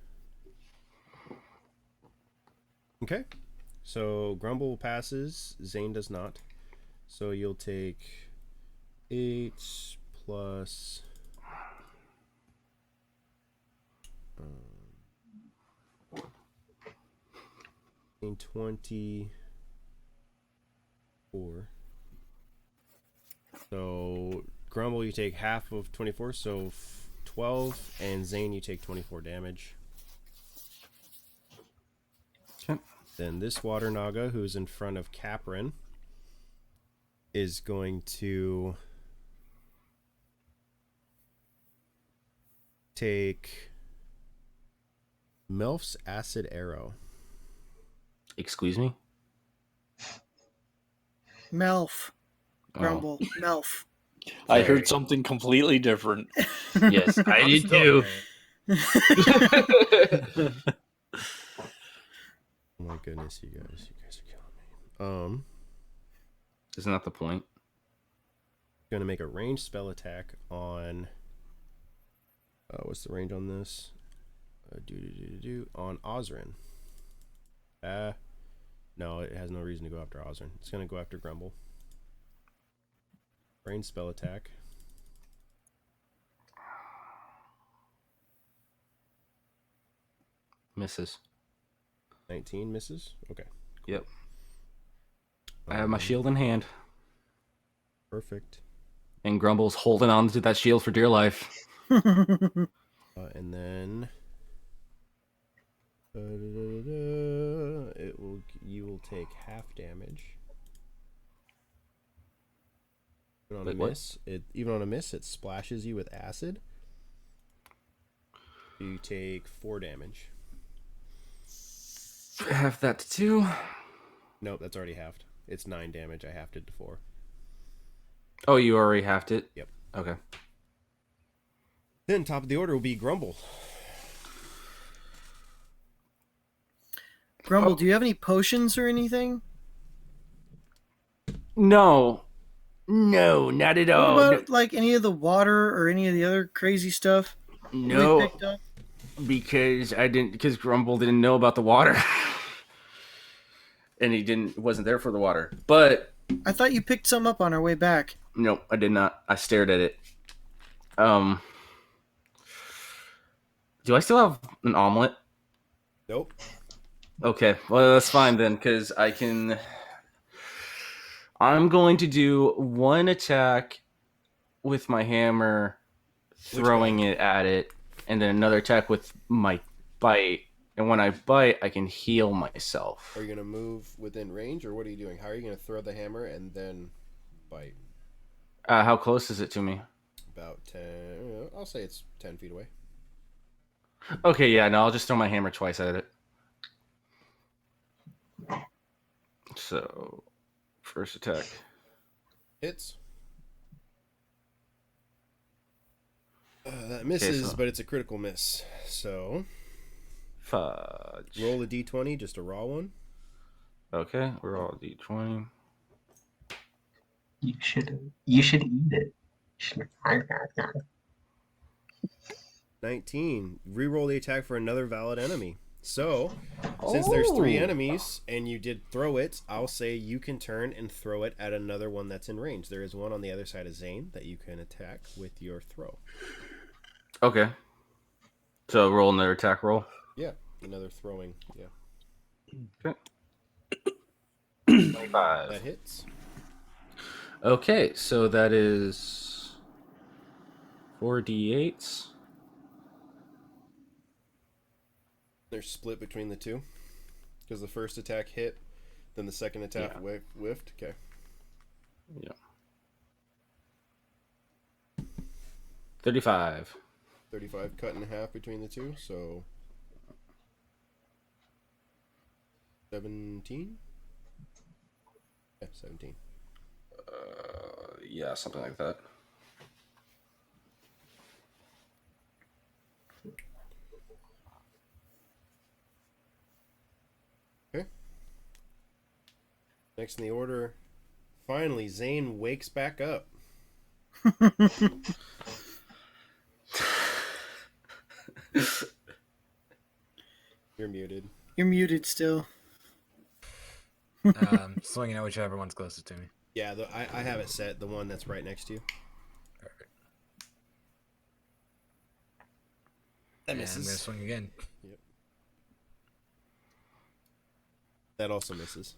Okay. So Grumble passes, Zane does not. So you'll take 8 plus 24. So Grumble, you take half of 24, so 12, and Zane, you take 24 damage. Okay. Then this Water Naga, who's in front of Caprin, is going to take Melf's Acid Arrow. Excuse me? Melf. Oh. Grumble. Melf. I heard something completely different. Yes, I did too. Oh my goodness, you guys are killing me. Isn't that the point? Gonna make a ranged spell attack on. What's the range on this? On Ozrin. No, it has no reason to go after Ozrin. It's gonna go after Grumble. Ranged spell attack. Misses. 19 misses. Okay. Yep. I have my shield in hand. Perfect. And Grumble's holding on to that shield for dear life. And then you will take half damage. Even on Wait, a what? miss, even on a miss, it splashes you with acid. You take 4 damage. Half that to 2. Nope, that's already halved. It's 9 damage. I halved it to 4. Oh, you already halved it? Yep. Okay. Then top of the order will be Grumble. Grumble, do you have any potions or anything? No. No, not at What all. about like any of the water or any of the other crazy stuff No, we picked up? Because Grumble didn't know about the water. And he wasn't there for the water. But I thought you picked some up on our way back. no, I did not. I stared at it. Do I still have an omelet? Nope. Okay, well that's fine then, because I'm going to do one attack with my hammer, throwing it at it, and then another attack with my bite. And when I bite, I can heal myself. Are you going to move within range, or what are you doing? How are you going to throw the hammer and then bite? How close is it to me? About 10... I'll say it's 10 feet away. Okay, yeah, no, I'll just throw my hammer twice at it. So, first attack. Hits. That misses, Okay, so- but it's a critical miss. So, Fudge. roll a d20, just a raw one. Okay, we're all D20. You should eat it. 19. Reroll the attack for another valid enemy. So, since there's 3 enemies and you did throw it, I'll say you can turn and throw it at another one that's in range. There is one on the other side of Zane that you can attack with your throw. Okay. So roll another attack roll. Yeah, another throwing. Yeah, Okay. 25. that hits. Okay, so that is 4d8s. They're split between the two because the first attack hit, then the second attack whiffed. Okay. Yeah. 35. 35 cut in half between the two, so 17. Yeah, 17. Yeah, something like that. Okay. Next in the order, finally, Zane wakes back up. You're muted. You're muted still. Swinging at whichever one's closest to me. Yeah, I have it set, the one that's right next to you. Perfect. That And misses. I'm gonna swing again. Yep. That also misses.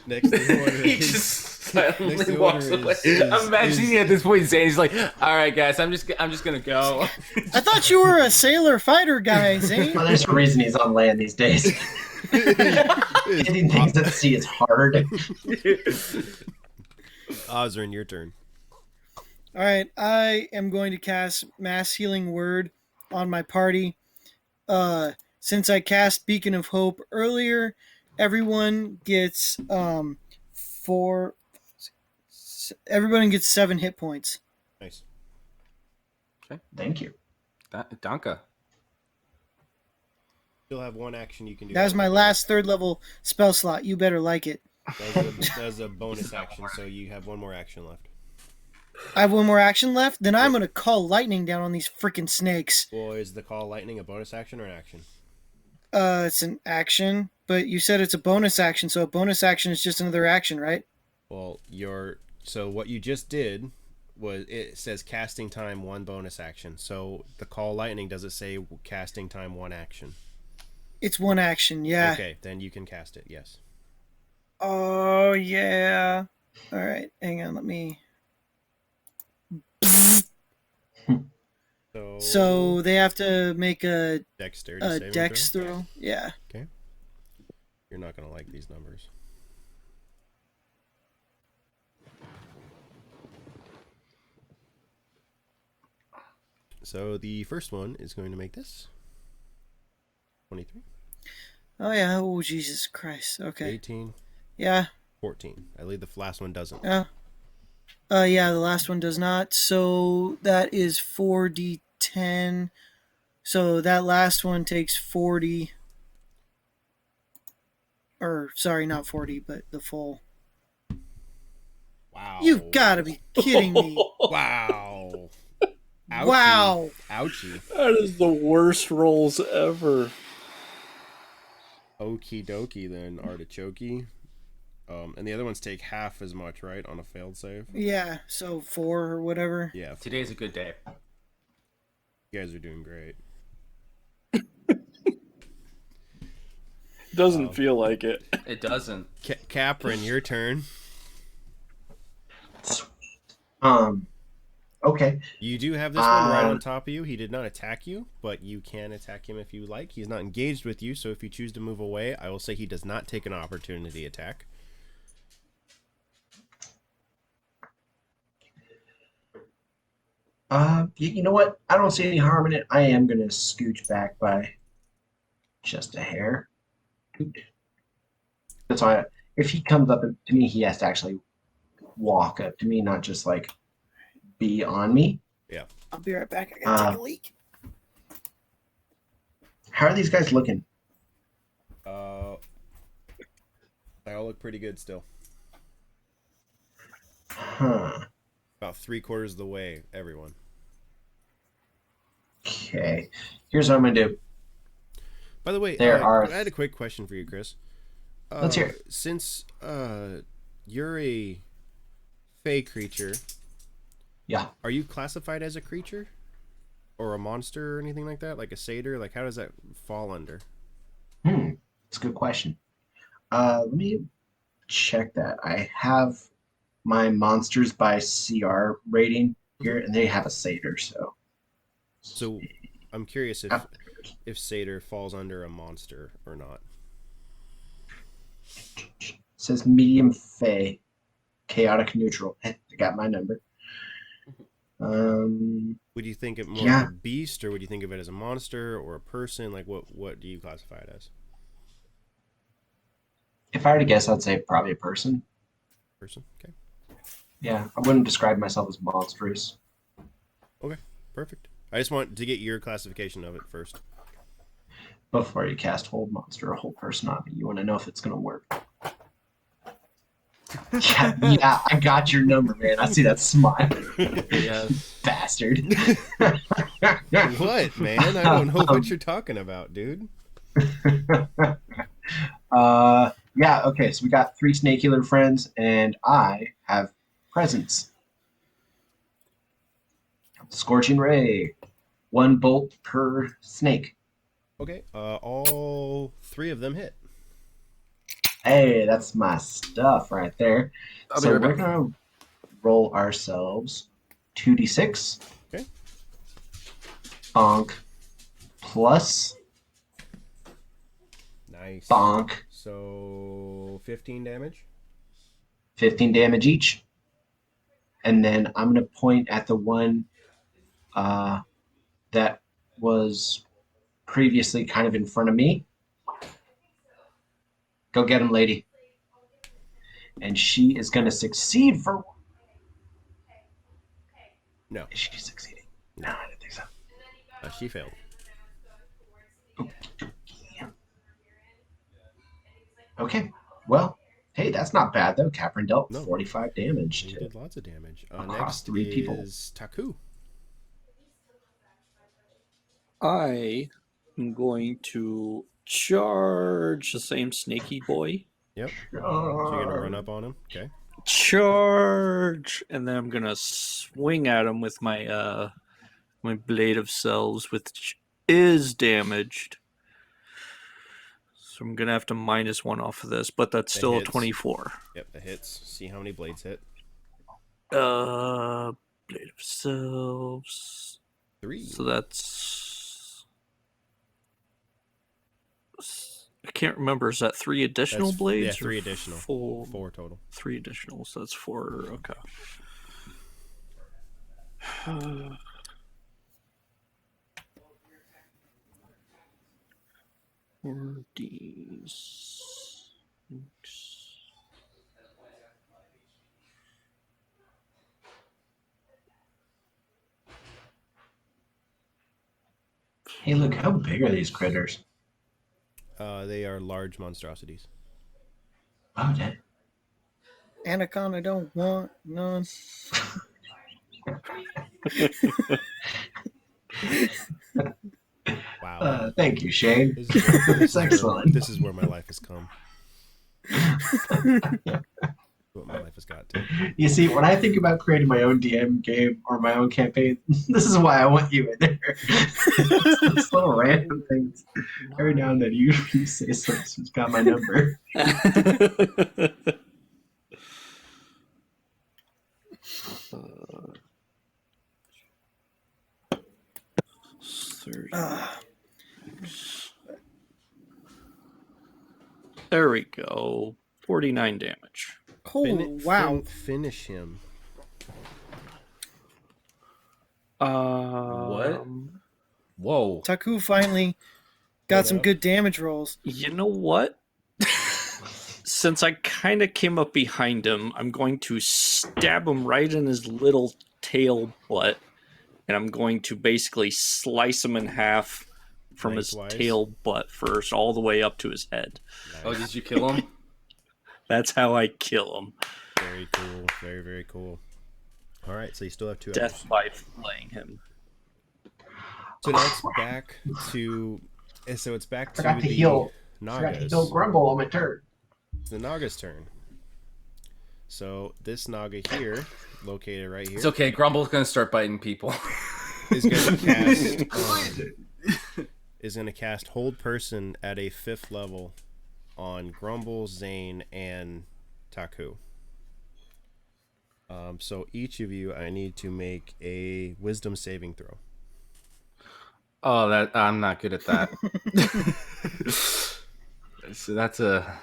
Next in the order He is- just next silently in walks order away. is- I'm imagining at this point, Zane, he's like, "All right, guys, I'm just gonna go." I thought you were a sailor fighter guy, Zane. Well, there's a reason he's on land these days. Hitting things at sea is hard. Ozrin, your turn. All right, I am going to cast Mass Healing Word on my party. Since I cast Beacon of Hope earlier, everyone gets everyone gets 7 hit points. Nice. Thank you. Danka. Still have one action you can do. That was my last 3rd level spell slot. You better like it. That was a bonus action, so you have one more action left. I have one more action left. Then I'm going to call lightning down on these freaking snakes. Well, is the call lightning a bonus action or an action? It's an action, but you said it's a bonus action, so a bonus action is just another action, right? Well, so what you just did was, it says casting time 1 bonus action. So the call lightning, does it say casting time 1 action? It's 1 action, yeah. Okay, then you can cast it. Yes. Oh, yeah. All right, hang on, let me... So they have to make a dexterity saving dex throw? throw. Yeah. Okay. You're not gonna like these numbers. So the first one is going to make this 23, Oh yeah. Oh Jesus Christ. Okay. 18, Yeah. 14. I believe the last one doesn't. Yeah. Yeah. The last one does not. So that is 4d10. So that last one takes 40. Or sorry, not 40, but the full. Wow. You've got to be kidding me. Wow. Ouchie. Wow. Ouchie. That is the worst rolls ever. Okie dokie then, artichoke. And the other ones take half as much, right, on a failed save? Yeah. So 4 or whatever. Yeah. Today's a good day. You guys are doing great. Doesn't feel like it. It doesn't. Caprin, your turn. Okay. You do have this one right on top of you. He did not attack you, but you can attack him if you like. He's not engaged with you, so if you choose to move away, I will say he does not take an opportunity attack. You know what? I don't see any harm in it. I am gonna scooch back by just a hair. That's why if he comes up to me, he has to actually walk up to me, not just like be on me. Yeah. I'll be right back. I gotta take a leak. How are these guys looking? They all look pretty good still. Huh. About 3/4 of the way, everyone. Okay. Here's what I'm gonna do. By the way, I had a quick question for you, Chris. Let's hear it. Since you're a fey creature, Yeah. are you classified as a creature? Or a monster or anything like that? Like a satyr? Like, how does that fall under? It's a good question. Let me check that. I have my monsters by CR rating here, and they have a satyr, so. So, I'm curious if satyr falls under a monster or not. It says medium fey, chaotic neutral. I got my number. Would you think it more of a beast, or would you think of it as a monster or a person? Like, what do you classify it as? If I were to guess, I'd say probably a person. Person? Okay. Yeah, I wouldn't describe myself as monstrous. Okay, perfect. I just want to get your classification of it first. Before you cast hold monster or hold person on me, you want to know if it's going to work. Yeah, I got your number, man. I see that smile. Yeah. Bastard. What, man? I don't know what you're talking about, dude. Yeah, okay, so we got 3 snakehular friends, and I have presents. Scorching Ray. 1 bolt per snake. Okay, all 3 of them hit. Hey, that's my stuff right there. I'll be So right we're back. going to roll ourselves 2d6. Okay. Bonk. Plus Nice. bonk. So 15 damage. 15 damage each. And then I'm going to point at the one that was previously kind of in front of me. Go get him, lady. And she is going to succeed for... No. Is she succeeding? No, I don't think so. She failed. Okay. Well, hey, that's not bad, though. Caprin dealt No. 45 damage. She To did lots of damage. across Next 3 people. is Taku. I am going to charge the same snaky boy. Yep. So you're gonna run up on him. Okay. Charge, and then I'm gonna swing at him with my my blade of selves, which is damaged. So I'm gonna have to -1 off of this, but that's That still hits. a 24. Yep, that hits. See how many blades hit. Blade of selves. 3. So that's. I can't remember. Is that 3 additional That's- blades? yeah, 3 or additional. 4 total. 3 additional. So that's 4. Okay. 4d6. Hey, look, how big are these critters? They are large monstrosities. Oh, that. Anaconda don't want none. Wow. Thank you, Shane. This is where, That's excellent. This is where my life has come. What my life has got to. You see, when I think about creating my own DM game or my own campaign, this is why I want you in there. It's little random things. Every now and then you say something who's got my number. There we go. 49 damage. Oh, wow. Finish him. What? Whoa. Taku finally got some good damage rolls. You know what? Since I kind of came up behind him, I'm going to stab him right in his little tail butt, and I'm going to basically slice him in half from Lengthwise. his tail butt first, all the way up to his head. Nice. Oh, did you kill him? That's how I kill him. Very cool. Very, very cool. All right, so you still have 2 Death hours. by flaying him. So now it's back to... So it's back to Forgot to the heal. Forgot to Nagas. heal Grumble on my turn. It's the Naga's turn. So this Naga here, located right here, It's okay. Grumble's gonna start biting people. is going to cast... is going to cast Hold Person at a 5th level on Grumble, Zane, and Taku. So each of you, I need to make a Wisdom saving throw. Oh, that I'm not good at that. So that's a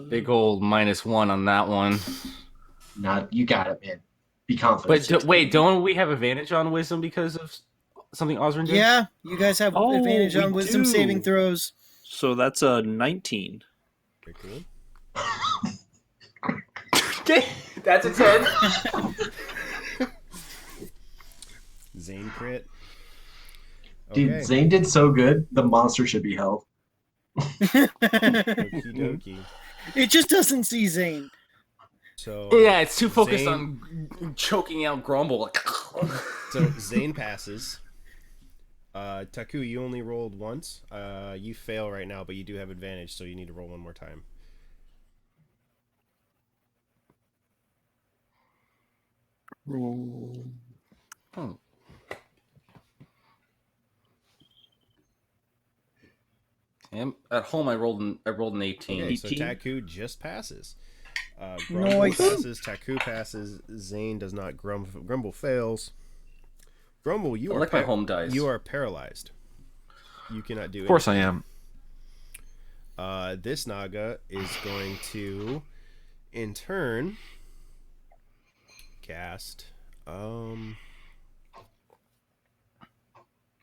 big old -1 on that one. Nah, you got it, man. Be confident. But wait, don't we have advantage on wisdom because of something Osrin did? Yeah, you guys have advantage on wisdom saving throws. So that's a 19. Very cool. That's a 10. Zane crit. Dude, Okay. Zane did so good, the monster should be held. Okie dokie. It just doesn't see Zane. So Yeah, it's too focused Zane- on choking out Grumble. So Zane passes. Taku, you only rolled once. You fail right now, but you do have advantage, so you need to roll one more time. Roll. Oh. At home, I rolled an 18. Okay, so 18? Taku just passes. Grumble Nice. passes. Taku passes. Zane does not. Grumble fails. Grumble, you I are like my home dice. You are paralyzed. You cannot do. Of course I am. This Naga is going to, in turn, cast. I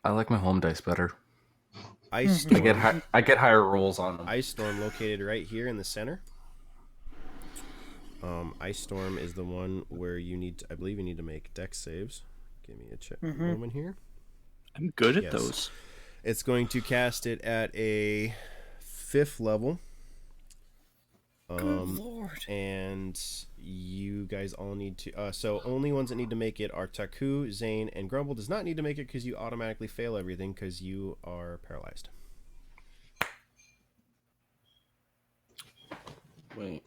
like my home dice better. Ice Storm. I get higher rolls on them. Ice Storm located right here in the center. Ice Storm is the one where you need to, I believe you need to make dex saves. Give me a check moment here. I'm good at Yes. those. It's going to cast it at a 5th level. Good lord. And you guys all need to... so only ones that need to make it are Taku, Zane, and Grumble does not need to make it because you automatically fail everything because you are paralyzed. Wait.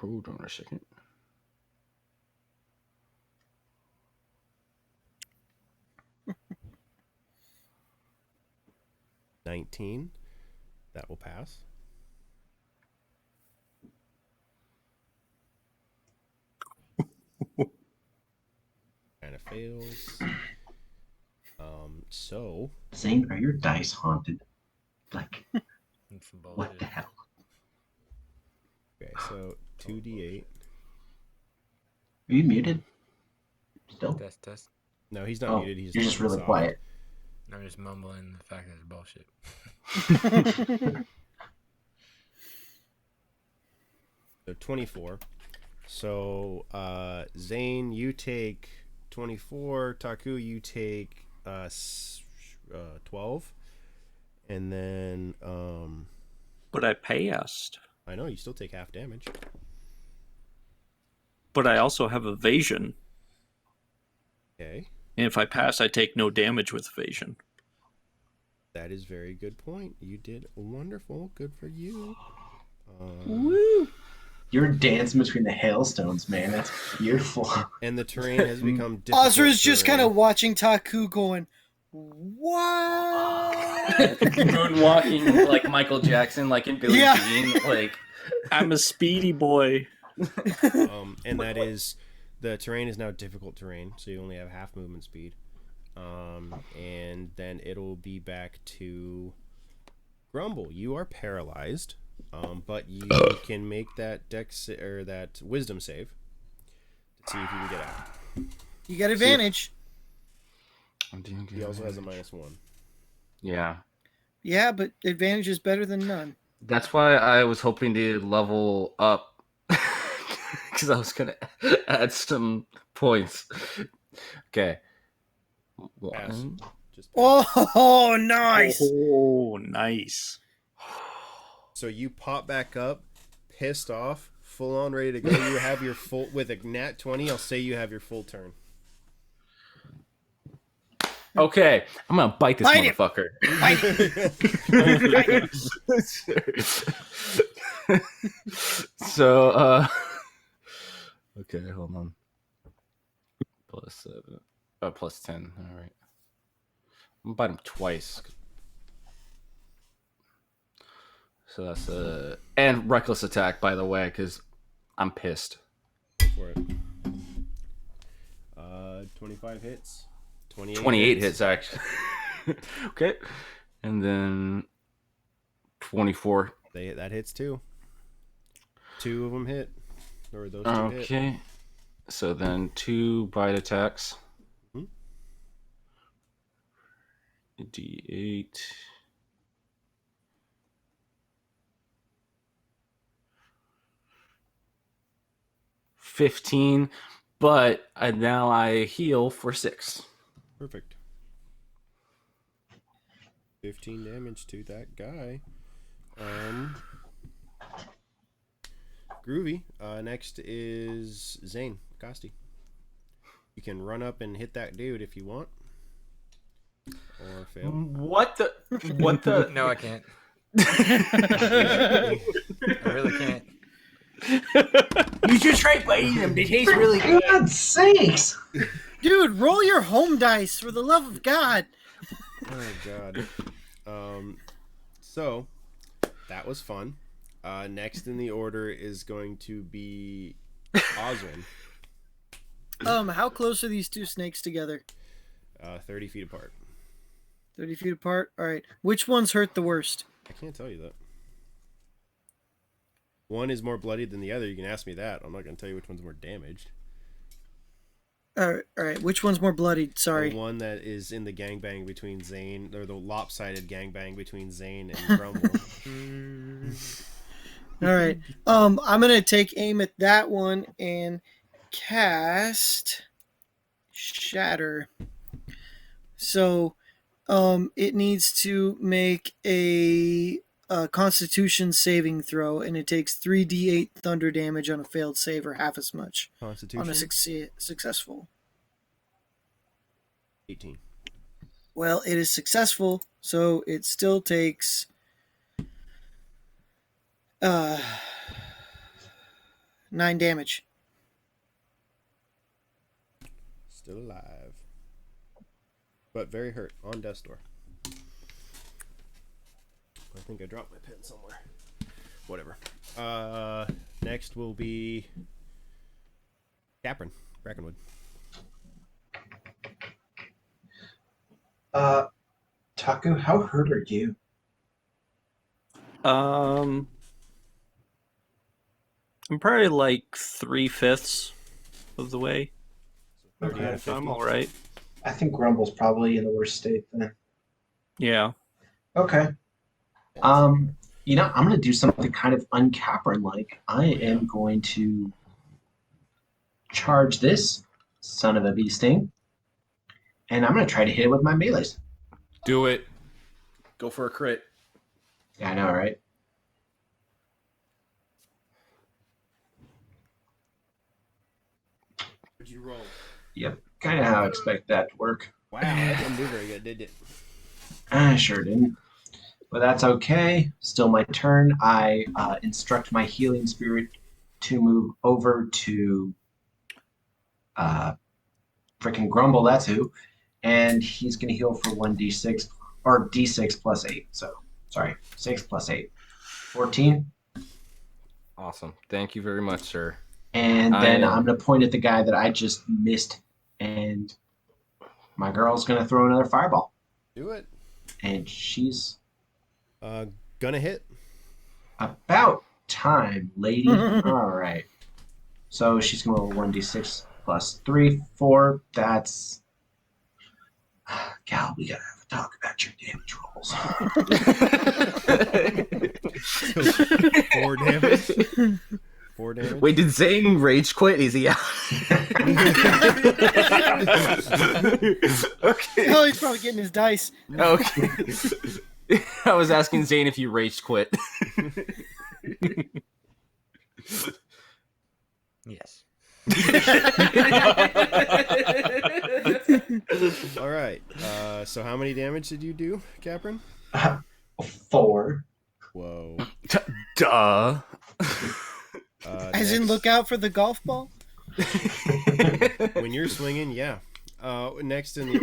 Hold on a second. $19. That will pass. Kind of fails. So Zane, are your dice haunted? Like, what the hell? okay, so 2d8. Are you muted? Still? Test. No, he's not Oh, muted. He's you're just really quiet. I'm just mumbling the fact that it's bullshit. So 24. So Zane, you take 24. Taku, you take 12. And then But I passed. I know you still take half damage. But I also have evasion. Okay. And if I pass, I take no damage with evasion. That is very good point. You did wonderful. Good for you. Woo! You're dancing between the hailstones, man. That's beautiful. And the terrain has become difficult. Ozra's just terrain. kind of watching Taku going, what? Moonwalking like Michael Jackson, like in Billie Yeah. Jean. Like, I'm a speedy boy. And that is, the terrain is now difficult terrain, so you only have half movement speed. And then it'll be back to Grumble. You are paralyzed, but you can make that dex or that wisdom save to see if you can get out. You got advantage. He also has a -1. yeah. Yeah, but advantage is better than none. That's why I was hoping to level up because I was gonna add some points. Okay. Pass. One. Just pass. Oh, nice. Oh, nice. So you pop back up, pissed off, full on ready to go. You have your full with a nat 20. I'll say you have your full turn. Okay, I'm gonna bite this Bite it. motherfucker. So, okay, hold on. +7, +10. All right, I'm gonna bite him twice. So that's and reckless attack, by the way, because I'm pissed. For it. 25 hits. 28 hits actually. Okay, and then 24. That hits too. 2 of them hit. Or those 2 hit. Okay, so then 2 bite attacks. Mhm. D8. $15, but now I heal for 6. Perfect. 15 damage to that guy. Groovy. Next is Zane Costi. You can run up and hit that dude if you want. Or fail. What the? What the? No, I can't. I really can't. You should try biting them. They taste really For good. God's sakes! Dude, roll your home dice for the love of God. Oh god. So that was fun. Next in the order is going to be Oswin. How close are these two snakes together? 30 feet apart. 30 feet apart? Alright. Which ones hurt the worst? I can't tell you that. One is more bloodied than the other. You can ask me that. I'm not going to tell you which one's more damaged. Alright. Which one's more bloodied? Sorry. The one that is in the gangbang between Zane, or the lopsided gangbang between Zane and Grumble. Alright. I'm gonna take aim at that one and cast Shatter. So it needs to make a Constitution saving throw, and it takes 3d8 thunder damage on a failed save, or half as much Constitution? on a successful. 18. Well, it is successful, so it still takes 9 damage. Still alive. But very hurt. On death's door. I think I dropped my pen somewhere. Whatever. Next will be Capron Brackenwood. Taku, how hurt are you? I'm probably like 3/5 of the way. So 30 out of So I'm 50. all right. I think Grumble's probably in the worst state then. Yeah. Okay. I'm gonna do something kind of uncapern like. I am going to charge this son of a bee sting, and I'm gonna try to hit it with my melees. Do it. Go for a crit. Yeah, I know, right? What'd you roll? Yep, kind of how I expect that to work. Wow, that didn't do very good, did it? I sure didn't. But that's okay. Still my turn. I instruct my healing spirit to move over to freaking Grumble, that's who. And he's going to heal for 1d6, or d6 plus 8. So, sorry, 6 plus 8. 14. Awesome. Thank you very much, sir. And then I'm going to point at the guy that I just missed. And my girl's going to throw another fireball. Do it. And she's... gonna hit. About time, lady. All right. So she's going to roll 1d6 plus 3, 4. That's... Gal, we got to have a talk about your damage rolls. 4 damage. 4 damage. Wait, did Zane rage quit? Is he out? Okay. Oh, he's probably getting his dice. Okay. I was asking Zane if you rage quit. Yes. All right. So how many damage did you do, Capron? 4. Whoa. Duh. As in, look out for the golf ball. When you're swinging, yeah. Next in the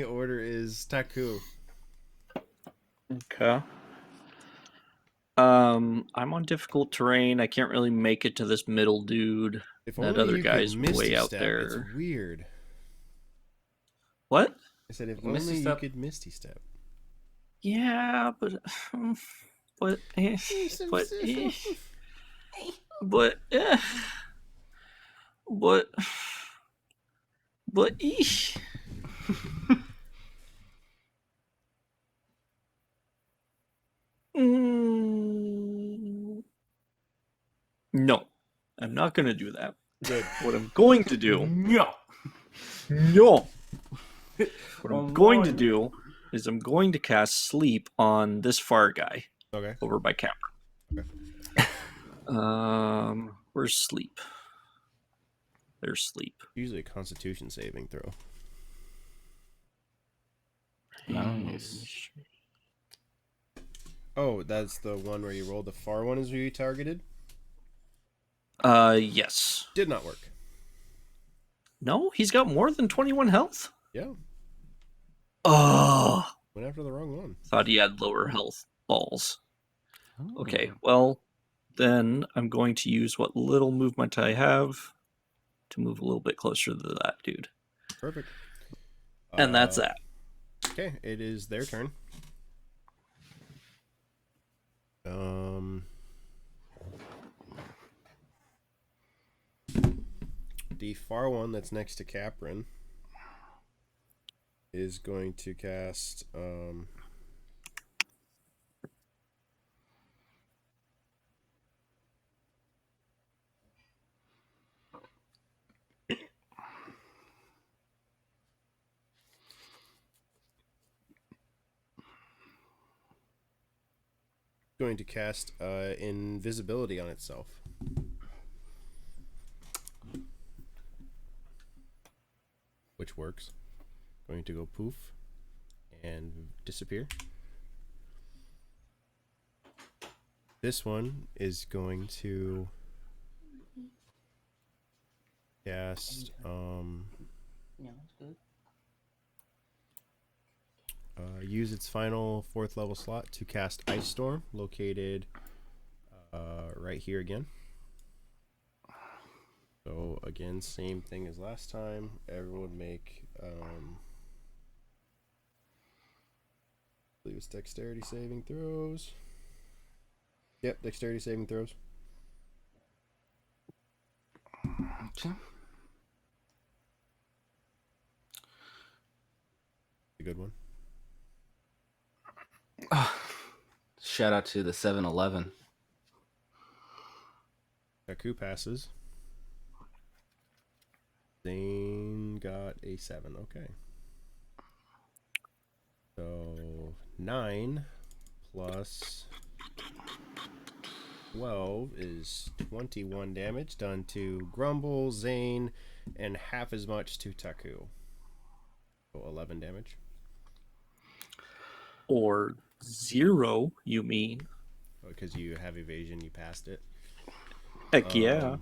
order is Taku. Okay. I'm on difficult terrain. I can't really make it to this middle dude. If That only other you guy's could Misty way out Step. there. It's weird. What? I said if Misty only you Step. could Misty Step. Yeah, but but eesh. No, I'm not going to do that. Good. What I'm going to do, No. what I'm going to do is I'm going to cast Sleep on this far guy Okay. over by Cap. Okay. Where's Sleep? There's Sleep. Usually a Constitution saving throw. Nice. Oh, that's the one where you rolled the far one is who you targeted? Yes. Did not work. No, he's got more than 21 health. Yeah. Oh, Went after the wrong one. thought he had lower health balls. Okay, well, then I'm going to use what little movement I have to move a little bit closer to that dude. Perfect. And that's that. Okay, it is their turn. The far one that's next to Capron is going to cast invisibility on itself. Which works. Going to go poof and disappear. This one is going to cast use its final 4th level slot to cast Ice Storm, located right here again. So again, same thing as last time. Everyone make I believe it's dexterity saving throws. Yep, dexterity saving throws. Okay. A good one. Shout out to the 7-Eleven. Taku passes. Zane got a 7. Okay. So 9 plus 12 is 21 damage done to Grumble, Zane, and half as much to Taku. So 11 damage. Or 0, you mean? Because you have evasion, you passed it. Heck yeah.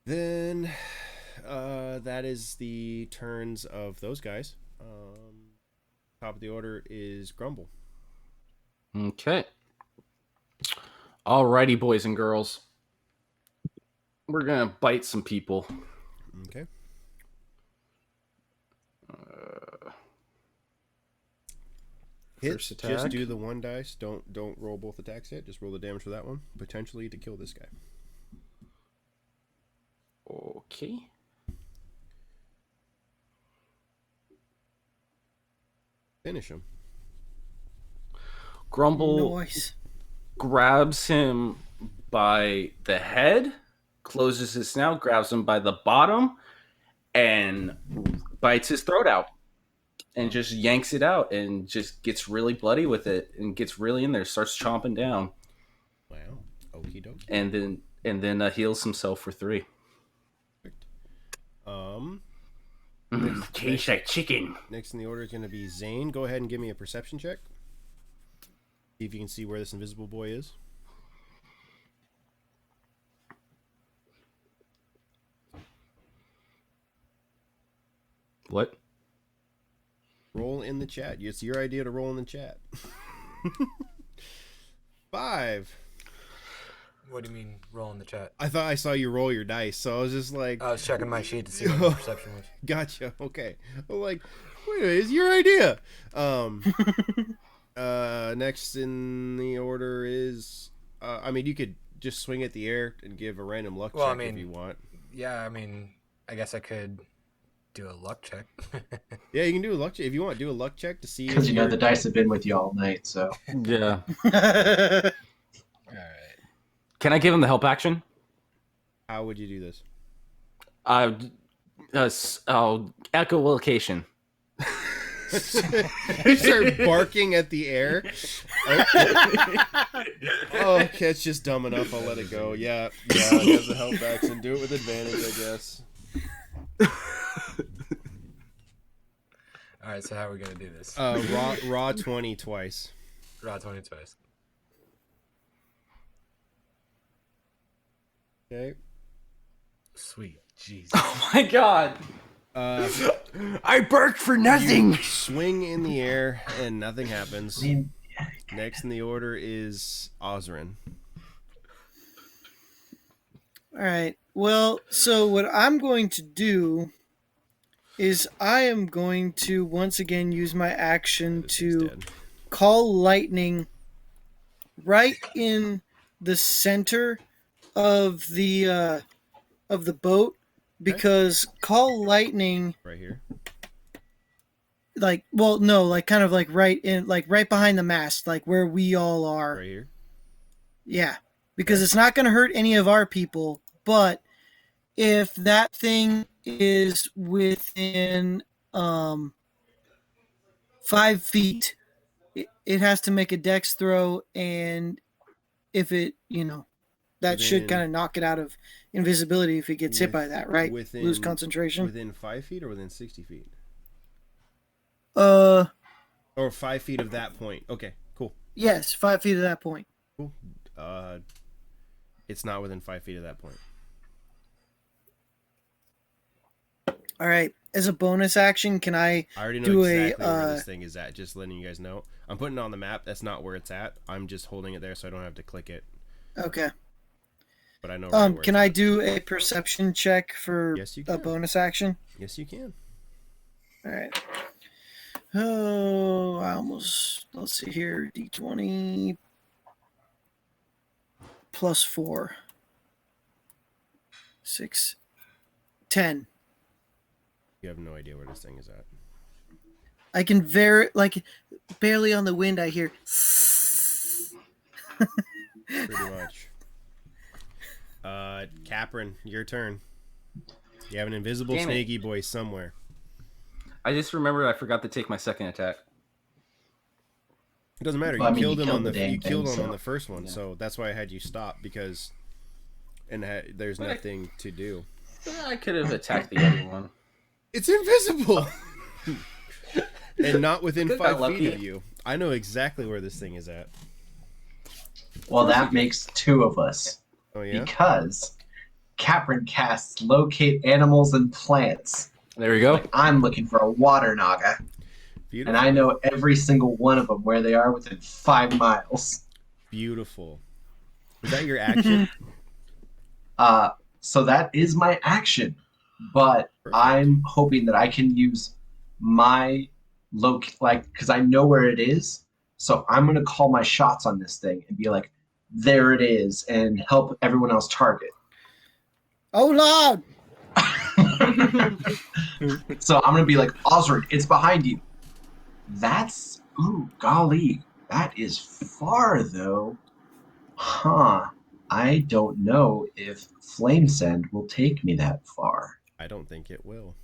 Then that is the turns of those guys. Top of the order is Grumble. Okay. Alrighty, boys and girls. We're going to bite some people. Okay. Hit, First attack. just do the one dice. Don't roll both attacks yet. Just roll the damage for that one. Potentially to kill this guy. Okay. Finish him. Grumble Nice. grabs him by the head, closes his snout, grabs him by the bottom, and bites his throat out. And just yanks it out and just gets really bloody with it and gets really in there, starts chomping down. Wow. Okie dokie. And then heals himself for 3. Tastes like chicken. Next in the order is going to be Zane. Go ahead and give me a perception check. See if you can see where this invisible boy is. What? Roll in the chat. It's your idea to roll in the chat. 5. What do you mean, roll in the chat? I thought I saw you roll your dice, so I was just like... I was checking my sheet to see what the perception was. Gotcha. Okay. I'm like, wait a minute, it's your idea. Next in the order is... I mean, you could just swing at the air and give a random luck check if you want. Yeah, I mean, I guess I could do a luck check. Yeah, you can do a luck check. If you want, do a luck check to see... Because the dice have been with you all night, so. Yeah. Alright. Can I give him the help action? How would you do this? Echolocation. You start barking at the air. Okay, it's just dumb enough. I'll let it go. Yeah, I have the help action. Do it with advantage, I guess. Alright, so how are we going to do this? Raw 20 twice. Raw 20 twice. Okay. Sweet. Jesus. Oh my god. I barked for nothing. You swing in the air and nothing happens. Next in the order is Osrin. All right. Well, so what I'm going to do is I am going to once again use my action to call lightning right in the center of the boat, because call lightning right here. Like, well, no, like kind of like right behind the mast, like where we all are. Right here. Yeah, because it's not going to hurt any of our people, but if that thing is within 5 feet, it has to make a dex throw, and if it, that should kind of knock it out of invisibility if it gets hit by that, right? Lose concentration. Within 5 feet or within 60 feet? Or 5 feet of that point. Okay, cool. Yes, 5 feet of that point. Cool. It's not within 5 feet of that point. All right. As a bonus action, can I already know do exactly where this thing is at. Just letting you guys know. I'm putting it on the map. That's not where it's at. I'm just holding it there so I don't have to click it. Okay. But I know. Right where can I do a perception check for a bonus action? Yes, you can. All right. Oh, let's see here. D20 plus 4. 6. 10. You have no idea where this thing is at. I can barely on the wind. I hear. Pretty much. Caprin, your turn. You have an invisible Damn it. snaky boy somewhere. I just remembered I forgot to take my second attack. It doesn't matter. Well, I You mean, killed him on the damn you killed thing, him on so- the first one, Yeah. so that's why I had you stop because, there's But I- nothing to do. I could have attacked the other one. It's invisible, and not within Could've got 5 feet lucky. of you. I know exactly where this thing is at. Well, that makes two of us. Oh yeah. Because Caprin casts locate animals and plants. There we go. I'm looking for a water naga, Beautiful. and I know every single one of them where they are within 5 miles. Beautiful. Is that your action? So that is my action, but Perfect. I'm hoping that I can use my because I know where it is. So I'm gonna call my shots on this thing and be like, "There it is," and help everyone else target. Oh, loud! So I'm gonna be like, Osric, it's behind you. That's golly, that is far though. Huh. I don't know if Flame Send will take me that far. I don't think it will.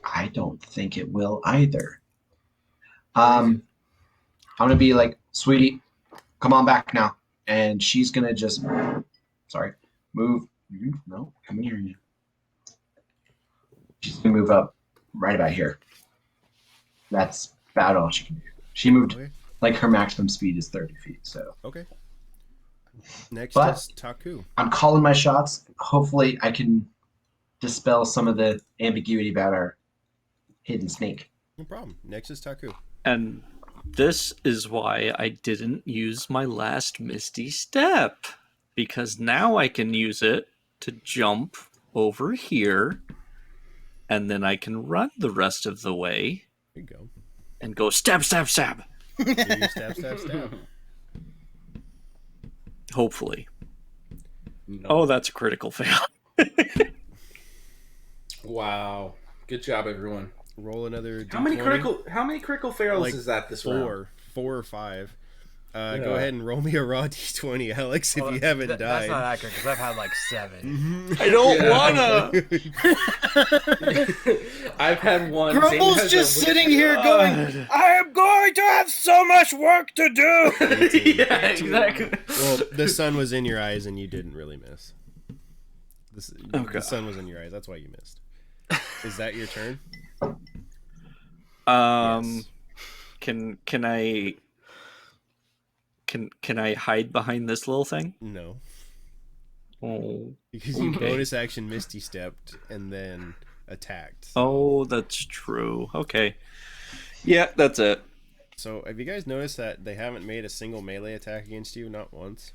I don't think it will either. I'm gonna be like, sweetie, come on back now. And she's gonna just move. No, come here. She's gonna move up right about here. That's about all she can do. She moved Okay. like her maximum speed is 30 feet, so Okay. Next But- is Taku. I'm calling my shots. Hopefully I can dispel some of the ambiguity about our hidden snake. No problem. Next is Taku. And this is why I didn't use my last Misty Step. Because now I can use it to jump over here. And then I can run the rest of the way There you go. and go stab, stab, stab. Do your stab, stab, stab. Hopefully. No. Oh, that's a critical fail. Wow. Good job, everyone. Roll another D20. How many critical fails Like is that this round? Four or five. Go Yeah. ahead and roll me a raw D20, Alex, if you haven't That's died. not accurate because I've had like 7. I don't Yeah. wanna. I've had one. Zane Grumble's has just a- sitting here going, I am going to have so much work to do! Yeah, exactly. Well, the sun was in your eyes and you didn't really miss. The God. sun was in your eyes. That's why you missed. Is that your turn? Yes. Can I hide behind this little thing? No. Oh. Because you Okay. bonus action Misty stepped and then attacked. Oh, that's true. Okay. Yeah, that's it. So have you guys noticed that they haven't made a single melee attack against you? Not once.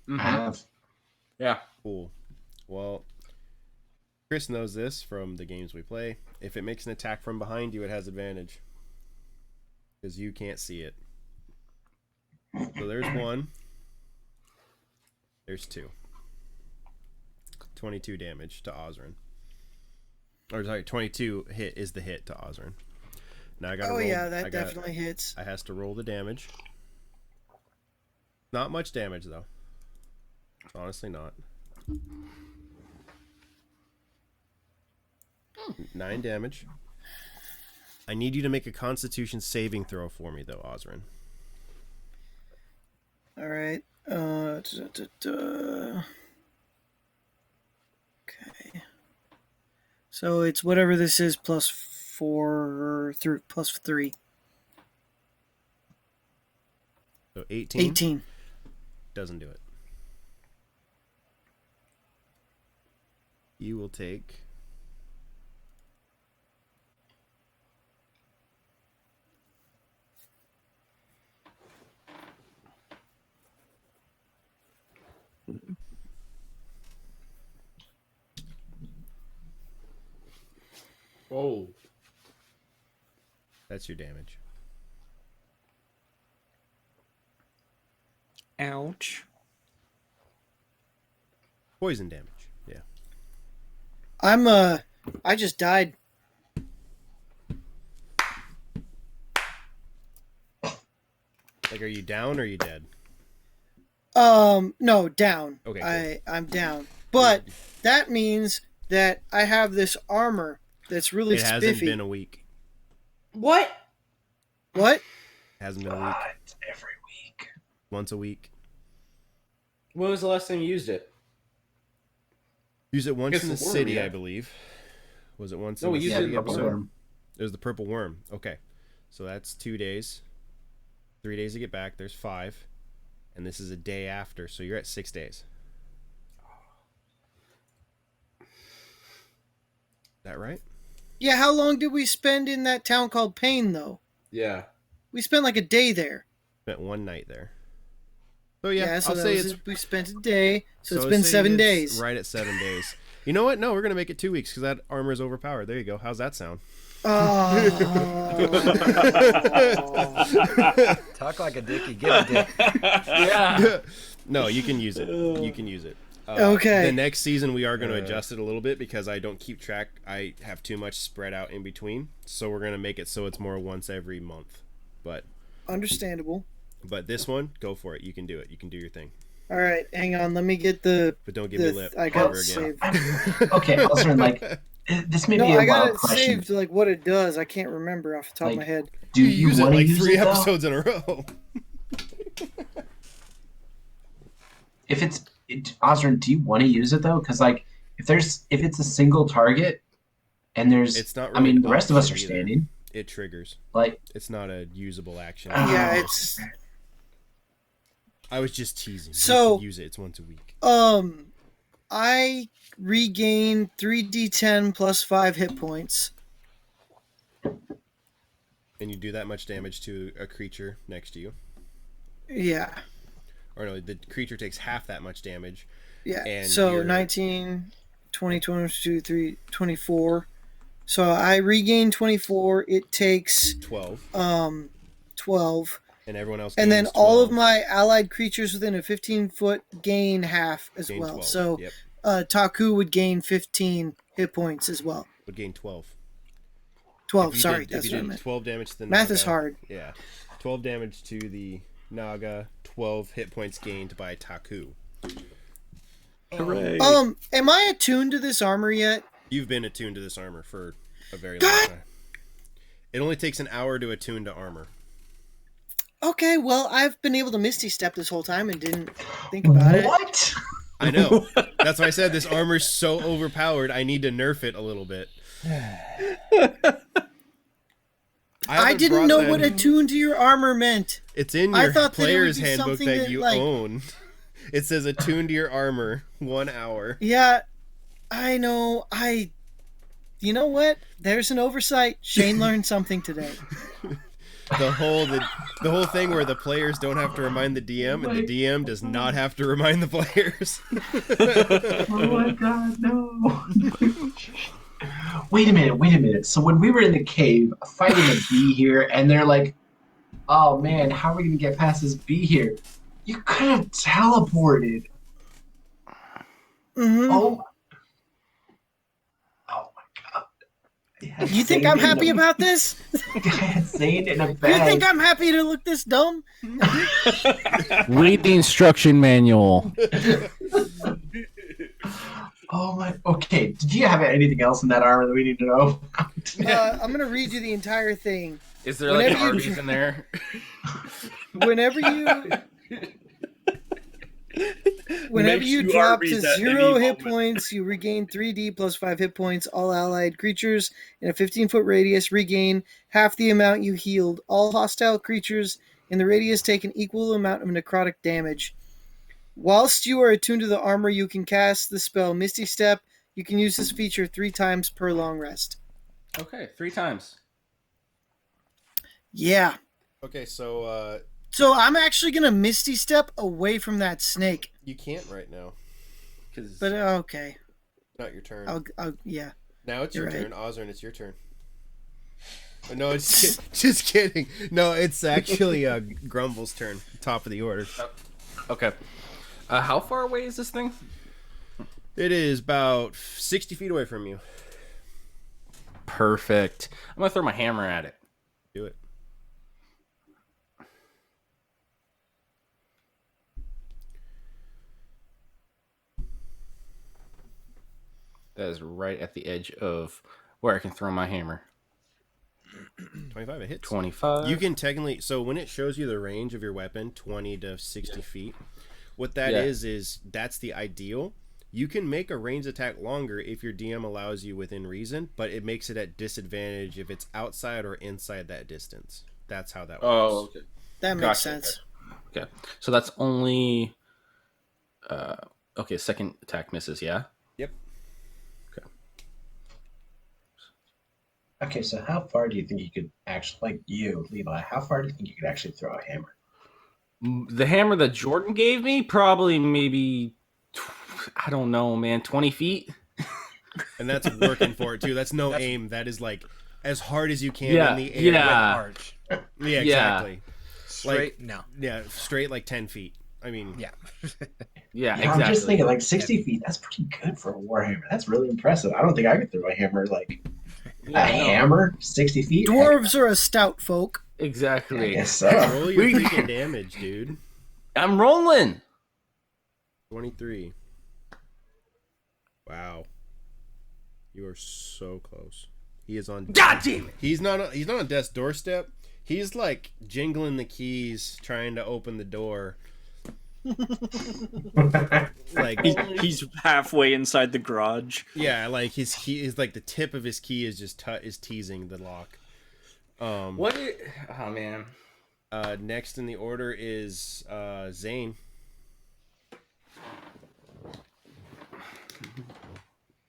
Mhm. I have. Yeah. Cool. Well, Chris knows this from the games we play. If it makes an attack from behind you, it has advantage. Because you can't see it. So there's one. There's two. 22 damage to Osrin. Or sorry, 22 hit is the hit to Osrin. Now I gotta roll. yeah, that definitely hits. I has to roll the damage. Not much damage though. Honestly not. 9 damage. I need you to make a constitution saving throw for me though, Osrin. All right. Okay. So it's whatever this is plus 4 through plus 3. So 18 18. doesn't do it. You will take Oh. that's your damage. Ouch. Poison damage. Yeah. I just died. Like, are you down or are you dead? No, down. Okay, I'm down. But that means that I have this armor that's really It spiffy. hasn't been a week. What? What? It hasn't been a week. It's every week. Once a week. When was the last time you used it? Use it once Guess in the the worm, city, yeah. I believe. Was it once No, in we the used city it Purple episode? worm. It was the purple worm. Okay. So that's 2 days. 3 days to get back. There's 5. And this is a day after, so you're at 6 days. Is that right? Yeah, how long did we spend in that town called Pain, though? Yeah. We spent like a day there. Spent 1 night there. So yeah, So I'll that say was it's we spent a day, so it's I'd been say 7 it's days. Right at 7 days. You know what? No, we're gonna make it 2 weeks because that armor is overpowered. There you go. How's that sound? Oh. Talk like a dicky, get a dick. Yeah. No, you can use it. You can use it. Okay. The next season we are going to adjust it a little bit because I don't keep track. I have too much spread out in between, so we're going to make it so it's more once every month. But Understandable. this one, go for it. You can do it. You can do your thing. All right, hang on. Let me get the. But don't give me lip I got ever it again. saved. Okay, Osrin, like, this may No, be a I got wild it question. saved. Like what it does, I can't remember off the top of my Like, head. Do You you use it want to like use 3 it, though? episodes in a row. Osrin, do you want to use it though? Because like, if it's a single target, and there's, It's not I mean, really the rest of us are optional either. standing. It triggers. Like, It's not a usable action. Yeah, Oh. it's I was just teasing. So- You can use it. It's once a week. I regain 3d10 plus 5 hit points. And you do that much damage to a creature next to you. Yeah. Or no, the creature takes half that much damage. Yeah. And So you're- 19, 20, 22, 3, 24. So I regain 24. It takes 12. 12. And everyone else And then gains all of 12. my allied creatures within a 15-foot gain half as Gain well. 12. So Yep. Taku would gain 15 hit points as well. Would gain 12. 12, If you sorry, did- that's if what you I did meant. 12 damage to the Math Naga, is hard. Yeah. 12 damage to the Naga, 12 hit points gained by Taku. Hooray. Am I attuned to this armor yet? You've been attuned to this armor for a very long time. It only takes an hour to attune to armor. Okay, well, I've been able to Misty Step this whole time and didn't think about it. what? I know. That's why I said this armor's so overpowered, I need to nerf it a little bit. I haven't didn't brought know that- what attune to your armor meant. It's in I your thought that it player's would be handbook something that that, you like- own. It says attune to your armor, 1 hour. Yeah, I know. You know what? There's an oversight. Shane learned something today. The whole thing where the players don't have to remind the DM and the DM does not have to remind the players. Oh my god, no. Wait a minute. So when we were in the cave fighting a bee here, and they're like, oh man, how are we going to get past this bee here? You could have teleported. Mm-hmm. Oh my god. You think I'm happy about this? I had Zane in a You bag. think I'm happy to look this dumb? Read the instruction manual. Oh my. Okay. Did you have anything else in that armor that we need to know? I'm gonna read you the entire thing. Is there like an Whenever you- Arby's in there? Whenever Makes you you drop Arby's to at 0 any hit moment. points, you regain 3d plus 5 hit points. All allied creatures in a 15-foot radius regain half the amount you healed. All hostile creatures in the radius take an equal amount of necrotic damage. Whilst you are attuned to the armor, you can cast the spell Misty Step. You can use this feature 3 times per long rest. Okay, 3 times. Yeah. Okay, so So I'm actually gonna Misty Step away from that snake. you can't right now. But okay, Not your turn. yeah. Now it's your You're turn. Ozrin, it's your turn. Oh, no, it's just kidding. No, it's actually Grumble's turn. Top of the order. Okay. How far away is this thing? It is about 60 feet away from you. Perfect. I'm gonna throw my hammer at it. Do it. That is right at the edge of where I can throw my hammer. 25, it hits. 25. You can technically, so when it shows you the range of your weapon, 20 to 60 feet, what that is that's the ideal. You can make a ranged attack longer if your DM allows you within reason, but it makes it at disadvantage if it's outside or inside that distance. That's how that works. Oh, okay. That makes sense. Okay. So that's only... okay, second attack misses, yeah? Yep. Okay. Okay, so how far do you think you could actually, like you, Levi, how far do you think you could actually throw a hammer? The hammer that Jordan gave me, probably maybe, I don't know, man, 20 feet? And that's working for it, too. That's no aim. That is, like, as hard as you can in the air. Yeah. Arch. Yeah, exactly. Straight, Like, no. Yeah, straight like 10 feet. I mean... Yeah. Yeah, I'm exactly. just thinking, like, 60 feet, that's pretty good for a warhammer. That's really impressive. I don't think I could throw a hammer, like, hammer 60 feet? Dwarves are a stout folk. Exactly. I guess so. Roll your freaking damage, dude. I'm rolling. 23. Wow. You are so close. He is on... God damn it! He's not on death's doorstep. He's, like, jingling the keys, trying to open the door. Like He's halfway inside the garage. yeah, like his key is like the tip of his key is just is teasing the lock. Oh, man. Next in the order is Zane.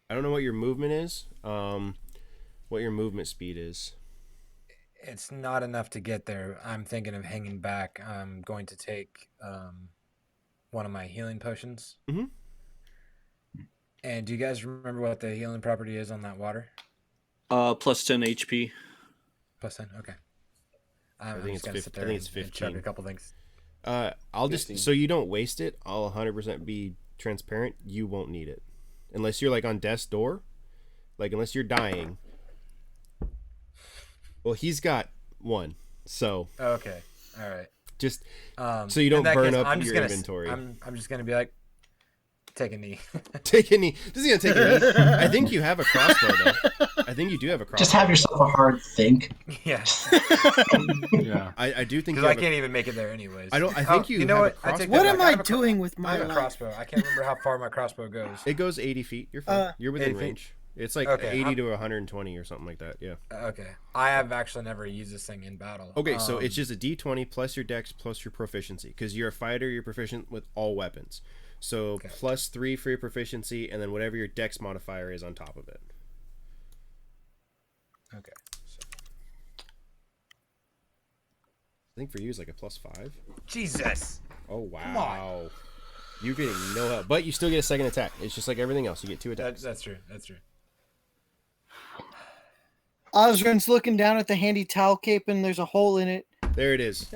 I don't know what your movement is. What your movement speed is. It's not enough to get there. I'm thinking of hanging back. I'm going to take one of my healing potions. Mm-hmm. And do you guys remember what the healing property is on that water? Plus 10 HP. Plus 10? Okay. I think it's 15. I think it's 15. Check a couple things. I'll 15. Just so you don't waste it. I'll 100% be transparent. You won't need it unless you're like on death's door, like unless you're dying. Well, he's got one, so okay, all right. Just so you don't burn up your inventory. I'm just gonna be like, take a knee. Take a knee. This is gonna take a knee. I think you have a crossbow though. I think you do have a crossbow. Just have yourself a hard think. Yeah. Yeah. I do think because I can't even make it there anyways. I think you know what? What am I doing with my life? Crossbow? I can't remember how far my crossbow goes. It goes 80 feet. You're fine. You're within range. It's like 80 to 120 or something like that. Yeah. Okay. I have actually never used this thing in battle. Okay, so it's just a D20 plus your dex plus your proficiency. Because you're a fighter, you're proficient with all weapons. So plus 3 for your proficiency, and then whatever your dex modifier is on top of it. Okay. So. I think for you is like a plus 5. Jesus. Oh, wow. You're getting no help. But you still get a second attack. It's just like everything else. You get 2 attacks. That's true. That's true. Osrin's looking down at the handy towel cape, and there's a hole in it. There it is.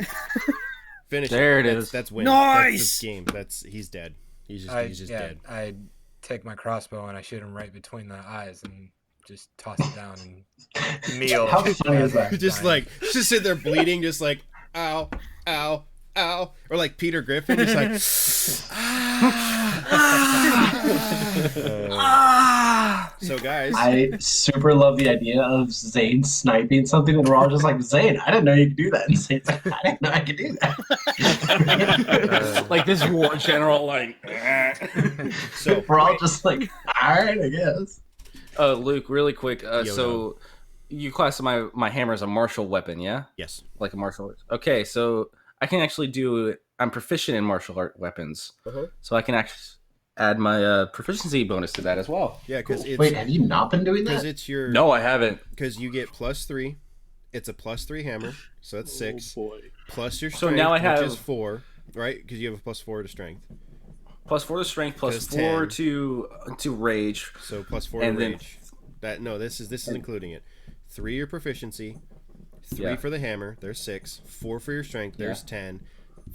Finish. There it is. That's win. Nice. That's this game. He's dead. He's just dead. I take my crossbow and I shoot him right between the eyes and just toss it down and kneel. How funny is that? Just sit there bleeding, just like ow, ow, ow, or like Peter Griffin, just like. So guys, I super love the idea of Zane sniping something, and we're all just like, Zane, I didn't know you could do that. And Zane's like, I didn't know I could do that. Like this war general, like. So we're all just like, all right, I guess. Luke, really quick. So you classify my hammer as a martial weapon, yeah? Yes. Like a martial art. Okay, so I can actually do. I'm proficient in martial art weapons, so I can actually add my proficiency bonus to that as well. Yeah, because wait, have you not been doing that? Because it's your no, I haven't. Because you get plus 3. It's a plus 3 hammer, so that's 6. Oh boy. Plus your So strength, now I have which is 4, right? Because you have a plus 4 to strength. Plus 4 to strength, plus 4 to rage. So plus 4 and to then, rage. This is including it. 3 your proficiency, 3 for the hammer. There's 6. 4 for your strength. There's 10.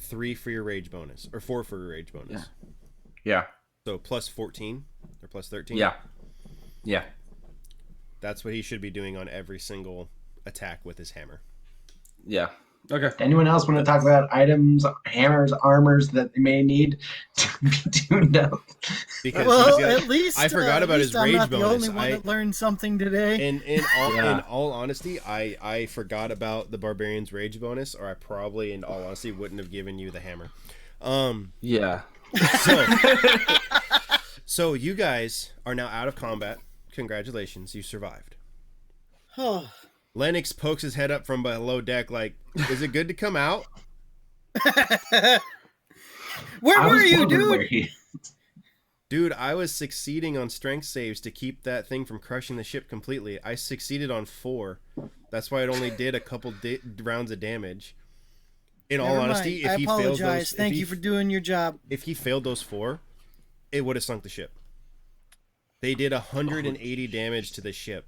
3 for your rage bonus, or 4 for your rage bonus. Yeah. So plus 14 or plus 13. Yeah. Yeah. That's what he should be doing on every single attack with his hammer. Yeah. Okay. Anyone else want to talk about items, hammers, armors that they may need to be tuned up? Because Well, at least I forgot about his I'm rage not the bonus. only one that learned something today. In all honesty, I forgot about the barbarian's rage bonus, or I probably, in all honesty, wouldn't have given you the hammer. Yeah. So you guys are now out of combat. Congratulations, you survived. Oh. Lennox pokes his head up from below deck like, is it good to come out? Where were you, dude? Dude, I was succeeding on strength saves to keep that thing from crushing the ship completely. I succeeded on 4. That's why it only did a couple rounds of damage. In all honesty, if he failed those... Thank you for doing your job. If he failed those 4, it would have sunk the ship. They did 180 damage to the ship.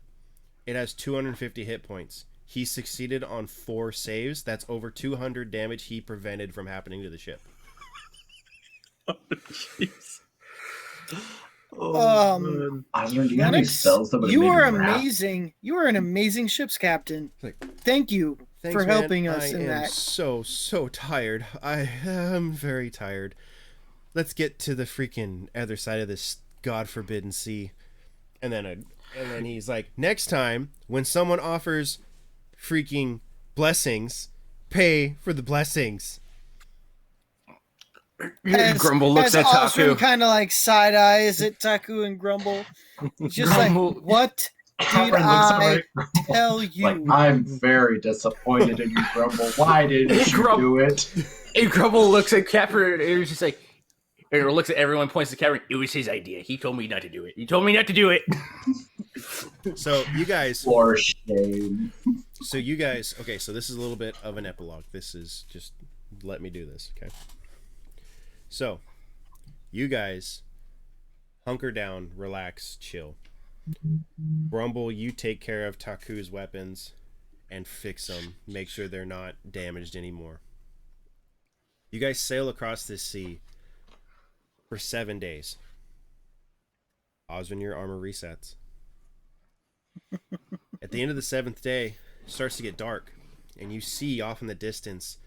It has 250 hit points. He succeeded on 4 saves. That's over 200 damage he prevented from happening to the ship. Oh, Osborne, do you have any spells that would you have are made me rap? amazing. You are an amazing ship's captain. Thank you for helping us in that. I am so tired. I am very tired. Let's get to the freaking other side of this God-forbidden sea. And then he's like, next time when someone offers freaking blessings, pay for the blessings. Grumble looks at Taku. Kind of like side eyes at Taku and Grumble. Just Grumble. Like, what did Cameron I tell you? Like, I'm very disappointed in you, Grumble. Why didn't you do it? And Grumble looks at Capper and he's just like, or looks at everyone, points to Cameron. It was his idea. He told me not to do it. He told me not to do it. So you guys... For shame. So you guys... Okay, so this is a little bit of an epilogue. This is just... Let me do this, okay? So, you guys hunker down, relax, chill. Grumble, you take care of Taku's weapons and fix them. Make sure they're not damaged anymore. You guys sail across this sea for 7 days. Oswin, your armor resets. At the end of the 7th day, it starts to get dark, and you see off in the distance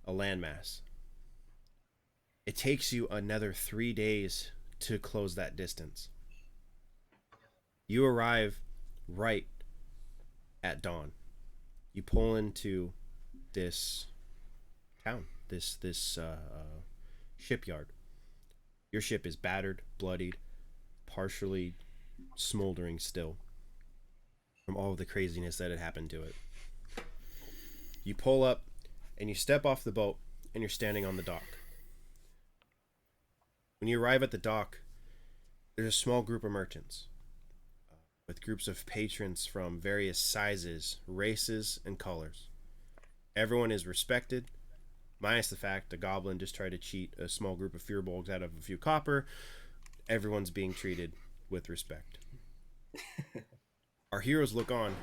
a landmass. It takes you another 3 days to close that distance. You arrive right at dawn. You pull into this town, this shipyard. Your ship is battered, bloodied, partially smoldering still from all of the craziness that had happened to it. You pull up and you step off the boat and you're standing on the dock. When you arrive at the dock, there's a small group of merchants with groups of patrons from various sizes, races, and colors. Everyone is respected, minus the fact a goblin just tried to cheat a small group of fearbolgs out of a few copper. Everyone's being treated with respect. Our heroes look on,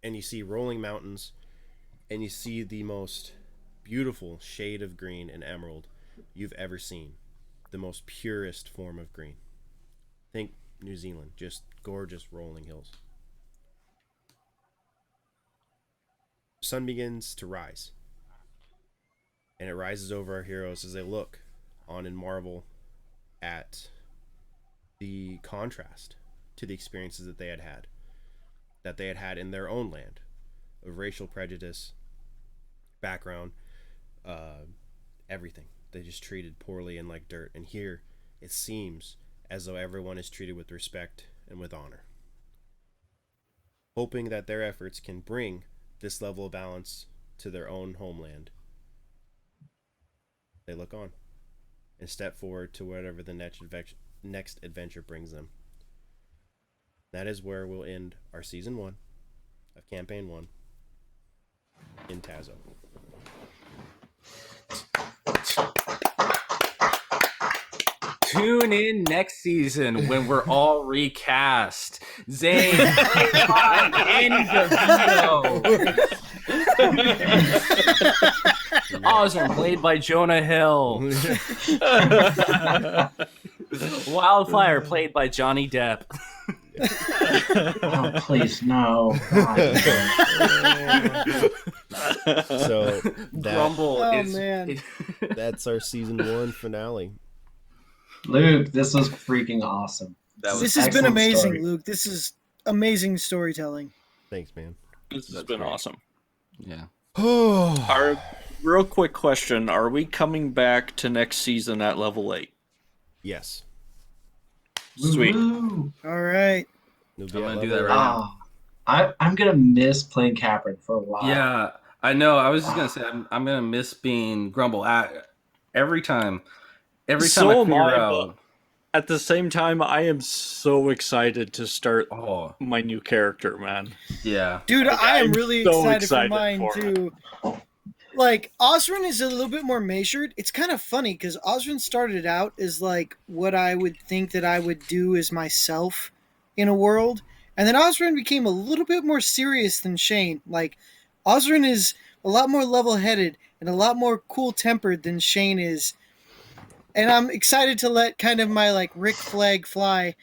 and you see rolling mountains, and you see the most beautiful shade of green and emerald you've ever seen. The most purest form of green. Think New Zealand, just gorgeous rolling hills. Sun begins to rise, and it rises over our heroes as they look on and marvel at the contrast to the experiences that they had had in their own land of racial prejudice, background, everything. They just treated poorly and like dirt. And here it seems as though everyone is treated with respect and with honor. Hoping that their efforts can bring this level of balance to their own homeland, they look on and step forward to whatever the next adventure brings them. That is where we'll end our Season 1 of Campaign 1 in Tazo. Tune in next season when we're all recast. Zane, Osborne, played by Jonah Hill. Wildfire, played by Johnny Depp. Oh, please, no. God, So Grumble Oh, is man. that's our season 1 finale. Luke, this was freaking awesome. That was This has been excellent amazing, story. Luke. This is amazing storytelling. Thanks, man. This has That's been great. awesome. yeah. Our real quick question: are we coming back to next season at level 8? Yes. Sweet. Woo-hoo. All right. We'll I'm be at gonna do level that right 8. now. I'm gonna miss playing Capron for a while. Yeah, I know. I was just gonna say I'm gonna miss being Grumble every time. Every time So I am figure I, out. At the same time, I am so excited to start Oh my new character, man. yeah. Dude, Like, I am I'm really so excited for excited mine for it. too. Like, Osrin is a little bit more measured. It's kind of funny because Osrin started out as like what I would think that I would do as myself in a world. And then Osrin became a little bit more serious than Shane. Like, Osrin is a lot more level headed and a lot more cool tempered than Shane is. And I'm excited to let kind of my like Rick flag fly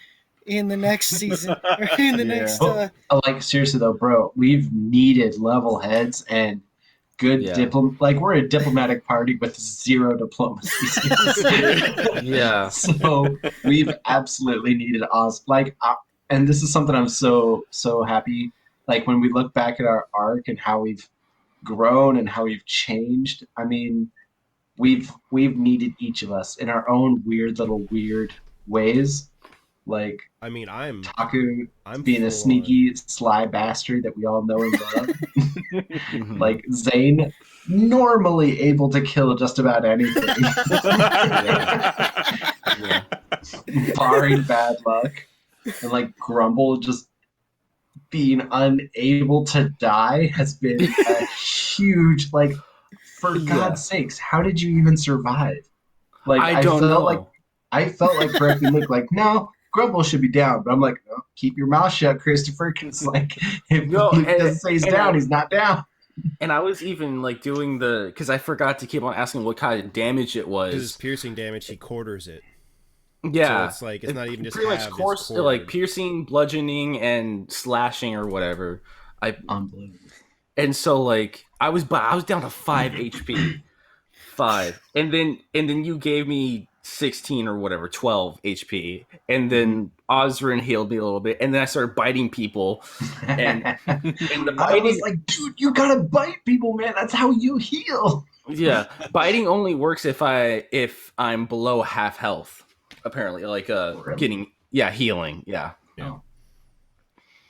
in the next season or in the Yeah. next But, like, seriously though, bro, we've needed level heads and good Yeah. like, we're a diplomatic party with 0 diplomacy skills. Yeah. So we've absolutely needed like, and this is something I'm so happy. Like, when we look back at our arc and how we've grown and how we've changed, I mean, we've needed each of us in our own weird ways. Like, I mean, I'm Taku being a full sneaky, sly bastard that we all know and love. Mhm. Like, Zane, normally able to kill just about anything, Yeah. barring bad luck. And, like, Grumble just being unable to die has been a huge, like, for Yeah. God's sakes, how did you even survive? Like, I don't know. I felt like correctly Luke, like, no, Grumble should be down. But I'm like, no, keep your mouth shut, Christopher, because, like, if No, Luke and- doesn't say he's and down, I- he's not down. And I was even like doing because I forgot to keep on asking what kind of damage it because his was. piercing damage, he quarters it. Yeah. So it's like it's not even just pretty much halved, it's course like quartered. piercing, bludgeoning, and slashing or whatever. Unbelievable. And so like I was down to 5 HP. 5. And then you gave me 16 or whatever, 12 HP. And then Osrin healed me a little bit. And then I started biting people. And the I was biting, like, dude, you gotta bite people, man. That's how you heal. yeah, biting only works if I'm below half health. Apparently, like Really? healing. Yeah. Yeah.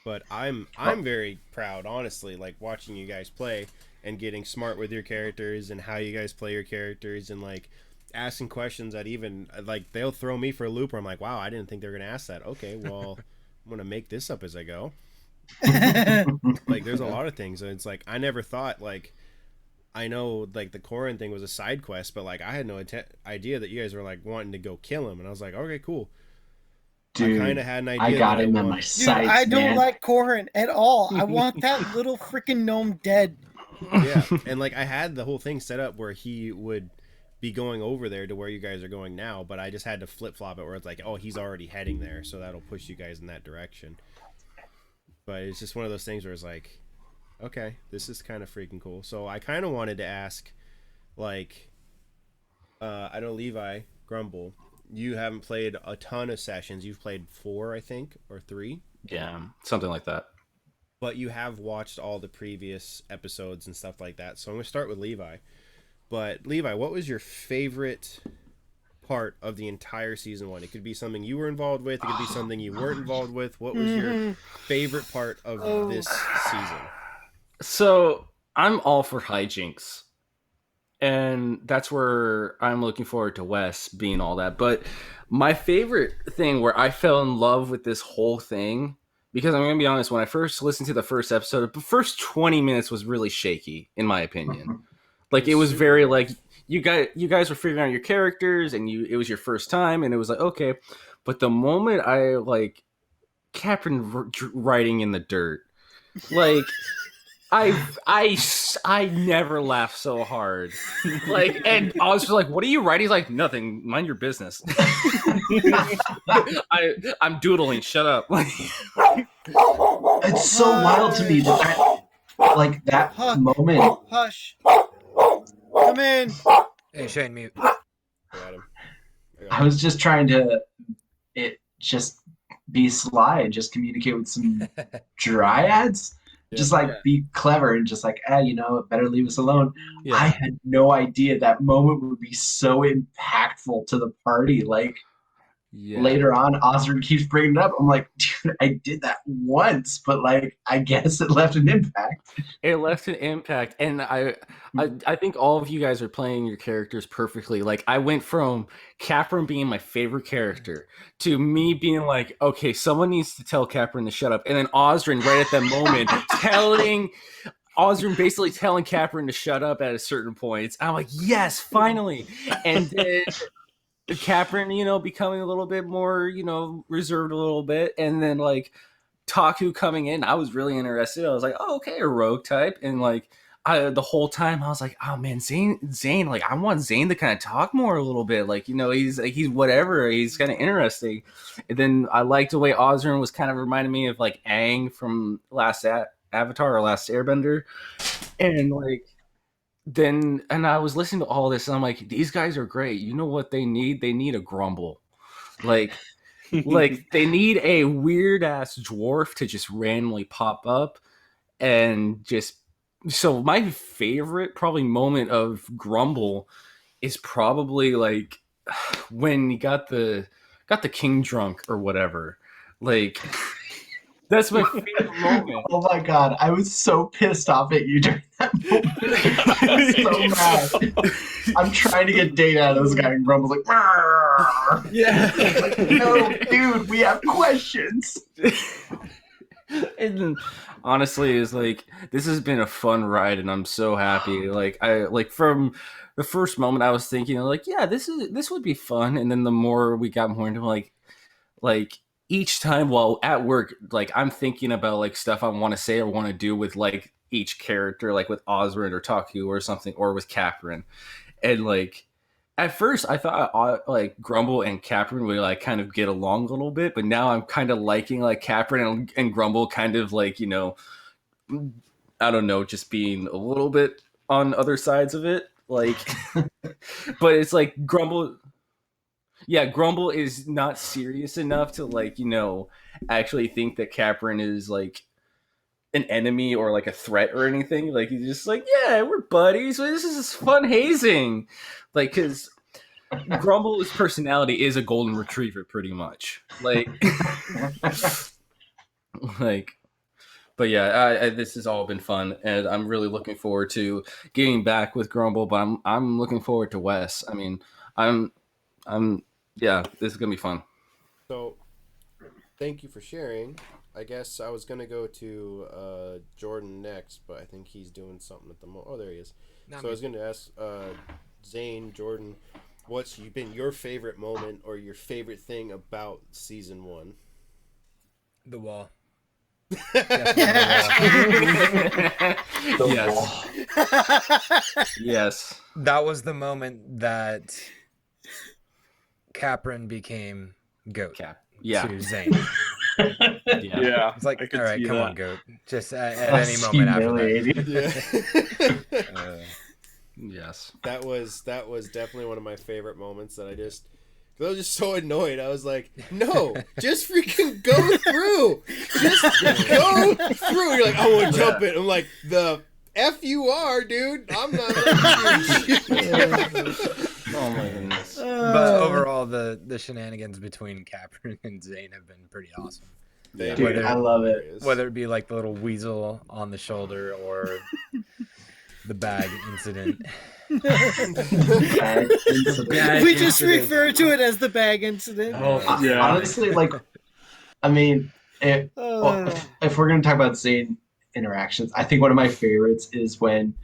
But I'm very proud, honestly, like watching you guys play and getting smart with your characters and how you guys play your characters and like asking questions that even like they'll throw me for a loop where I'm like, wow, I didn't think they were gonna ask that. Okay, well, I'm gonna make this up as I go. Like there's a lot of things, and it's like I never thought like I know like the Corin thing was a side quest, but like I had no idea that you guys were like wanting to go kill him, and I was like, okay, cool. Dude, I kind of had an idea. I got that him I in my want- Dude, sights, I don't man. like Corin at all. I want that little freaking gnome dead. Yeah, and like I had the whole thing set up where he would be going over there to where you guys are going now, but I just had to flip flop it where it's like, oh, he's already heading there, so that'll push you guys in that direction. But it's just one of those things where it's like, okay, this is kind of freaking cool. So I kind of wanted to ask, like, I know Levi Grumble, you haven't played a ton of sessions. You've played 4, I think, or 3. Yeah, something like that. But you have watched all the previous episodes and stuff like that. So I'm going to start with Levi. But Levi, what was your favorite part of the entire season 1? It could be something you were involved with. It could be something you weren't involved with. What was your favorite part of this season? So I'm all for hijinks. And that's where I'm looking forward to Wes being all that. But my favorite thing where I fell in love with this whole thing, because I'm going to be honest, when I first listened to the first episode, the first 20 minutes was really shaky, in my opinion. Like it was very like you guys were figuring out your characters, and it was your first time, and it was like okay. But the moment I like Captain writing in the dirt, like I never laugh so hard. Like, and I was just like, "What are you writing?" He's like, "Nothing. Mind your business." I'm doodling. Shut up. It's so wild to me that Hush. moment. Hush. Come in. Hey, Shane, mute. I got him. I was just trying to just be sly and just communicate with some dryads. Just be clever and just better leave us alone. Yeah. I had no idea that moment would be so impactful to the party. Like later on, Osrin keeps bringing it up. I'm like, dude, I did that once, but like, I guess it left an impact. It left an impact, and I think all of you guys are playing your characters perfectly. Like, I went from Capron being my favorite character to me being like, okay, someone needs to tell Capron to shut up, and then Osrin right at that moment basically telling Capron to shut up at a certain point. I'm like, yes, finally, and then Capron, becoming a little bit more, reserved a little bit, and then like Taku coming in, I was really interested. I was like, oh, okay, a rogue type, and like the whole time I was like, oh man, Zane, like I want Zane to kind of talk more a little bit, like he's whatever, he's kind of interesting. And then I liked the way Osrin was kind of reminding me of like Aang from Last Avatar or Last Airbender, and like. And I was listening to all this, and I'm like, these guys are great. You know what they need? They need a grumble. Like they need a weird ass dwarf to just randomly pop up and just. So my favorite probably moment of grumble is probably like when he got the king drunk or whatever. Like. That's my favorite moment. Oh my god, I was so pissed off at you during that moment. I was so mad. I'm trying to get data out of this guy, and Grumble's like, "Marr." Yeah. Like, no, dude, we have questions. And then, honestly, it's like this has been a fun ride, and I'm so happy. Like from the first moment, I was thinking like, yeah, this would be fun, and then the more we got more into like. Each time while at work, like I'm thinking about like stuff I want to say or want to do with like each character, like with Osrin or Taku or something, or with Capron. And like at first I thought like Grumble and Capron would like kind of get along a little bit, but now I'm kind of liking like Capron and Grumble kind of like, I don't know, just being a little bit on other sides of it. Like, but it's like Grumble. Yeah, Grumble is not serious enough to like, actually think that Capron is like an enemy or like a threat or anything. Like he's just like, yeah, we're buddies. This is fun hazing. Like, because Grumble's personality is a golden retriever, pretty much. Like, but yeah, this has all been fun, and I'm really looking forward to getting back with Grumble. But I'm looking forward to Wes. I mean, yeah, this is gonna be fun. So, thank you for sharing. I guess I was gonna go to Jordan next, but I think he's doing something at the moment. Oh, there he is. I was gonna ask Zane, Jordan, what's been your favorite moment or your favorite thing about season 1? The wall. Yes. Yes. That was the moment that Capron became Goat. To Zane. Yeah. It's like, all right, come on, Goat. Just at any moment after that. Yeah. Yes. That was definitely one of my favorite moments that I was just so annoyed. I was like, no, just freaking go through. Just go through. You're like, I want to jump it. I'm like, the F you are, dude. I'm not letting you. Oh my goodness. But overall, the shenanigans between Capron and Zane have been pretty awesome. Dude, I love it. Whether it be like the little weasel on the shoulder or the bag incident. We just refer to it as the bag incident. Honestly, like, I mean, if we're going to talk about Zane interactions, I think one of my favorites is when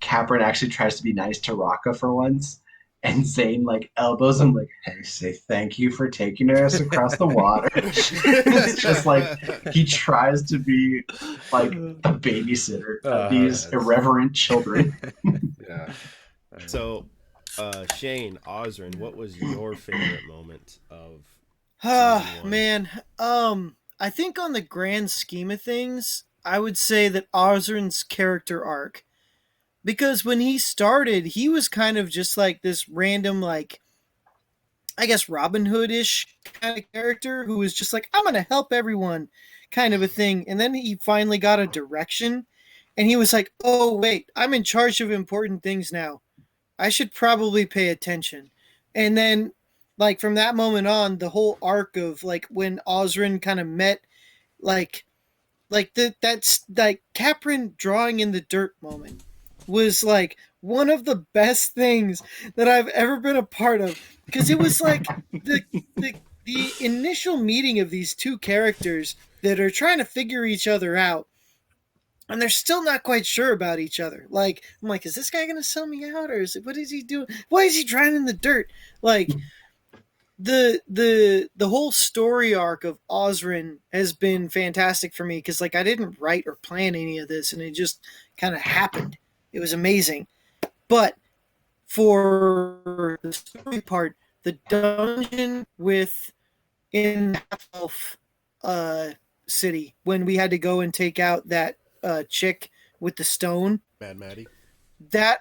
Capron actually tries to be nice to Raka for once. And Zane like elbows him like, "Hey, say thank you for taking us across the water." It's just like he tries to be like the babysitter of these That's- irreverent children. Yeah. So, Shane, Osrin, what was your favorite moment of Ah, season one? man. I think on the grand scheme of things, I would say that Ozrin's character arc. Because when he started, he was kind of just like this random, like, I guess Robin Hood-ish kind of character who was just like, I'm gonna help everyone kind of a thing. And then he finally got a direction and he was like, oh wait, I'm in charge of important things now. I should probably pay attention. And then like from that moment on, the whole arc of like when Osrin kind of met like that's like Caprin drawing in the dirt moment was like one of the best things that I've ever been a part of because it was like the the the initial meeting of these two characters that are trying to figure each other out and they're still not quite sure about each other. Like I'm like, is this guy gonna sell me out or is it what is he doing? Why is he drawing in the dirt? Like the whole story arc of Osrin has been fantastic for me because like I didn't write or plan any of this and it just kind of happened. It was amazing. But for the story part, the dungeon with in Half Elf city when we had to go and take out that chick with the stone. Mad Maddie. That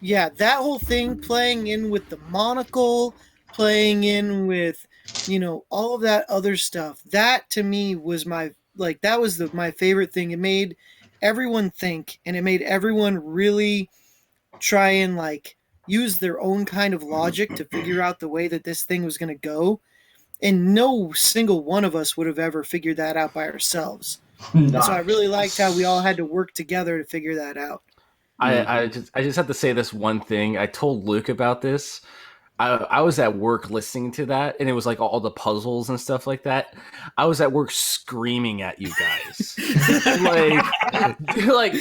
that whole thing playing in with the monocle, playing in with all of that other stuff. That to me was my like that was my favorite thing. It made everyone think and it made everyone really try and like use their own kind of logic to figure out the way that this thing was going to go. And no single one of us would have ever figured that out by ourselves. And so I really liked how we all had to work together to figure that out. I just have to say this one thing. I told Luke about this. I was at work listening to that, and it was like all the puzzles and stuff like that. I was at work screaming at you guys, like,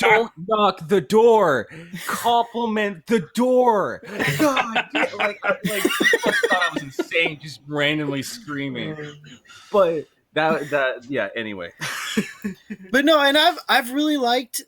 don't knock the door, compliment the door. God, like people thought I was insane, just randomly screaming. But that yeah. Anyway. But no, and I've really liked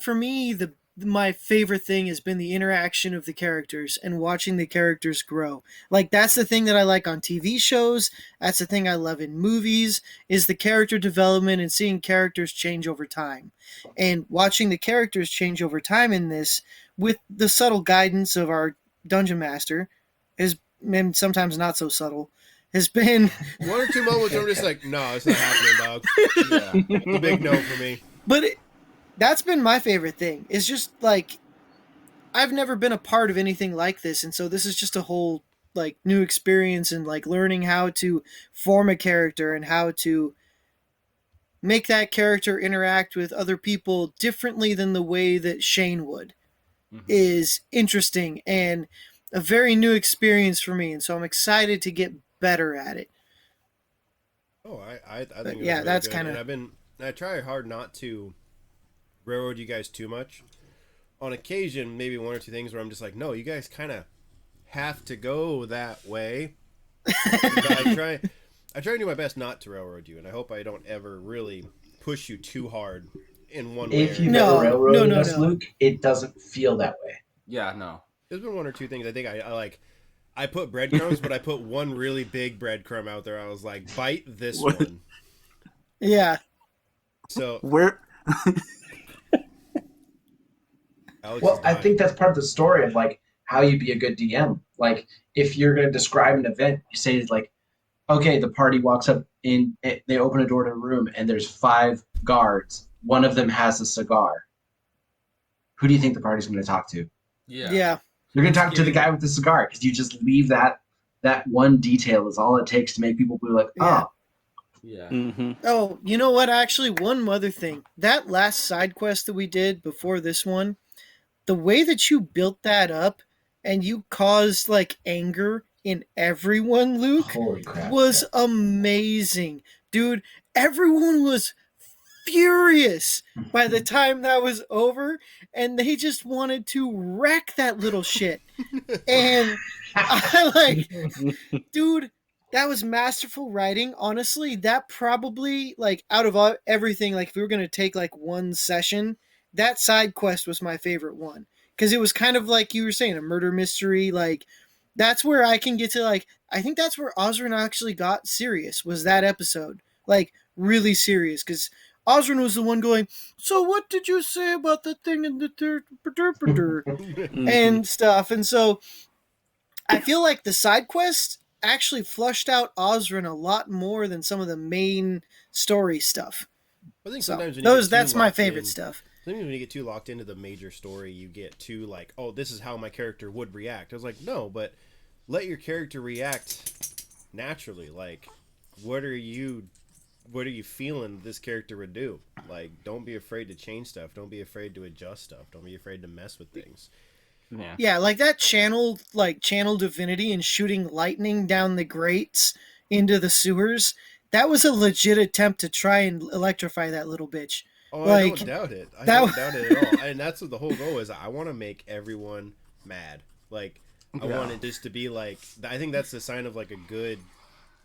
for me my favorite thing has been the interaction of the characters and watching the characters grow. Like that's the thing that I like on TV shows. That's the thing I love in movies is the character development and seeing characters change over time. And watching the characters change over time in this with the subtle guidance of our dungeon master is and sometimes not so subtle has been one or two moments where I'm just like, no, it's not happening, dog. Yeah, it's a big no for me. But that's been my favorite thing. It's just like I've never been a part of anything like this, and so this is just a whole like new experience and like learning how to form a character and how to make that character interact with other people differently than the way that Shane would is interesting and a very new experience for me, and so I'm excited to get better at it. Oh, I think it was yeah, really that's good. kind of. And I try hard not to railroad you guys too much. On occasion, maybe one or two things where I'm just like, no, you guys kind of have to go that way. I try to do my best not to railroad you, and I hope I don't ever really push you too hard in one way. If you've ever railroaded us, Luke, it doesn't feel that way. Yeah, no. There's been one or two things I think I like. I put breadcrumbs, but I put one really big breadcrumb out there. I was like, bite this one. Yeah. So where? Well, I think that's part of the story of like how you be a good DM. Like if you're going to describe an event, you say like, okay, the party walks up in, they open a door to a room and there's 5 guards. One of them has a cigar. Who do you think the party's going to talk to? Yeah. You're going to talk to the guy with the cigar because you just leave that one detail is all it takes to make people be like, oh. Yeah. Mm-hmm. Oh, you know what? Actually, one other thing. That last side quest that we did before this one, the way that you built that up and you caused like anger in everyone, Luke, Holy crap, was amazing. Dude, everyone was furious by the time that was over, and they just wanted to wreck that little shit. And I like, dude, that was masterful writing. Honestly, that probably, like, out of everything, like, if we were going to take, like, one session, that side quest was my favorite one. Because it was kind of like you were saying, a murder mystery. Like, that's where I can get to, like, I think that's where Osrin actually got serious, was that episode. Like, really serious. Because Osrin was the one going, so what did you say about the thing in the and stuff? And so I feel like the side quest actually flushed out Osrin a lot more than some of the main story stuff. I think So sometimes when you get that's too my locked favorite in- stuff. Sometimes when you get too locked into the major story, you get too like, oh, this is how my character would react. I was like, no, but let your character react naturally. Like, what are you feeling this character would do? Like, don't be afraid to change stuff. Don't be afraid to adjust stuff. Don't be afraid to mess with things. Yeah, like that channel divinity and shooting lightning down the grates into the sewers. That was a legit attempt to try and electrify that little bitch. Oh, Like, I don't doubt it. I that don't was- doubt it at all. And that's what the whole goal is. I want to make everyone mad. Like, I Yeah. want it just to be like, I think that's the sign of like a good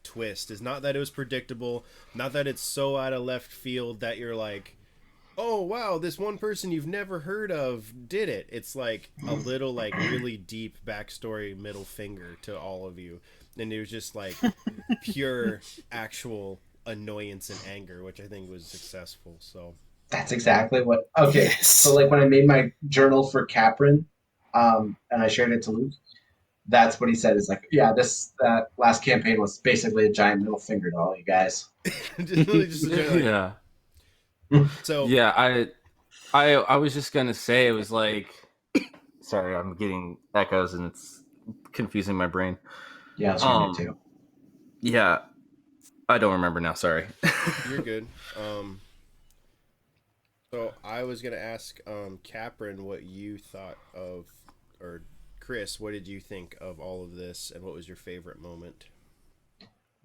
twist. Is not that it was predictable, not that it's so out of left field that you're like, oh wow, this one person you've never heard of did it. It's like a little like really deep backstory, middle finger to all of you. And it was just like pure actual annoyance and anger, which I think was successful. So That's exactly what. Okay, Yes. so like when I made my journal for Caprin, and I shared it to Luke, that's what he said. Is like, yeah, this last campaign was basically a giant middle finger to all you guys. just really just like, Yeah. so Yeah, I was just gonna say it was like, sorry, I'm getting echoes and it's confusing my brain. Yeah, that's what I did too. Yeah, I don't remember now. Sorry. You're good. So I was gonna ask Caprin what you thought of, or Chris, what did you think of all of this, and what was your favorite moment?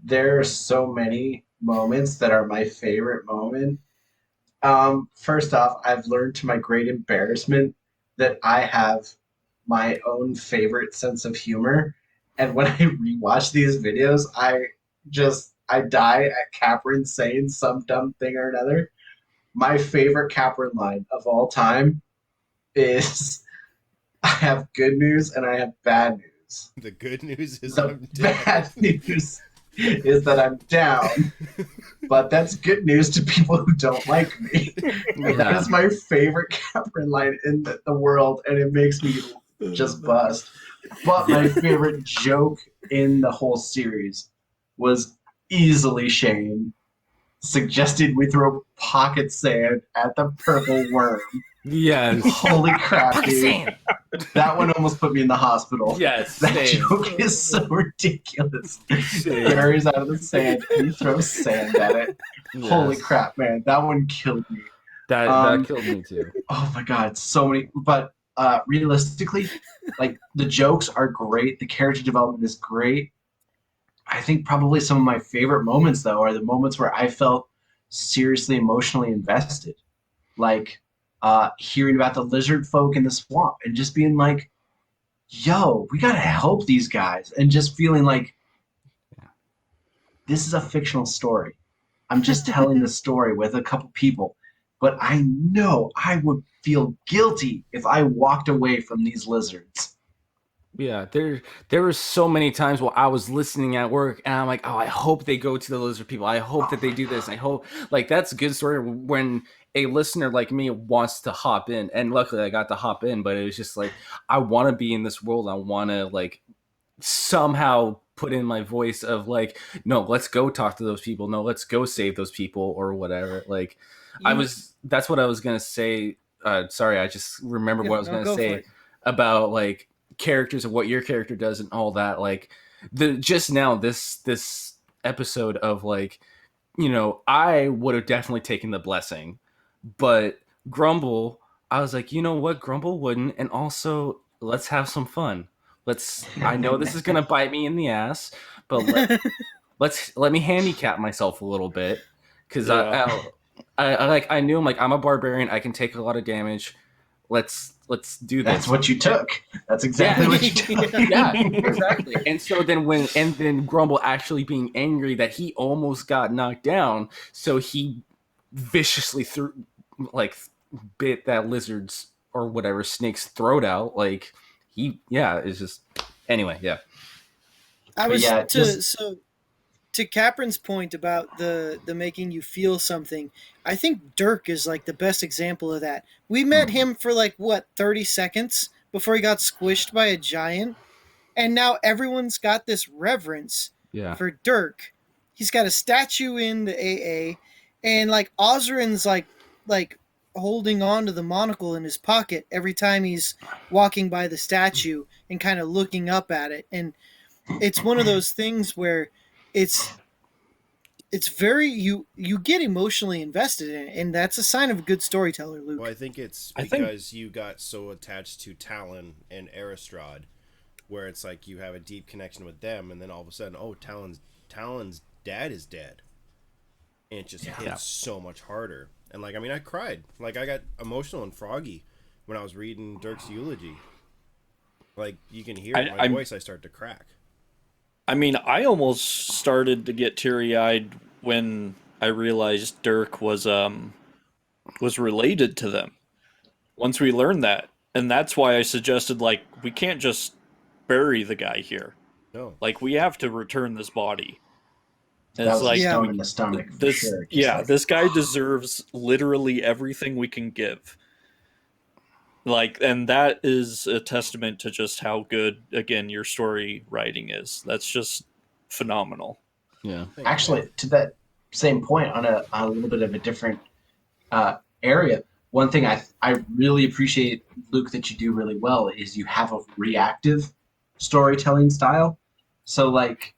There are so many moments that are my favorite moment. First off, I've learned to my great embarrassment that I have my own favorite sense of humor. And when I rewatch these videos, I die at Caprin saying some dumb thing or another. My favorite Caprin line of all time is I have good news and I have bad news. The good news is The I'm dead. bad news is that I'm down, but that's good news to people who don't like me. And that is my favorite Caprin line in the world, and it makes me just bust. But my favorite joke in the whole series was easily Shane suggested we throw pocket sand at the purple worm. Yes. Holy crap, Pocket dude. sand. That one almost put me in the hospital. Yes. That Same. joke is so ridiculous. Same. Barry's out of the sand and he throws sand at it. Holy Yes. crap, man. That one killed me. That killed me too. Oh my god, so many. But realistically, like, the jokes are great. The character development is great. I think probably some of my favorite moments, though, are the moments where I felt seriously emotionally invested. Like, hearing about the lizard folk in the swamp and just being like, yo, we gotta help these guys. And just feeling like, this is a fictional story. I'm just telling the story with a couple people. But I know I would feel guilty if I walked away from these lizards. Yeah, there were so many times while I was listening at work, and I'm like, oh, I hope they go to the lizard people. I hope that they do this. I hope, like, that's a good story when a listener like me wants to hop in, and luckily I got to hop in. But it was just like, I want to be in this world. I want to like somehow put in my voice of like, no, let's go talk to those people. No, let's go save those people or whatever. Like, that's what I was gonna say. Sorry, I just remembered what I was gonna say about like characters and what your character does and all that. Like, just now this episode of like, you know, I would have definitely taken the blessing, but Grumble, I was like, you know what, Grumble wouldn't, and also let's have some fun. I know this is gonna bite me in the ass, but let me handicap myself a little bit, because I knew him, like, I'm a barbarian, I can take a lot of damage. Let's do this. That's what you took. That's exactly what you took. Yeah, exactly. And so then Grumble actually being angry that he almost got knocked down, so he viciously bit that lizard's or whatever snake's throat out. Like it's just anyway, yeah. I But was yeah, to Capron's point about the making you feel something. I think Dirk is like the best example of that. We met him for like what 30 seconds before he got squished by a giant, and now everyone's got this reverence for Dirk. He's got a statue in the AA, and like Osrin's like holding on to the monocle in his pocket every time he's walking by the statue and kind of looking up at it. And it's one of those things where it's very you get emotionally invested in it, and that's a sign of a good storyteller, Luke. Well, I think it's because you got so attached to Talon and Aristrad, where it's like you have a deep connection with them, and then all of a sudden, oh, Talon's dad is dead, and it just hits so much harder. And like, I mean, I cried, like I got emotional and froggy when I was reading Dirk's eulogy. Like, you can hear it in my voice, I start to crack. I mean, I almost started to get teary-eyed when I realized Dirk was related to them. Once we learned that, and that's why I suggested, like, we can't just bury the guy here. No, like, we have to return this body. That was like, a stone in the stomach for sure. This guy deserves literally everything we can give. Like, and that is a testament to just how good, again, your story writing is. That's just phenomenal. Yeah. Actually, to that same point, on a little bit of a different area, one thing I really appreciate, Luke, that you do really well is you have a reactive storytelling style. So, like,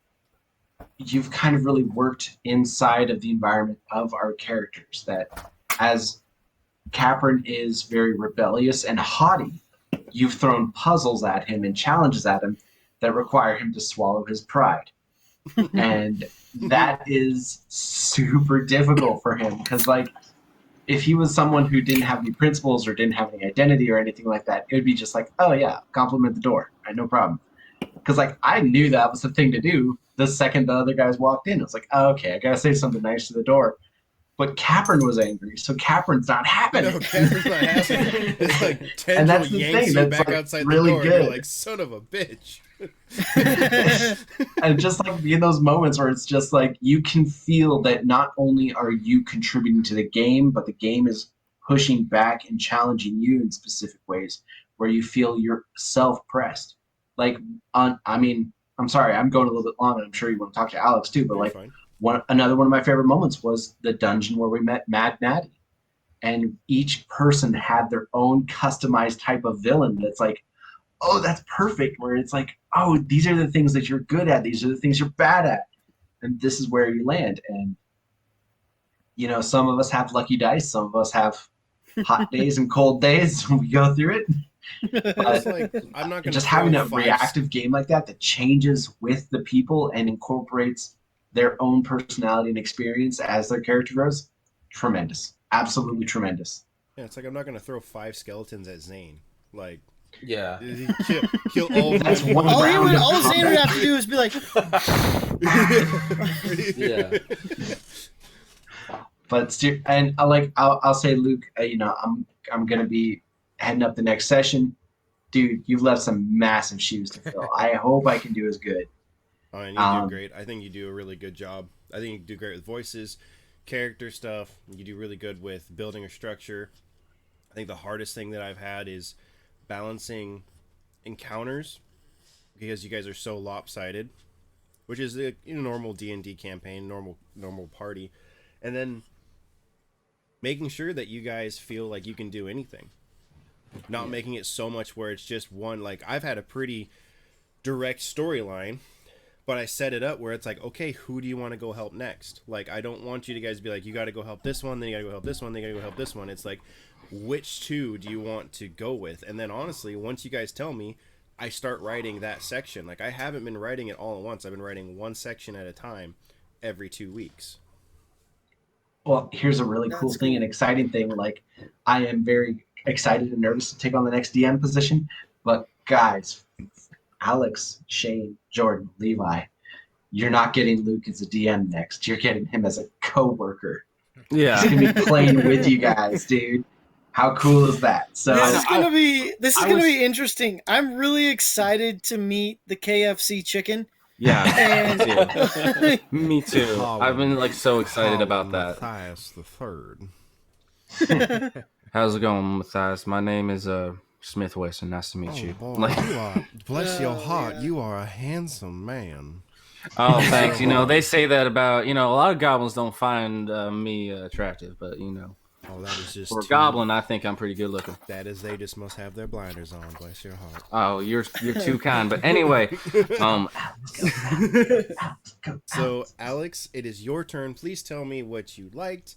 you've kind of really worked inside of the environment of our characters. That as Capron is very rebellious and haughty, you've thrown puzzles at him and challenges at him that require him to swallow his pride. And that is super difficult for him, because, like, if he was someone who didn't have any principles or didn't have any identity or anything like that, it would be just like, oh yeah, compliment the door, right, no problem. Because, like, I knew that was the thing to do the second the other guys walked in. I was like, oh, okay, I gotta say something nice to the door. But Capron was angry, so Capron's not happening. No, Capron's not happening. It's like Tendril and that's the yanks thing, you that's back like outside really the door, good. and you're like, son of a bitch. And just like in those moments where it's just like you can feel that not only are you contributing to the game, but the game is pushing back and challenging you in specific ways where you feel yourself pressed. Like, I mean, I'm sorry, I'm going a little bit long, and I'm sure you want to talk to Alex too, but like, another one of my favorite moments was the dungeon where we met Mad Natty. And each person had their own customized type of villain that's like, oh, that's perfect. Where it's like, oh, these are the things that you're good at. These are the things you're bad at. And this is where you land. And, you know, some of us have lucky dice. Some of us have hot days and cold days. We go through it. But like, I'm not gonna just having a reactive game like that changes with the people and incorporates their own personality and experience as their character grows, tremendous. Absolutely tremendous. Yeah, it's like, I'm not going to throw 5 skeletons at Zane. Like, yeah. He'll all That's one all round of all Zane would have to do is be like, Yeah. But and I'll say, Luke, you know, I'm gonna be heading up the next session, dude. You've left some massive shoes to fill. I hope I can do as good. Oh, and you do great. I think you do a really good job. I think you do great with voices, character stuff. You do really good with building a structure. I think the hardest thing that I've had is balancing encounters, because you guys are so lopsided, which is a normal D&D campaign, normal party, and then making sure that you guys feel like you can do anything, not making it so much where it's just one. Like, I've had a pretty direct storyline, but I set it up where it's like, okay, who do you want to go help next? Like, I don't want you to guys be like, you got to go help this one, then you got to go help this one, then you got to go help this one. It's like, which two do you want to go with? And then honestly, once you guys tell me, I start writing that section. Like, I haven't been writing it all at once. I've been writing one section at a time every 2 weeks. Well, here's a really cool That's thing, cool. an exciting thing. Like, I am very excited and nervous to take on the next DM position. But guys, Alex, Shane, Jordan, Levi, you're not getting Luke as a DM next. You're getting him as a co-worker. He's Yeah. gonna be playing with you guys, dude. How cool is that? So This is gonna be I was- interesting. I'm really excited to meet the KFC chicken. Yeah. And Me too. I've been like so excited about Colin that. Matthias the third. How's it going, Matthias? My name is Smith Wesson. Nice to meet you. Boy, Like, you are, bless your Oh, heart, yeah. you are a handsome man. oh, thanks. You know, they say that about, a lot of goblins don't find me attractive, but Oh, that is just for a too- goblin, I think I'm pretty good looking. That is, they just must have their blinders on. Bless your heart. Oh, you're too kind. But anyway, So, Alex, it is your turn. Please tell me what you liked,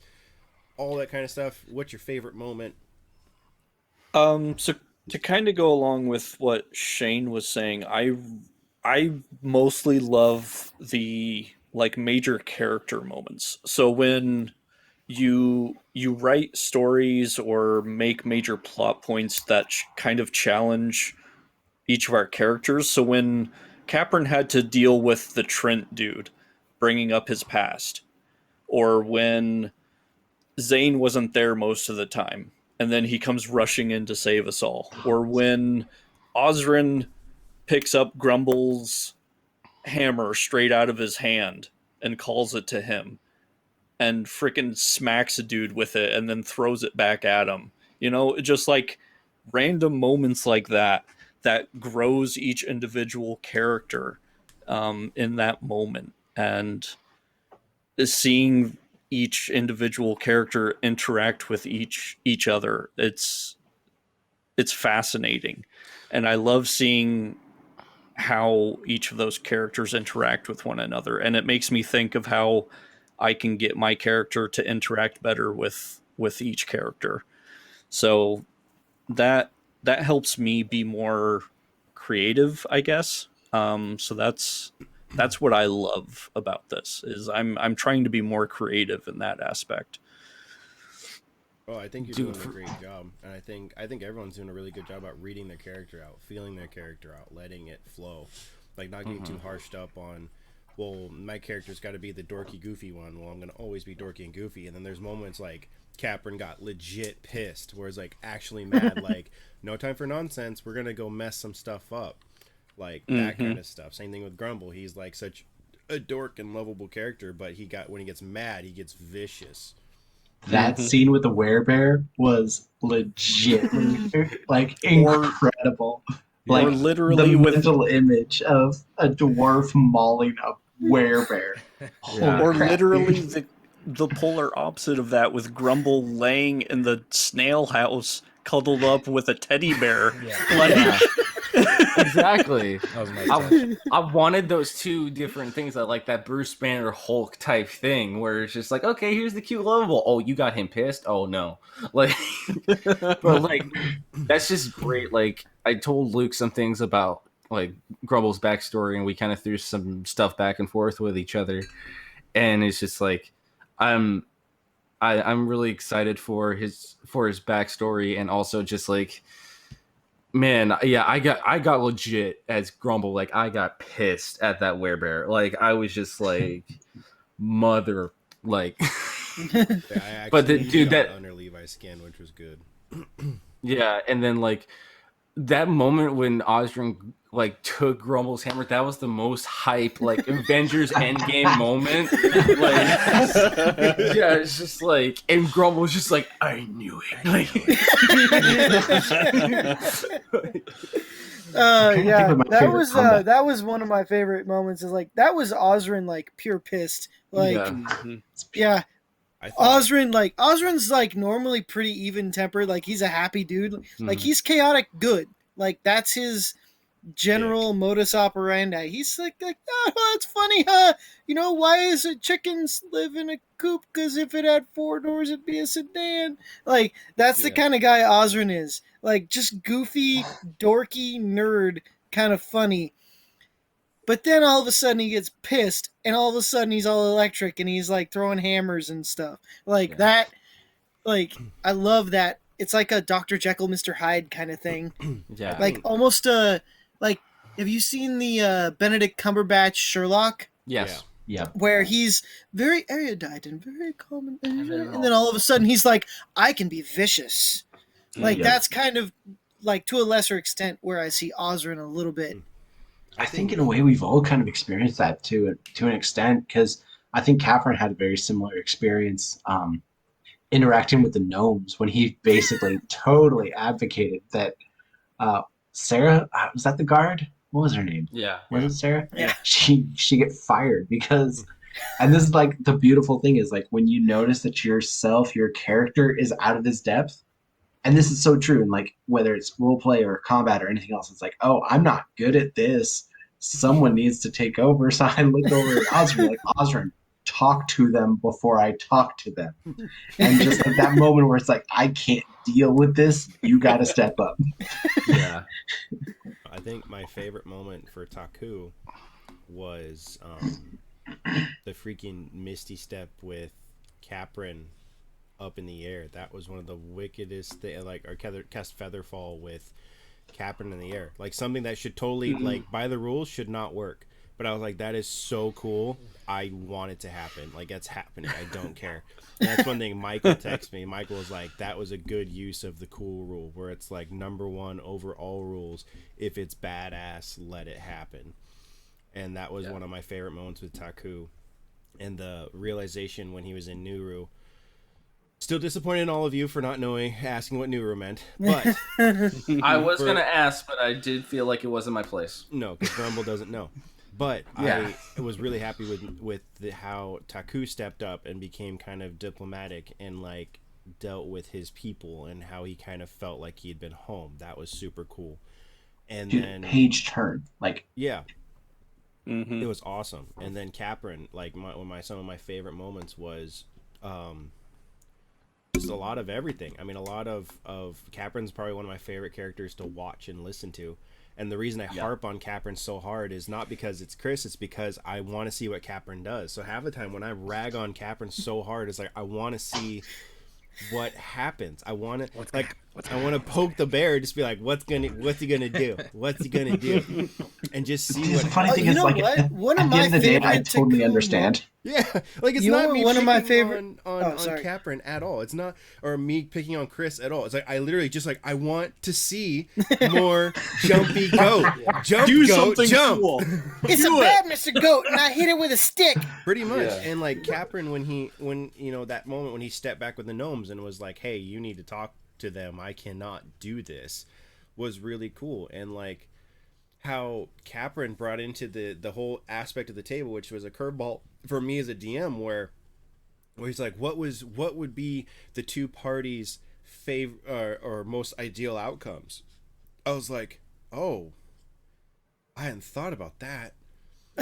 all that kind of stuff. What's your favorite moment? So to kind of go along with what Shane was saying, I mostly love the like major character moments. So when you write stories or make major plot points that kind of challenge each of our characters. So when Capron had to deal with the Trent dude bringing up his past, or when Zane wasn't there most of the time, and then he comes rushing in to save us all, or when Osrin picks up Grumble's hammer straight out of his hand and calls it to him and freaking smacks a dude with it and then throws it back at him. Just like random moments like that grows each individual character in that moment. And seeing each individual character interact with each other, it's fascinating. And I love seeing how each of those characters interact with one another, and it makes me think of how I can get my character to interact better with each character. So that helps me be more creative, I guess. So that's what I love about this is I'm trying to be more creative in that aspect. Oh, I think you're Dude, doing a great job, and I think everyone's doing a really good job at reading their character out, feeling their character out, letting it flow, like not getting too harshed up on. Well, my character's got to be the dorky, goofy one. Well, I'm gonna always be dorky and goofy, and then there's moments like Capron got legit pissed, where it's like actually mad, like no time for nonsense. We're gonna go mess some stuff up, like that kind of stuff. Same thing with Grumble. He's like such a dork and lovable character, but when he gets mad, he gets vicious. that scene with the werebear was legit, like incredible. Like or literally the with mental image of a dwarf mauling a werebear. Yeah. or Crap, literally dude. the polar opposite of that, with Grumble laying in the snail house cuddled up with a teddy bear. Yeah. Exactly. That was my touch. I wanted those two different things. I like that Bruce Banner Hulk type thing where it's just like, okay, here's the cute lovable. Oh, you got him pissed? Oh no. Like but like that's just great. Like I told Luke some things about like Grumble's backstory and we kind of threw some stuff back and forth with each other. And it's just like I'm really excited for his backstory, and also just like, man, yeah, I got legit as Grumble. Like I got pissed at that werebear. Like I was just like, mother, like, Yeah, I But the- actually dude, got that- under Levi's skin, which was good. yeah. And then like that moment when Osrin like took Grumble's hammer, that was the most hype like Avengers Endgame moment. Like, yeah, it's just like, and Grumble's just like, I knew it. Like, trying to Yeah, think of my that favorite was combat. that was one of my favorite moments. Is like that was Osrin like pure pissed. Like yeah. yeah, I thought, Osrin's like normally pretty even tempered. Like he's a happy dude. Like Mhm. he's chaotic good. Like that's his general modus operandi. He's like oh, that's funny, huh? You know, why is it chickens live in a coop? Because if it had 4 doors, it'd be a sedan. Like that's the Yeah. kind of guy Osrin is. Like just goofy, dorky nerd, kind of funny. But then all of a sudden he gets pissed, and all of a sudden he's all electric, and he's like throwing hammers and stuff like that. Like, I love that. It's like a Dr. Jekyll, Mr. Hyde kind of thing. Yeah. Like almost like, have you seen the Benedict Cumberbatch Sherlock? Yes. Yeah. Where he's very erudite and very calm, and then all of a sudden he's like, I can be vicious. Like, that's kind of like, to a lesser extent, where I see Osrin a little bit. I think in a way we've all kind of experienced that to an extent, because I think Catherine had a very similar experience interacting with the gnomes when he basically totally advocated that Sarah, was that the guard? What was her name? Yeah. Was it Sarah? Yeah. She get fired because, and this is like the beautiful thing is like when you notice that your character is out of his depth, and this is so true. And like whether it's role play or combat or anything else, it's like, oh, I'm not good at this. Someone needs to take over. So I look over at Osrin, like, Osrin, talk to them before I talk to them. And just like that moment where it's like, I can't deal with this. You got to step up. Yeah. I think my favorite moment for Taku was the freaking Misty Step with Caprin up in the air. That was one of the wickedest things. Like, or cast Featherfall with Caprin in the air. Like, something that should totally, like, by the rules, should not work. But I was like, that is so cool. I want it to happen. Like, that's happening. I don't care. And that's one thing Michael texted me. Michael was like, that was a good use of the cool rule, where it's like number one over all rules. If it's badass, let it happen. And that was one of my favorite moments with Taku. And the realization when he was in Nuru. Still disappointed in all of you for not asking what Nuru meant. But I was going to ask, but I did feel like it wasn't my place. No, because Grumble doesn't know. But I was really happy with how Taku stepped up and became kind of diplomatic and like dealt with his people and how he kind of felt like he had been home. That was super cool. And then page turn, like it was awesome. And then Caprin, like some of my favorite moments was just a lot of everything. I mean, a lot of Caprin's probably one of my favorite characters to watch and listen to. And the reason I harp on Caprin so hard is not because it's Chris, it's because I want to see what Caprin does. So half the time when I rag on Caprin so hard, it's like I want to see what happens. I want to I want to poke the bear, just be like, what's he gonna do? What's he gonna do? And just see what. The funny thing is, like, at the end of the day, I totally understand. Yeah, like it's not me picking on Caprin at all. It's not, or me picking on Chris at all. It's like I literally just like I want to see more jumpy goat. Jump, do goat, something jump. cool. It's a bad Mr. Goat, and I hit it with a stick. Pretty much. And like Caprin, when you know that moment when he stepped back with the gnomes and was like, "Hey, you need to talk to them. I cannot do this," was really cool. And like how Caprin brought into the whole aspect of the table, which was a curveball for me as a DM, where he's like, what would be the two parties' favorite or most ideal outcomes? I was like, oh, I hadn't thought about that.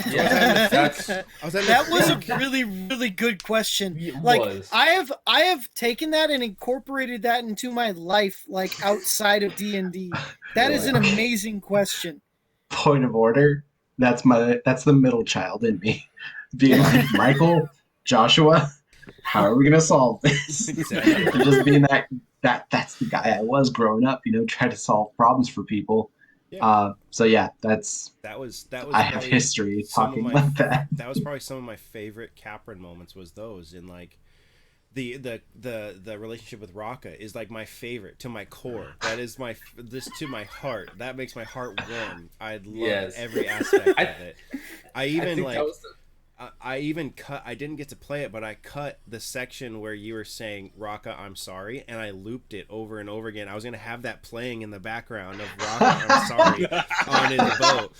Yeah, that was a really, really good question. Like, I have taken that and incorporated that into my life, like outside of D&D. That is an amazing question. Point of order. That's the middle child in me, being like, Michael, Joshua, how are we gonna solve this? Just being that's the guy I was growing up. Try to solve problems for people. Yeah. So yeah, that was. I have history talking about that. That was probably some of my favorite Caprin moments. Was those, and like the relationship with Raka is like my favorite to my core. That is this to my heart. That makes my heart warm. I love every aspect of it. I even cut. I didn't get to play it, but I cut the section where you were saying "Raka, I'm sorry," and I looped it over and over again. I was gonna have that playing in the background of "Raka, I'm sorry" on his boat.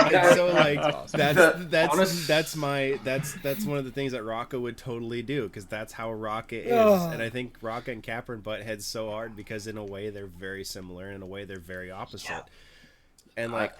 And so like that's one of the things that Raka would totally do, because that's how Raka is. And I think Raka and Caprin butt heads so hard because in a way they're very similar, and in a way they're very opposite. And like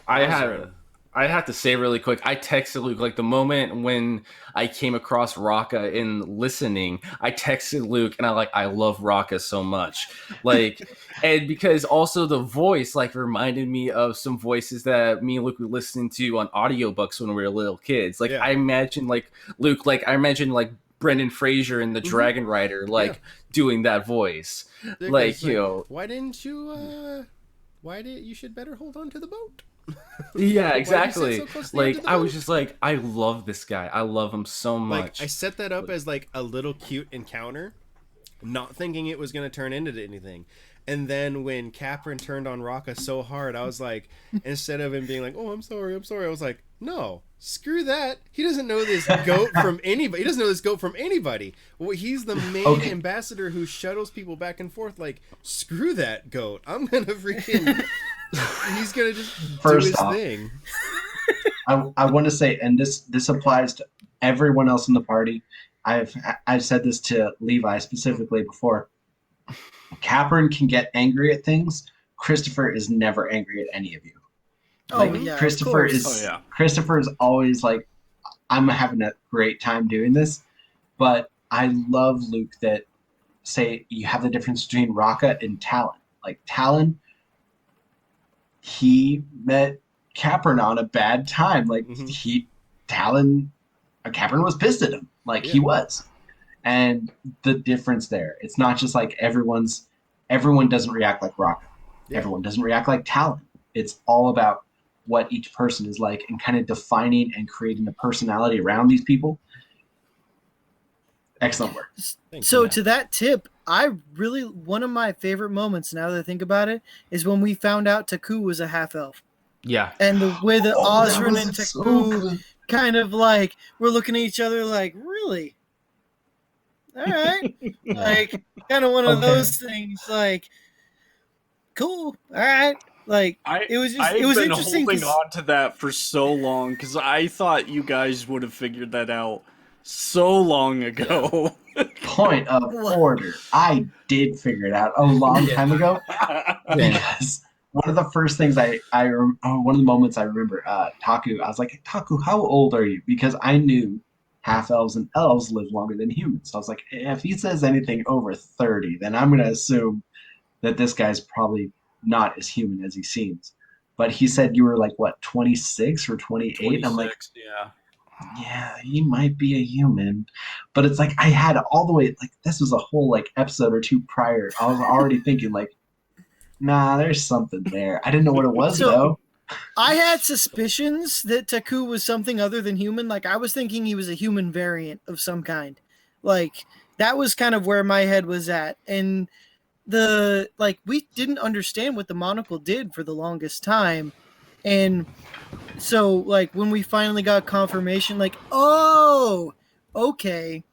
I have to say really quick, I texted Luke, like the moment when I came across Raka in listening, I texted Luke and I love Raka so much. Like, and because also the voice like reminded me of some voices that me and Luke were listening to on audiobooks when we were little kids. Like I imagine like Luke, like I imagine like Brendan Fraser in the Dragon Rider, like doing that voice. Like, you know, why didn't you you should better hold on to the boat. Yeah, exactly. Like I was just like, I love this guy. I love him so much. Like I set that up as like a little cute encounter, not thinking it was going to turn into anything. And then when Capron turned on Raka so hard, I was like, instead of him being like, "Oh, I'm sorry," I was like, "No, screw that. He doesn't know this goat from anybody. He doesn't know this goat from anybody. Well, he's the main ambassador who shuttles people back and forth. Like, screw that goat. I'm gonna freaking." He's gonna just First do his off, thing. I want to say, and this applies to everyone else in the party. I've said this to Levi specifically before. Capron can get angry at things. Christopher is never angry at any of you. Christopher is always like, I'm having a great time doing this. But I love Luke that say you have the difference between Raka and Talon. Like Talon, he met Capron on a bad time. Like Capron was pissed at him. Like he was. And the difference there, it's not just like everyone doesn't react like Raka. Yeah. Everyone doesn't react like Talon. It's all about what each person is like and kind of defining and creating a personality around these people. Excellent work. So to that tip, one of my favorite moments now that I think about it is when we found out Taku was a half elf. Yeah. And the way that Osrin and Taku kind of like we're looking at each other like, really? All right. Like kind of one of those things like cool. All right. Like it was interesting. Holding on to that for so long because I thought you guys would have figured that out so long ago. Point of order. I did figure it out a long time ago because one of the first things one of the moments I remember, Taku, I was like, Taku, how old are you? Because I knew half elves and elves live longer than humans. So I was like, if he says anything over 30, then I'm going to assume that this guy's probably not as human as he seems. But he said you were like, what, 26 or 28? I'm like, yeah, he might be a human. But it's like I had all the way, like this was a whole like episode or two prior. I was already thinking like, nah, there's something there. I didn't know what it was though. I had suspicions that Taku was something other than human. Like I was thinking he was a human variant of some kind. Like that was kind of where my head was at. And we didn't understand what the monocle did for the longest time. And so like when we finally got confirmation, like, oh, okay.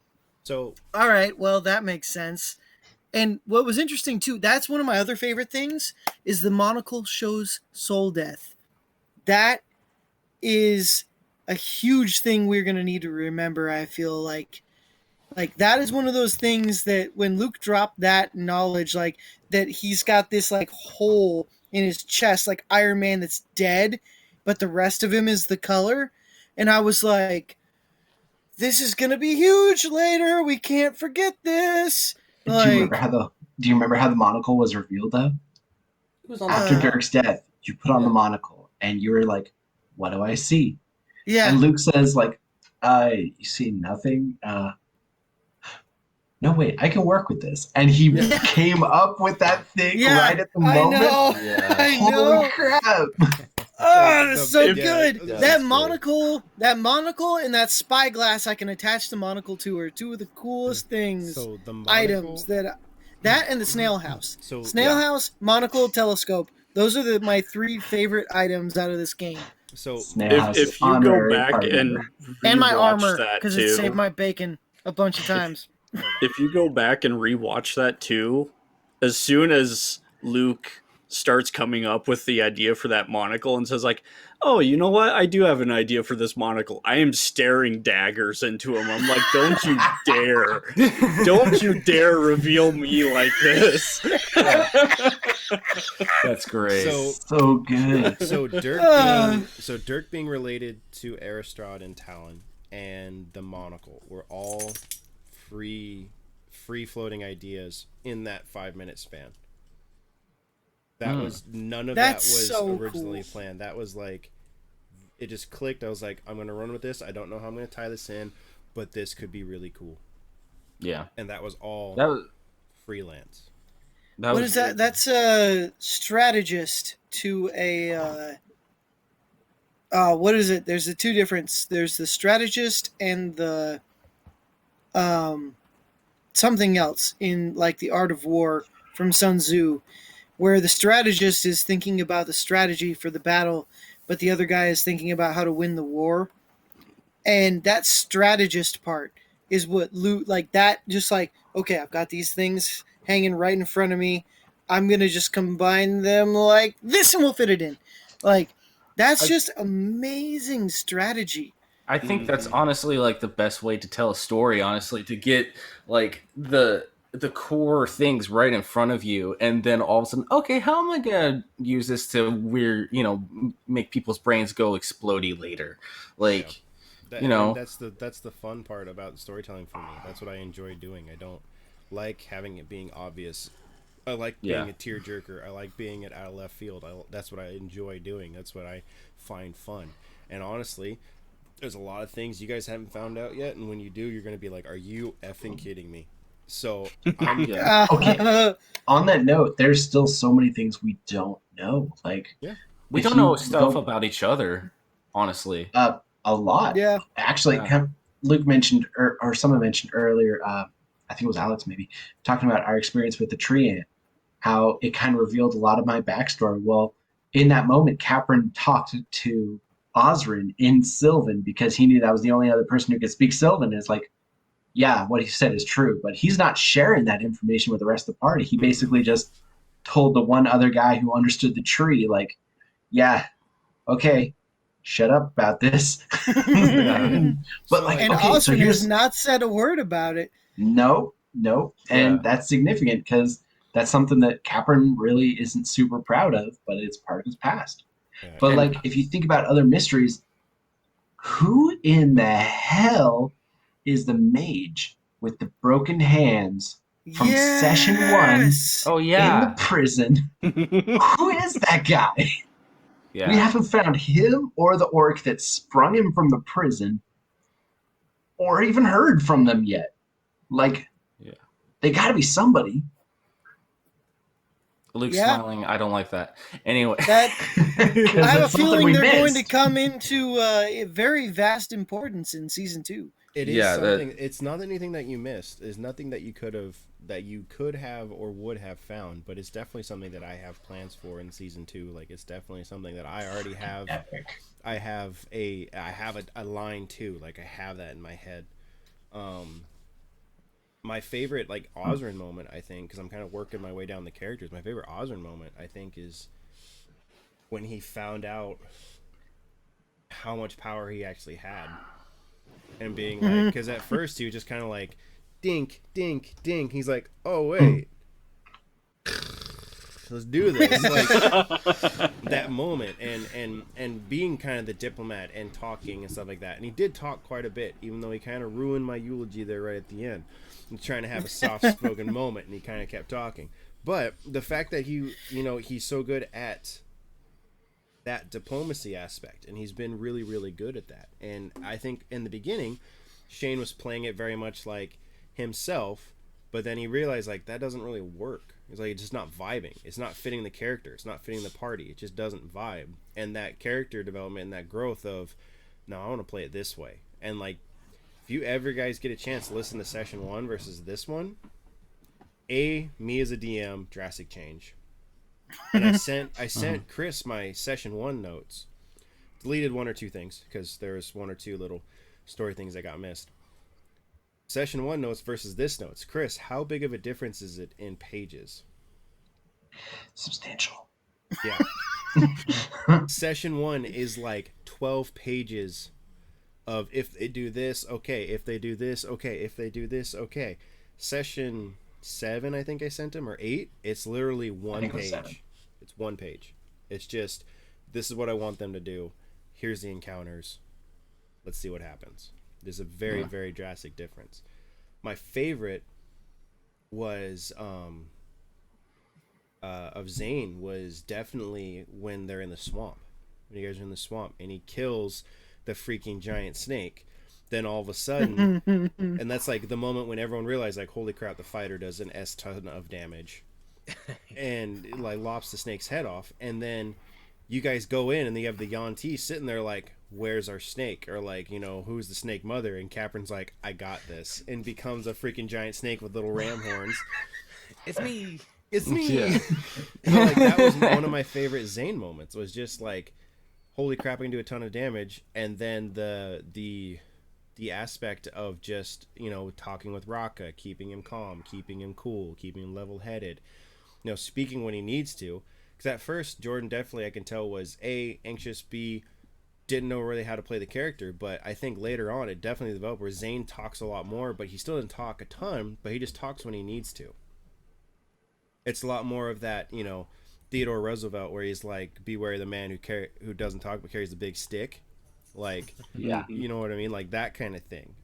So all right, well that makes sense. And what was interesting too, that's one of my other favorite things, is the monocle shows soul death. That is a huge thing we're going to need to remember, I feel like. Like, that is one of those things that when Luke dropped that knowledge, like, that he's got this, like, hole in his chest, like Iron Man that's dead, but the rest of him is the color. And I was like, this is going to be huge later. We can't forget this. Like, do you remember how the monocle was revealed though? It was after Dirk's death. You put on the monocle and you were like, what do I see? Yeah. And Luke says like, you see nothing? No, wait, I can work with this. And he came up with that thing right at the moment. I know. Holy crap. Oh, that's so good. That monocle and that spyglass I can attach the monocle to are two of the coolest things, items that and the snail house. So snail house, monocle, telescope. Those are my three favorite items out of this game. So if you go back and my armor, because it saved my bacon a bunch of times. If you go back and rewatch that too, as soon as Luke starts coming up with the idea for that monocle and says like, oh, you know what? I do have an idea for this monocle. I am staring daggers into him. I'm like, don't you dare. Don't you dare reveal me like this. That's great. So good. So Dirk being related to Aristrad and Talon and the monocle were all free floating ideas in that 5-minute span. That was none of That's that was so originally cool. planned. That was like it just clicked. I was like, I'm gonna run with this. I don't know how I'm gonna tie this in, but this could be really cool. Yeah. And that was all That was freelance. What is that? That's a strategist to a. What is it? There's the two difference. There's the strategist and the something else in like the Art of War from Sun Tzu, where the strategist is thinking about the strategy for the battle, but the other guy is thinking about how to win the war. And that strategist part is what loot like that. Just like, okay, I've got these things hanging right in front of me. I'm gonna just combine them like this, and we'll fit it in. Like that's just amazing strategy. I think that's honestly like the best way to tell a story, honestly, to get like the core things right in front of you, and then all of a sudden, okay, how am I gonna use this to make people's brains go explodey later? Like, And that's the fun part about storytelling for me. That's what I enjoy doing. I don't like having it being obvious. I like being a tearjerker. I like being it out of left field. That's what I enjoy doing. That's what I find fun. And honestly, there's a lot of things you guys haven't found out yet, and when you do, you're going to be like, are you effing kidding me? So, okay. On that note, there's still so many things we don't know. Like, we don't know stuff about each other, honestly. A lot. Yeah. Actually, Luke mentioned, or someone mentioned earlier, I think it was Alex maybe, talking about our experience with the tree ant, how it kind of revealed a lot of my backstory. Well, in that moment, Capron talked to Osrin in Sylvan because he knew that was the only other person who could speak Sylvan. And it's like, yeah, what he said is true, but he's not sharing that information with the rest of the party. He basically just told the one other guy who understood the tree, like, yeah, okay, shut up about this. But like, and okay, so Osrin here's has not said a word about it. No, and that's significant because that's something that Capron really isn't super proud of, but it's part of his past. But like, if you think about other mysteries, who in the hell is the mage with the broken hands from session 1 Oh yeah, in the prison? Who is that guy? Yeah. We haven't found him or the orc that sprung him from the prison or even heard from them yet. Like, they gotta be somebody. Luke's smiling. I don't like that. Anyway. I have a feeling they're going to come into very vast importance in season 2. It is something. It's not anything that you missed. It's nothing that you could have or would have found. But it's definitely something that I have plans for in season 2. Like it's definitely something that I already have. Epic. I have a line too. Like I have that in my head. My favorite like Osrin moment, I think, because I'm kind of working my way down the characters. My favorite Osrin moment, I think, is when he found out how much power he actually had. And being like, because at first he was just kind of like, dink, dink, dink. He's like, oh wait, let's do this. Like that moment, and being kind of the diplomat and talking and stuff like that. And he did talk quite a bit, even though he kind of ruined my eulogy there right at the end. I'm trying to have a soft-spoken moment, and he kind of kept talking. But the fact that he's so good at that diplomacy aspect, and he's been really, really good at that. And I think in the beginning, Shane was playing it very much like himself, but then he realized like that doesn't really work. It's like it's just not vibing. It's not fitting the character. It's not fitting the party. It just doesn't vibe. And that character development and that growth of, no, I want to play it this way. And like, if you ever guys get a chance to listen to session 1 versus this one, me as a DM, drastic change. And I sent Chris my session 1 notes. Deleted 1 or 2 things because there was 1 or 2 little story things that got missed. Session 1 notes versus this notes. Chris, how big of a difference is it in pages? Substantial. Yeah. Session 1 is like 12 pages of if they do this, okay. If they do this, okay. If they do this, okay. Session 7, I think I sent him, or 8. It's literally one think it was 7. page. It's one page. It's just, this is what I want them to do. Here's the encounters. Let's see what happens. There's a very, very drastic difference. My favorite was of Zane was definitely when they're in the swamp. When you guys are in the swamp and he kills the freaking giant snake. Then all of a sudden, and that's like the moment when everyone realized, like, holy crap, the fighter does an S ton of damage, and it, like, lops the snake's head off. And then you guys go in, and you have the Yuan-Ti sitting there, like, where's our snake? Or like, you know, who's the snake mother? And Capern's like, I got this, and becomes a freaking giant snake with little ram horns. It's me. It's me. Yeah. So, like, that was one of my favorite Zane moments. Was just like, holy crap, I can do a ton of damage, and then the aspect of just, you know, talking with Raka, keeping him calm, keeping him cool, keeping him level-headed, you know, speaking when he needs to. Because at first, Jordan definitely, I can tell, was A, anxious, B, didn't know really how to play the character. But I think later on, it definitely developed where Zane talks a lot more, but he still doesn't talk a ton, but he just talks when he needs to. It's a lot more of that, you know, Theodore Roosevelt, where he's like, beware the man who doesn't talk but carries a big stick. Like, Yeah. you know what I mean? Like that kind of thing.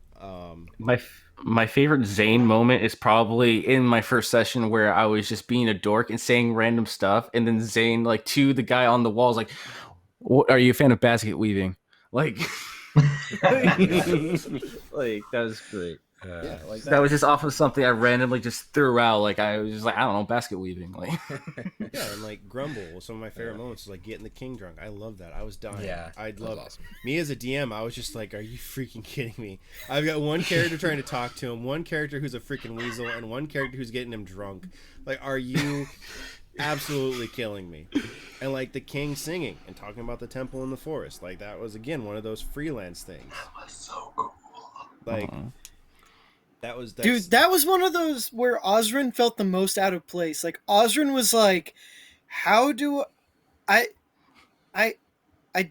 My favorite Zane moment is probably in my first session where I was just being a dork and saying random stuff, and then Zane, like, to the guy on the wall, is like, "Are you a fan of basket weaving?" Like, like that was great. Yeah, like That was just off of something I randomly just threw out. Like, I was just like, I don't know, basket weaving. Like, yeah, and like Grumble was some of my favorite moments. Was like getting the king drunk. I love that. I was dying. Yeah, I'd that was love awesome. me as a DM. I was just like, are you freaking kidding me? I've got one character trying to talk to him, one character who's a freaking weasel, and one character who's getting him drunk. Like, are you absolutely killing me? And like the king singing and talking about the temple in the forest. Like that was again one of those freelance things. That was so cool. Like. That's... Dude, that was one of those where Osrin felt the most out of place. Like Osrin was like, "How do I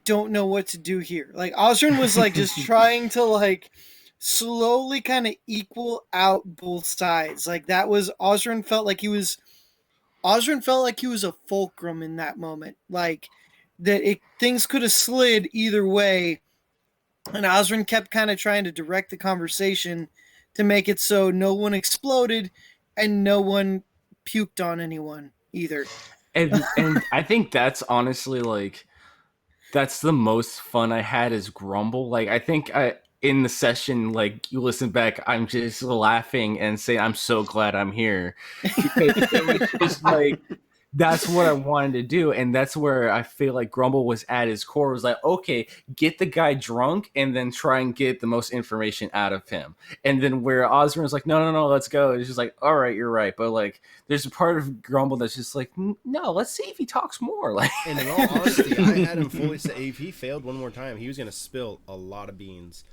don't know what to do here." Like Osrin was like just trying to like slowly kind of equal out both sides. Like that was Osrin felt like he was a fulcrum in that moment. Like that things could have slid either way, and Osrin kept kind of trying to direct the conversation to make it so no one exploded and no one puked on anyone either. and I think that's honestly like that's the most fun I had is Grumble. Like, I think in the session, like, you listen back, I'm just laughing and saying I'm so glad I'm here, because it was just like that's what I wanted to do, and that's where I feel like Grumble was at his core. Was like, okay, get the guy drunk and then try and get the most information out of him. And then where Osborne was like, no, let's go. It's just like, all right, you're right, but like, there's a part of Grumble that's just like, no, let's see if he talks more. Like, and in all honesty, I had him fully set. If he failed one more time, he was gonna spill a lot of beans,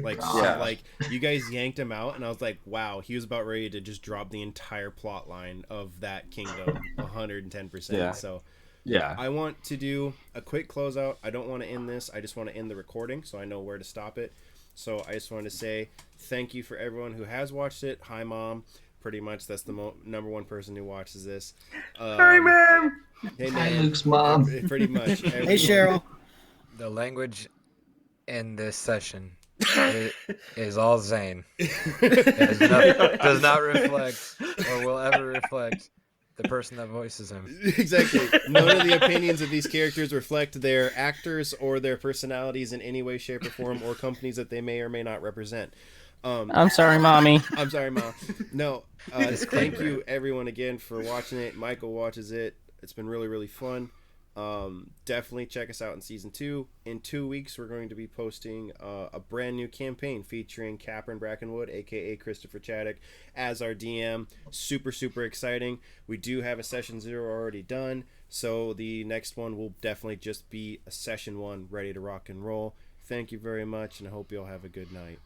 Like, yeah. Like you guys yanked him out, and I was like, wow, he was about ready to just drop the entire plot line of that kingdom 110%. Yeah. So yeah, I want to do a quick closeout. I don't want to end this. I just want to end the recording so I know where to stop it. So I just wanted to say thank you for everyone who has watched it. Hi, Mom. Pretty much that's the number one person who watches this. Hi, man. Hey, Hi, man. Luke's mom. Pretty much. Hey, Cheryl. The language in this session is all Zane. It does not reflect or will ever reflect the person that voices him. Exactly. None of the opinions of these characters reflect their actors or their personalities in any way, shape, or form, or companies that they may or may not represent. I'm sorry, Mommy. I'm sorry, Mom. No, thank you everyone again for watching it. Michael watches it. It's been really, really fun. Definitely check us out in season 2. In 2 weeks, we're going to be posting a brand new campaign featuring Capern Brackenwood, aka Christopher Chaddock, as our DM. Super, super exciting. We do have a session 0 already done, so the next one will definitely just be a session 1 ready to rock and roll. Thank you very much, and I hope you all have a good night.